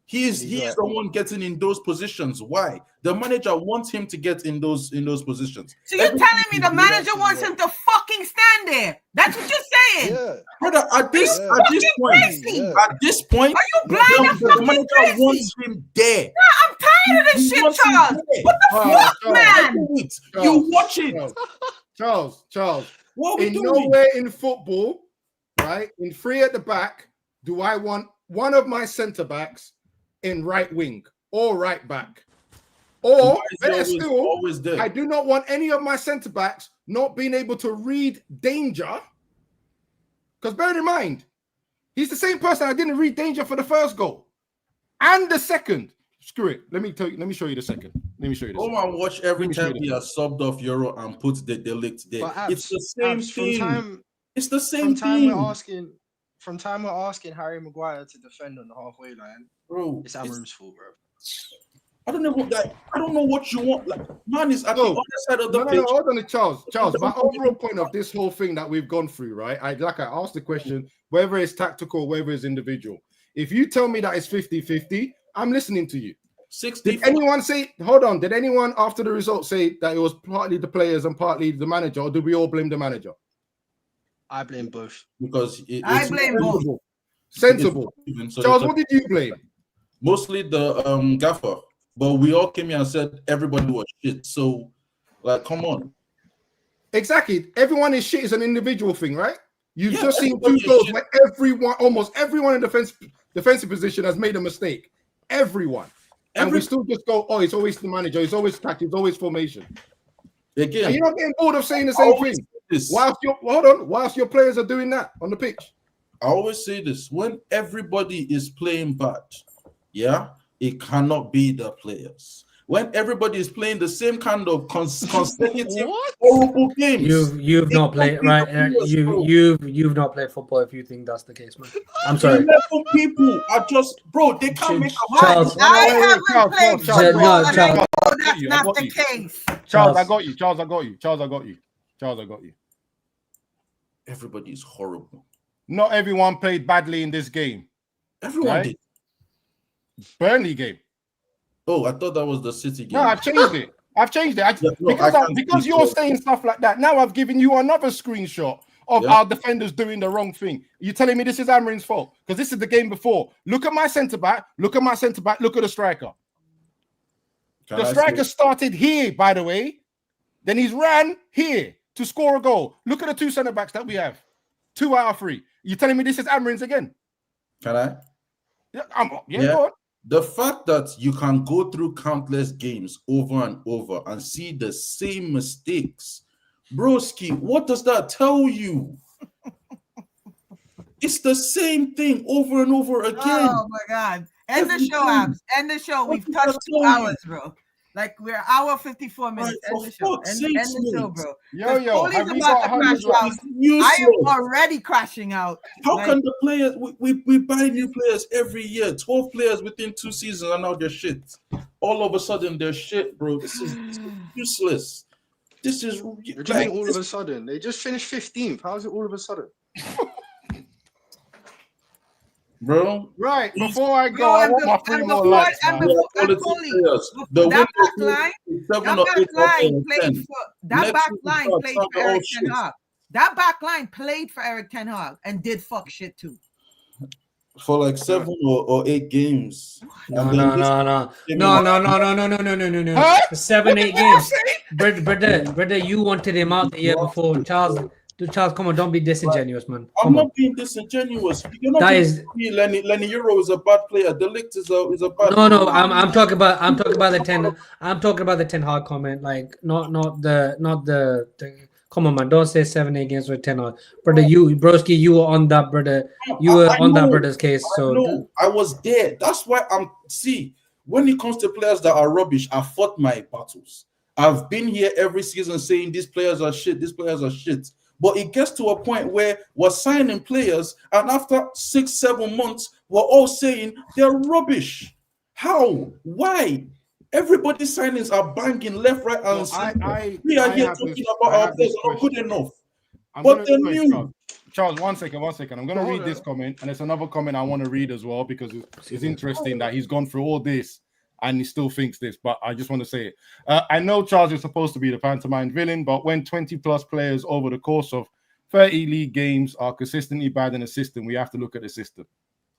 He is the one getting in those positions. Why? The manager wants him to get in those positions. So you're telling me the manager wants him to fucking stand there? That's what you're saying, brother. At this point, are you blind? The manager wants him there. Nah, I'm tired of this shit, Charles. What the fuck, man? You watch it, Charles. What are we doing? Nowhere in football, right? In 3 at the back, do I want one of my centre backs in right wing or right back? Or better still, I do not want any of my centre backs not being able to read danger. Because bear in mind, he's the same person I didn't read danger for the first goal and the second. Screw it. Let me show you the second. Go and watch every time he has subbed off Euro and put the Ligt there. It's the same thing. It's the same thing. From time we're asking Harry Maguire to defend on the halfway line, bro, it's Amram's fault, bro. I don't know what you want. Like, man is at the other side of the pitch. No, hold on, Charles. My overall point of this whole thing that we've gone through, right? I asked the question, whether it's tactical, whether it's individual. If you tell me that it's 50-50, I'm listening to you. 60. Did anyone say, hold on, did anyone after the result say that it was partly the players and partly the manager, or did we all blame the manager? I blame both. Because I blame both. Sensible. Charles, what did you blame? Mostly the gaffer. But we all came here and said everybody was shit. So, like, come on. Exactly. Everyone is shit is an individual thing, right? You've just seen 2 goals where almost everyone in defensive position has made a mistake. Everyone. And we still just go, oh, it's always the manager, it's always tactics, it's always formation. Again, and you're not getting bored of saying the same thing. Whilst your players are doing that on the pitch. I always say this: when everybody is playing bad, it cannot be the players. When everybody is playing the same kind of consecutive horrible games, you've not played right. You've not played football if you think that's the case, man. I'm sorry. 11 people are just they can't make a Charles. I haven't played football. that's not the case. Charles, I got you. Charles, I got you. Charles, I got you. Charles, I got you. Everybody's horrible. Not everyone played badly in this game. Everyone did. Burnley game. Oh, I thought that was the City game. No, I've changed it. Because you're saying stuff like that. Now I've given you another screenshot of our defenders doing the wrong thing. You're telling me this is Amarin's fault? Because this is the game before. Look at my centre-back. Look at the striker. The striker started here, by the way. Then he's ran here to score a goal. Look at the 2 centre-backs that we have. 2 out of 3. You're telling me this is Amarin's again? Can I? Yeah, go on. The fact that you can go through countless games over and over and see the same mistakes, broski, what does that tell you? It's the same thing over and over again. Oh my God. End the show, Abs. End the show. We've touched 2 hours, bro. Like we're hour 54 minutes. End the show. End the show, bro. Yo, have we got crash out. I am already crashing out. How can the players we buy new players every year? 12 players within 2 seasons and now they're shit. All of a sudden they're shit, bro. This is useless. This is all of a sudden. They just finished 15th. How is it all of a sudden? Bro, right before I go, I want my 3 more likes. That back line played for Eric Ten Hag. That back line played for Eric Ten Hag and did fuck shit too. For like 7 or 8 games. No. 7-8 games. Brother, you wanted him out the year before. Charles, come on, don't be disingenuous, man. I'm not being disingenuous. You're not Lenny Euro is a bad player. De Ligt is a bad player. No. I'm talking about the Ten Hag comment. Like not the come on, man. Don't say 7-8 games with Ten Hag. Brother, broski, you were on that, brother. You were on that brother's case. So I was there. That's why when it comes to players that are rubbish, I fought my battles. I've been here every season saying these players are shit, these players are shit. But it gets to a point where we're signing players, and after 6-7 months, we're all saying they're rubbish. How? Why? Everybody's signings are banging left, right, and center. We are here talking about our players are not good enough. But they're new. Charles, one second. I'm going to read this comment, and there's another comment I want to read as well because it's interesting that he's gone through all this and he still thinks this, but I just want to say it. I know Charles is supposed to be the pantomime villain, but when 20-plus players over the course of 30 league games are consistently bad in a system, we have to look at the system.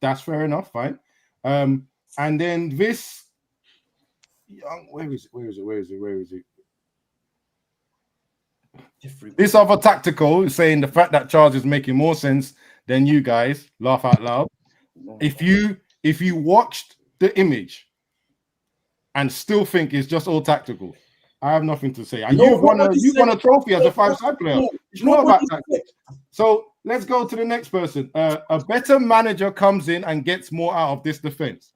That's fair enough, fine. And then this... Where is it? This other tactical is saying the fact that Charles is making more sense than you guys, laugh out loud. If you watched the image and still think it's just all tactical, I have nothing to say. And you've won a trophy as a 5-side player. You know about tactics. So let's go to the next person. A better manager comes in and gets more out of this defense.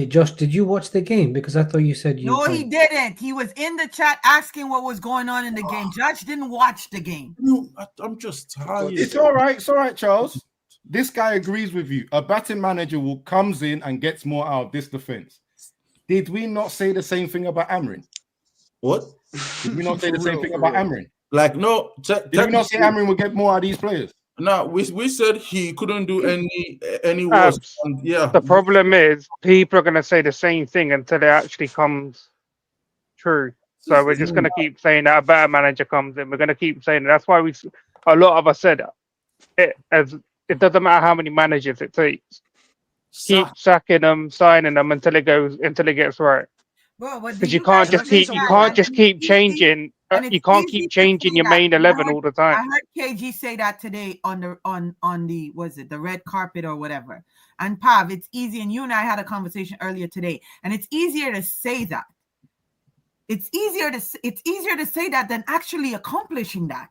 Josh, did you watch the game? Because I thought you said you. No, he didn't. He was in the chat asking what was going on in the game. Judge didn't watch the game. No, I'm just tired. It's all right, Charles. This guy agrees with you. A batting manager comes in and gets more out of this defense. Did we not say the same thing about Amarin? What? Did we not say the same thing about Amarin? Like, no. Did we not say Amarin will get more out of these players? No, we said he couldn't do any worse. The problem is people are going to say the same thing until it actually comes true. So we're just going to keep saying that a better manager comes in. We're going to keep saying that. That's why a lot of us said it doesn't matter how many managers it takes. Keep sacking them, signing them until it gets right. Because you can't just keep changing. You can't keep changing your main 11 all the time. I heard KG say that today on the the red carpet or whatever. And Pav, it's easy. And you and I had a conversation earlier today, and it's easier to say that. It's easier to say that than actually accomplishing that.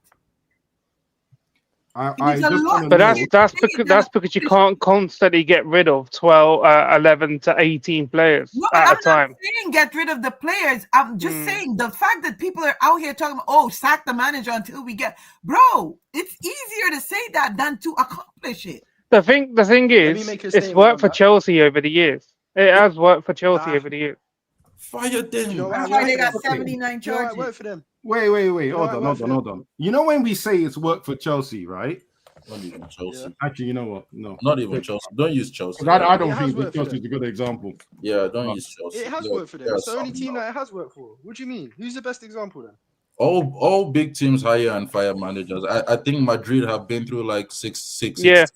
But that's because you can't constantly get rid of 11 to 18 players at a time. I'm not saying get rid of the players. I'm just saying the fact that people are out here talking about, sack the manager until we get... Bro, it's easier to say that than to accomplish it. The thing is, it's worked for Chelsea over the years. It has worked for Chelsea over the years. Fire them. You know That's why why they got worked for them? 79 You know why it charges. worked for them? Wait. You know Hold why it on, worked for them? hold on. You know when we say it's work for Chelsea, right? Not even Chelsea. Actually, you know what? No. Not even Chelsea. Don't use Chelsea. I don't It has think worked for Chelsea them. is a good example. Yeah, don't use Chelsea. It has Yeah, worked for them. there are It's the only some team now. that it has worked for. What do you mean? Who's the best example then? All big teams hire and fire managers. I think Madrid have been through like six. Yeah.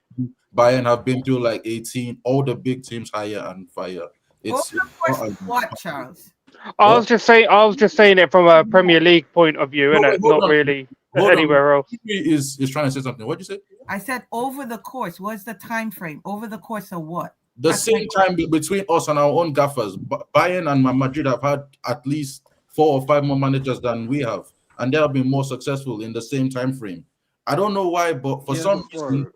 Bayern have been through like 18. All the big teams hire and fire. It's Over the course of what, Charles? I was just saying it from a Premier League point of view, innit? Not really anywhere else. Is trying to say something. What'd you say? I said over the course. What's the time frame? Over the course of what? The same time between us and our own gaffers. Bayern and Madrid have had at least 4 or 5 more managers than we have, and they have been more successful in the same time frame. I don't know why, but for some reason,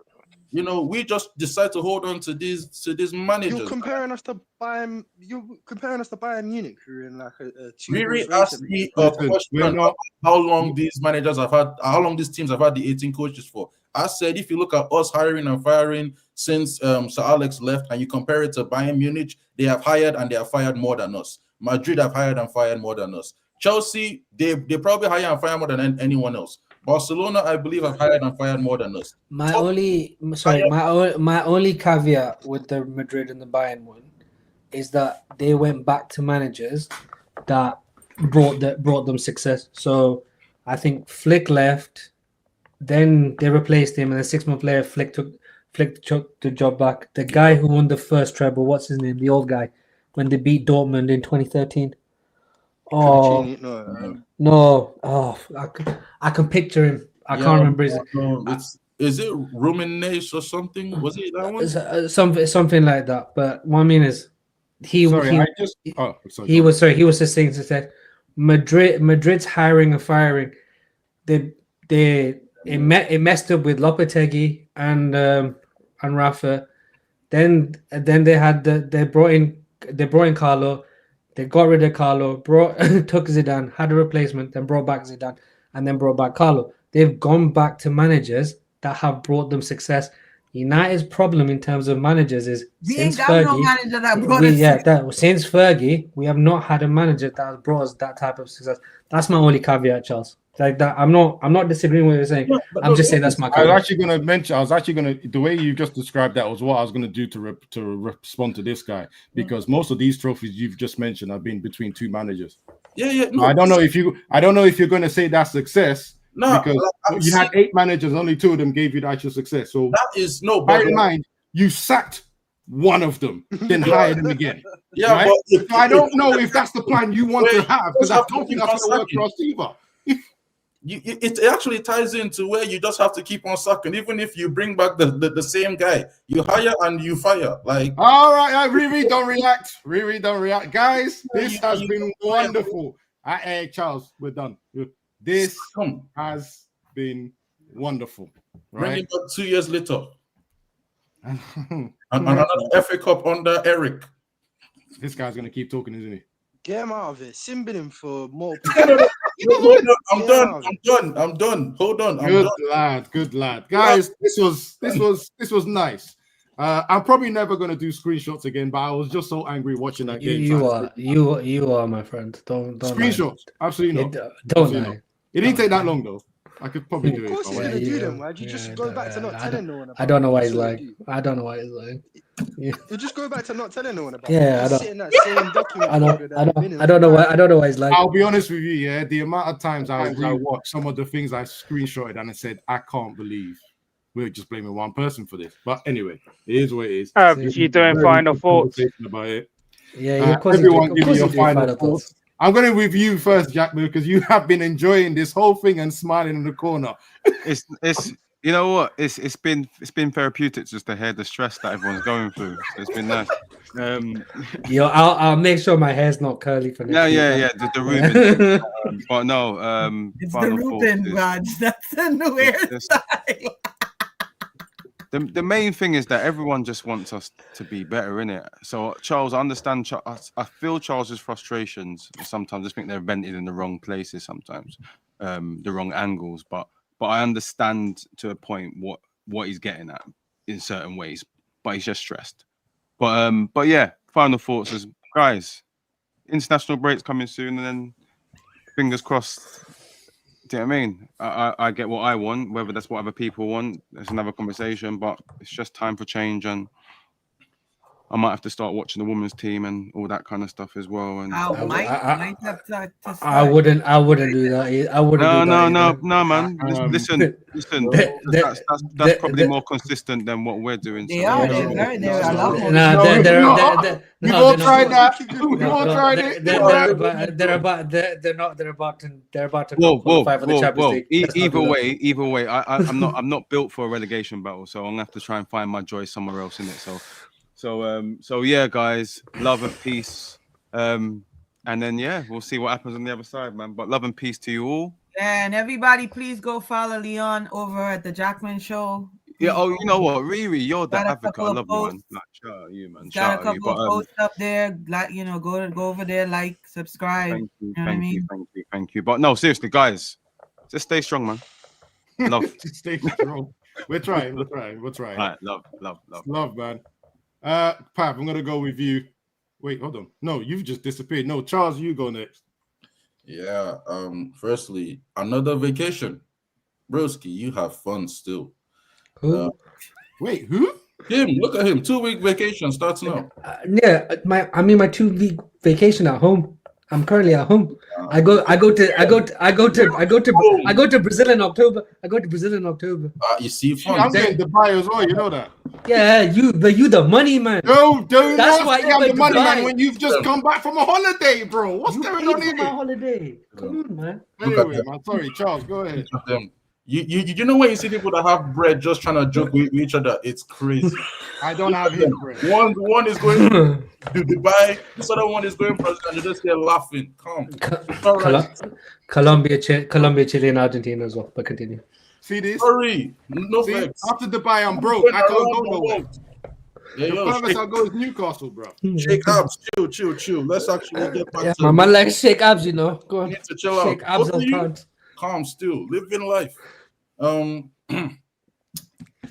you know, we just decide to hold on to these managers. You're comparing us to Bayern. You're comparing us to Bayern Munich, who are in like a 2. Riri asked me a question about how long these managers have had, how long these teams have had the 18 coaches for. I said, if you look at us hiring and firing since Sir Alex left, and you compare it to Bayern Munich, they have hired and they have fired more than us. Madrid have hired and fired more than us. Chelsea, they probably hire and fire more than anyone else. Barcelona, I believe, have hired and fired more than us. My only caveat with the Madrid and the Bayern one is that they went back to managers that brought them success. So I think Flick left, then they replaced him, and then 6 months later, Flick took the job back. The guy who won the first treble, what's his name? The old guy, when they beat Dortmund in 2013. Oh no! Oh, I can picture him. I can't remember his name. Is it Ruminace or something? Was it that one? Something like that. But what I mean is, he was just saying that Madrid's hiring and firing. It messed up with Lopetegui and Rafa. Then they brought in Carlo. They got rid of Carlo, took Zidane, had a replacement, then brought back Zidane, and then brought back Carlo. They've gone back to managers that have brought them success. United's problem in terms of managers is since Fergie, we have not had a manager that has brought us that type of success. That's my only caveat, Charles. Like that, I'm not disagreeing with what you're saying. I'm just saying that's my caveat. I was actually going to the way you just described that was what I was going to do to respond to this guy, because most of these trophies you've just mentioned have been between 2 managers. No, I don't know if you're going to say that's success. No, because you had 8 managers, only 2 of them gave you the actual success. So that is no. Bear in mind, you sacked one of them, then hired him again. Yeah, right? but I don't know if that's the plan you want to have, because I don't think that's going to work for us either. It actually ties into where you just have to keep on sucking, even if you bring back the same guy. You hire and you fire. Like, all right, Riri, don't react, guys. This has been wonderful. Hey, Charles, we're done. This has been wonderful. Right? Bring it back 2 years later. and another FA Cup under Eric. This guy's gonna keep talking, isn't he? Get him out of it. Simbin him for more. I'm done. Hold on. Good lad. Guys, this was nice. I'm probably never gonna do screenshots again, but I was just so angry watching that game. You are my friend. Don't screenshots. Lie. Absolutely not. Don't lie. It didn't take that long though. I could probably do it. Of course he's gonna do them. Why'd you just go back to not telling no one about it? I don't know why he's lying. I don't know why he's lying. You just go back to not telling no one about it. I don't know why he's lying. I'll be honest with you, yeah. The amount of times I watched some of the things I screenshotted and I said, I can't believe we're just blaming one person for this. But anyway, it is what it is. You're doing final thoughts about it. Yeah, everyone give me your final thoughts. I'm going to review first, Jack, because you have been enjoying this whole thing and smiling in the corner. It's you know what? It's been therapeutic just to hear the stress that everyone's going through. So it's been nice. Yo, I'll make sure my hair's not curly for next week. Yeah. The Reuben. But no, it's the Reuben, Raj. That's a new hairstyle. The main thing is that everyone just wants us to be better, innit? So, Charles, I understand. I feel Charles's frustrations. Sometimes I think they're vented in the wrong places. Sometimes, the wrong angles. But I understand to a point what he's getting at in certain ways. But he's just stressed. But yeah. Final thoughts is, guys. international breaks coming soon, and then fingers crossed. Do you know what I mean? I get what I want, whether that's what other people want. That's another conversation, but it's just time for change, and I might have to start watching the women's team and all that kind of stuff as well. And I might have to start. I wouldn't do that. I wouldn't do that. No, man. Listen. That's probably more consistent than what we're doing. They are. They're a lot more. We've all tried that. We've all tried it. They're about to qualify for the Champions League. Either way, I'm not built for a relegation battle, so I'm gonna have to try and find my joy somewhere else in it. So yeah, guys, love and peace. And then yeah, we'll see what happens on the other side, man. But love and peace to you all. And everybody, please go follow Leon over at the Jackman Show. Yeah. Oh, you know what, Riri, you're the advocate. I love you, man. Like, shout out you, man. Got a couple of posts up there. Like, go over there, like, subscribe. Thank you. But no, seriously, guys, just stay strong, man. Love. Stay strong. We're trying. All right, love, man. Pav, I'm gonna go with you. Wait, hold on. No, you've just disappeared. No, Charles, you go next. Yeah. Firstly, another vacation. Broski, you have fun still. Who? Wait, who? Him. Look at him. 2-week vacation starts now. Yeah, my 2-week vacation at home. I'm currently at home. I go to Brazil in October. You see, fun. I'm getting Dubai as well. You know that. Yeah, you the money man. No, dude, that's why I'm the money man. When you've just come back from a holiday, bro. What's going on here? My holiday. Come on, man. Anyway, man. Sorry, Charles. Go ahead. You know when you see people that have bread just trying to joke with each other, it's crazy. I don't have his bread. One is going to Dubai, this other one is going to Brazil, and you just get laughing. Colombia, Chile, and Argentina as well. But continue. See this? Sorry, no thanks. After Dubai, I'm broke. I can't go nowhere. The furthest I'll go is Newcastle, bro. Shake abs, chill. Let's actually get back to my man like shake abs, you know. Go on. Need to chill shake out. Abs on calm still, living life.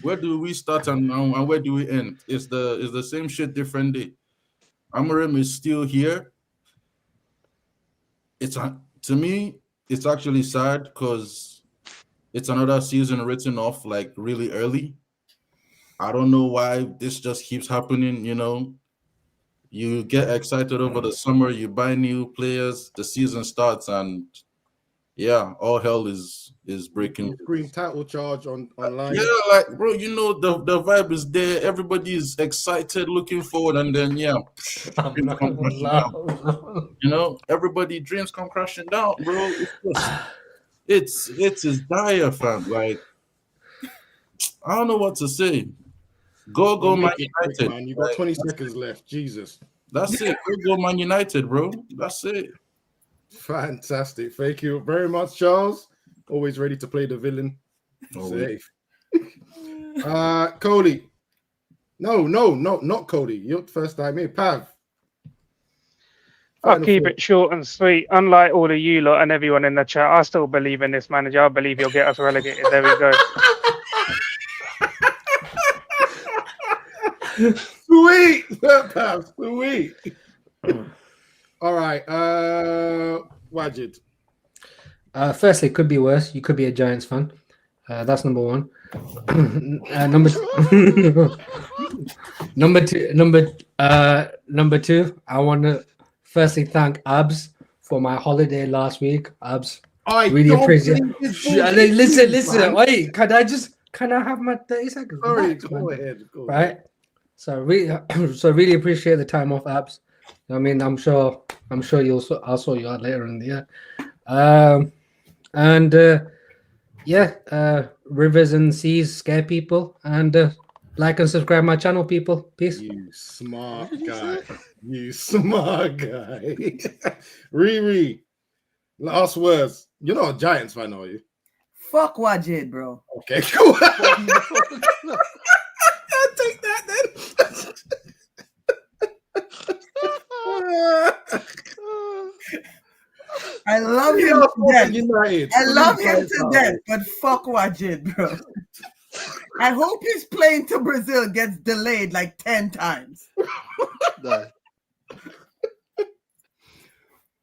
Where do we start and where do we end? It's the same shit, different day. Amorim is still here. To me, it's actually sad because it's another season written off like really early. I don't know why this just keeps happening. You know, you get excited over the summer, you buy new players, the season starts, and yeah, all hell is breaking. Green title charge online. Yeah, like bro, you know the vibe is there. Everybody is excited, looking forward, and then yeah, you know, everybody dreams come crashing down, bro. It's dire, fam. Like I don't know what to say. Go Man United. Man. You got 20 seconds left. Jesus. That's it. Go Man United, bro. That's it. Fantastic. Thank you very much, Charles. Always ready to play the villain. Safe. Cody. No, not Cody. You're the first time here. Pav. I'll keep it short and sweet. Unlike all of you lot and everyone in the chat, I still believe in this manager. I believe he'll get us relegated. There we go. Sweet. Pav, sweet. All right, Wajid. Firstly, it could be worse. You could be a Giants fan. That's number one. Number two. I want to firstly thank Abs for my holiday last week. Abs, I really appreciate it. Listen. Wait, can I have my 30 seconds? Sorry, go ahead. Right. So really appreciate the time off, Abs. I mean, I'm sure I'll sort you out later in the year. Rivers and seas scare people, and like and subscribe my channel, people. Peace. You smart guy. Riri, last words. You're not a Giants fan, are you? Fuck Wajid, bro. Okay, cool. I'll take that then. I love him to death. I love him to death, but fuck Wajid, bro. I hope his plane to Brazil gets delayed like 10 times.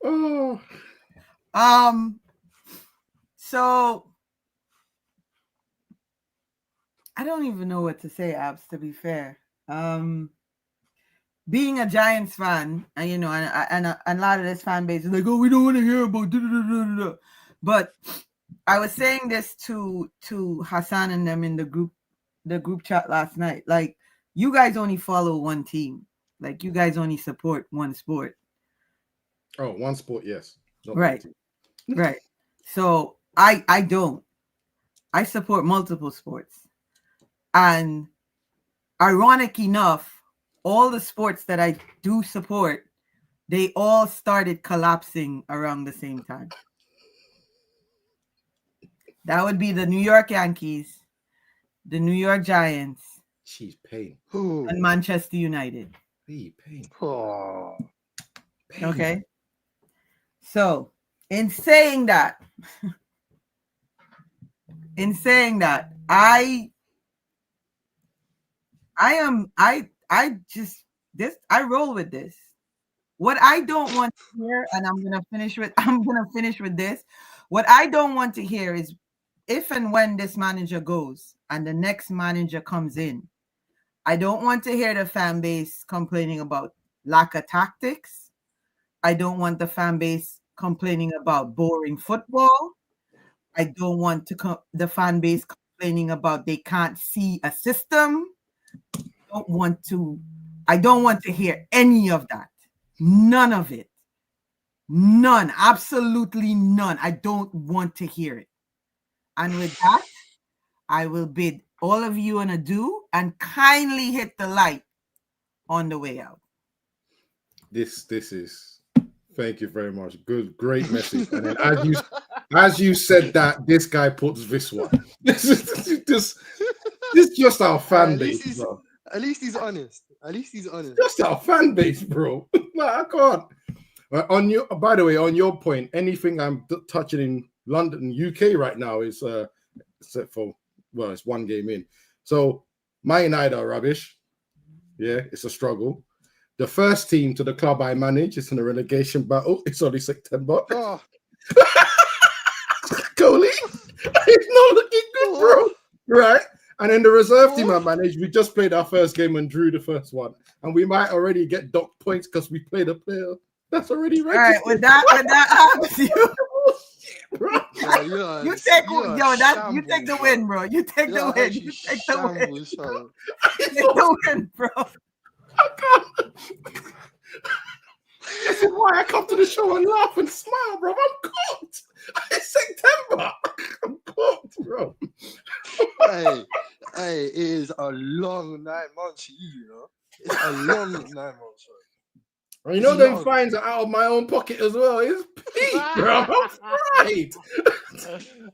Oh. So I don't even know what to say, Abs, to be fair. Being a Giants fan, and you know, and a lot of this fan base is like, oh, we don't want to hear about da-da-da-da-da. But I was saying this to Hassan and them in the group chat last night. Like, you guys only follow one team. Like, you guys only support one sport. Oh, one sport, yes. Not right. Right. So I don't. I support multiple sports. And ironic enough, all the sports that I do support, they all started collapsing around the same time. That would be the New York Yankees, the New York Giants, she's pain, and Manchester United. Pain. Oh. Pain. Okay. So, in saying that, I roll with this. What I don't want to hear, and I'm gonna finish with this. What I don't want to hear is if and when this manager goes and the next manager comes in, I don't want to hear the fan base complaining about lack of tactics. I don't want the fan base complaining about boring football. I don't want the fan base complaining about they can't see a system. I don't want to hear any of that. None of it. None. Absolutely none. I don't want to hear it. And with that, I will bid all of you an adieu and kindly hit the light on the way out. This is, thank you very much. Good, great message. And then as you said that, this guy puts this one. This is just our fan base, bro. At least he's honest. Just our fan base, bro. Like, I can't. By the way, on your point, anything I'm touching in London, UK right now is except for, well, it's one game in. So Man United are rubbish. Yeah, it's a struggle. The first team to the club I manage is in a relegation battle. It's only September. Oh. Coley, it's not looking good, bro. Right? And in the reserve team I manage, we just played our first game and drew the first one. And we might already get docked points because we played a player that's already registered. All right, with that, you take the win, bro. You take the win. You take the win. Take the win, bro. I can't. This is why I come to the show and laugh and smile, bro. I'm cooked. It's September. I'm cooked, bro. Hey, it is a long 9 months for you know. It's a long 9 months, bro. You know, them fines are out of my own pocket as well. It's peak, bro. I'm right.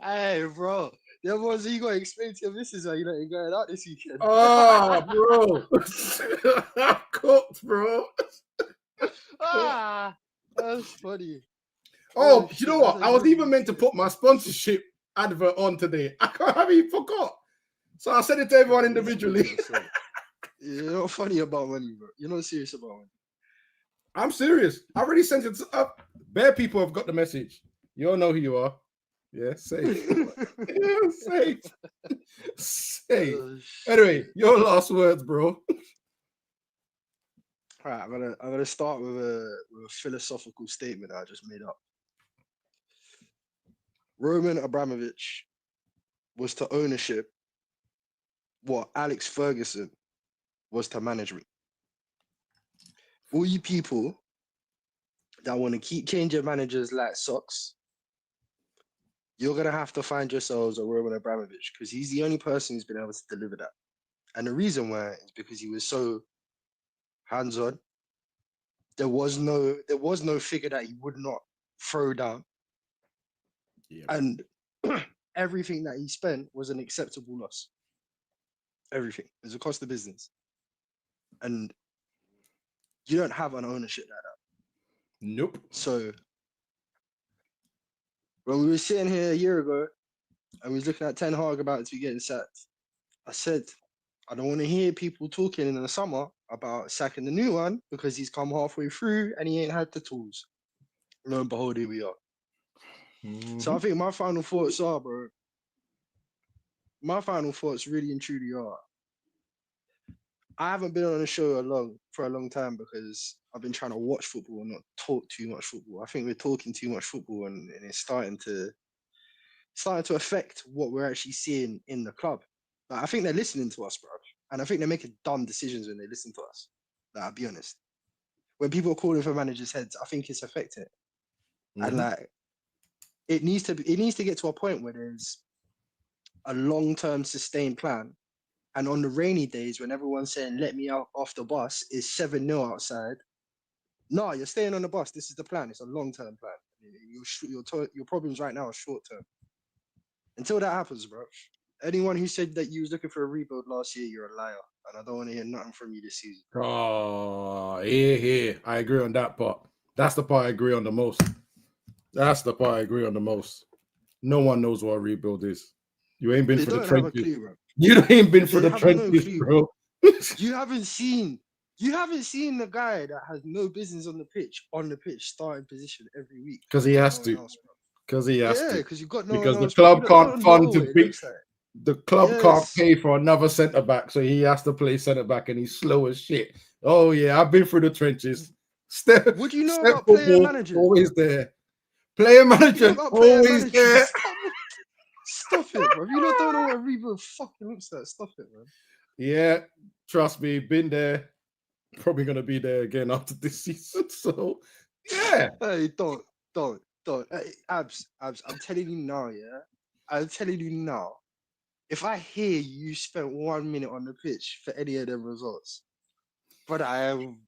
Hey, bro. The ones you got to explain to your missus are you know you're going out this weekend. Oh, bro. I'm cooked, bro. That's funny. Oh, you know what? I was even meant to put my sponsorship advert on today. I even forgot. So I sent it to everyone individually. You're not funny about money, bro. You're not serious about money. I'm serious. I already sent it up. Bare people have got the message. You all know who you are. Yeah, safe. Yeah, safe. Safe. Anyway, your last words, bro. All right, I'm gonna start with a philosophical statement I just made up. Roman Abramovich was to ownership what Alex Ferguson was to management. All you people that want to keep changing managers like socks, you're gonna have to find yourselves a Roman Abramovich because he's the only person who's been able to deliver that. And the reason why is because he was so hands-on. There was no figure that he would not throw down. Yeah. And everything that he spent was an acceptable loss. Everything. It was a cost of business. And you don't have an ownership like that. Nope. So when we were sitting here a year ago and we was looking at Ten Hag about to be getting sacked, I said, I don't want to hear people talking in the summer about sacking the new one because he's come halfway through and he ain't had the tools. lo and behold, here we are. So I think my final thoughts are, bro. My final thoughts really and truly are. I haven't been on a show for a long time because I've been trying to watch football and not talk too much football. I think we're talking too much football and it's starting to affect what we're actually seeing in the club. Like, I think they're listening to us, bro. And I think they're making dumb decisions when they listen to us. Like, I'll be honest. When people are calling for managers' heads, I think it's affecting it. And like, it needs to get to a point where there's a long-term sustained plan. And on the rainy days, when everyone's saying, let me out off the bus, is 7-0 outside. No, you're staying on the bus. This is the plan. It's a long-term plan. Your problems right now are short-term. Until that happens, bro. Anyone who said that you was looking for a rebuild last year, you're a liar. And I don't want to hear nothing from you this season. Oh, here. I agree on that part. That's the part I agree on the most. No one knows what a rebuild is. You ain't been for the trenches. You ain't been for the trenches, bro. You haven't seen the guy that has no business on the pitch, starting position every week. Because he has to. Because because you've got no one else. The club can't fund to big. The club can't pay for another centre back, so he has to play centre back, and he's slow as shit. Oh yeah, I've been through the trenches. What do you know about player manager? Always there. Player manager always there. Stop it, bro. You don't know what a rebuild fucking looks like. Stop it, man. Yeah, trust me, been there. Probably gonna be there again after this season. So yeah. Hey, don't. Hey, Abs, I'm telling you now, yeah. I'm telling you now. If I hear you spent 1 minute on the pitch for any of them results, but I am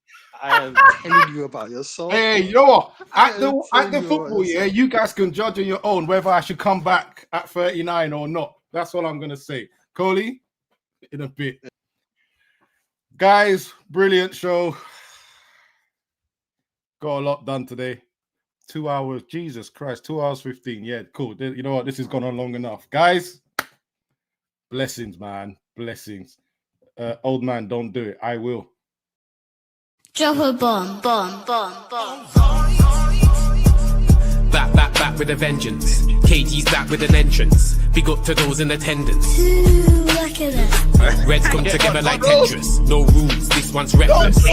telling you about yourself. Hey, you know what? At the football, yeah, you guys can judge on your own whether I should come back at 39 or not. That's what I'm gonna say. Coley, in a bit. Guys, brilliant show. Got a lot done today. 2 hours, Jesus Christ, 2 hours 15. Yeah, cool. You know what? This has gone on long enough. Guys, blessings, man. Blessings. Old man, don't do it. I will. Drop a bomb. Back with a vengeance. KG's back with an entrance. Big up to those in attendance. Look at that. Reds come together like Tetris. No rules, this one's reckless.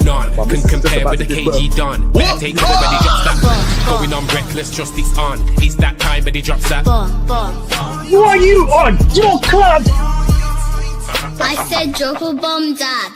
None can compare with the KG done. Better take it when he drops that. Going on reckless, just it's on. It's that time when he drops that. Who are you on? Your club! I said drop a bomb, Dad.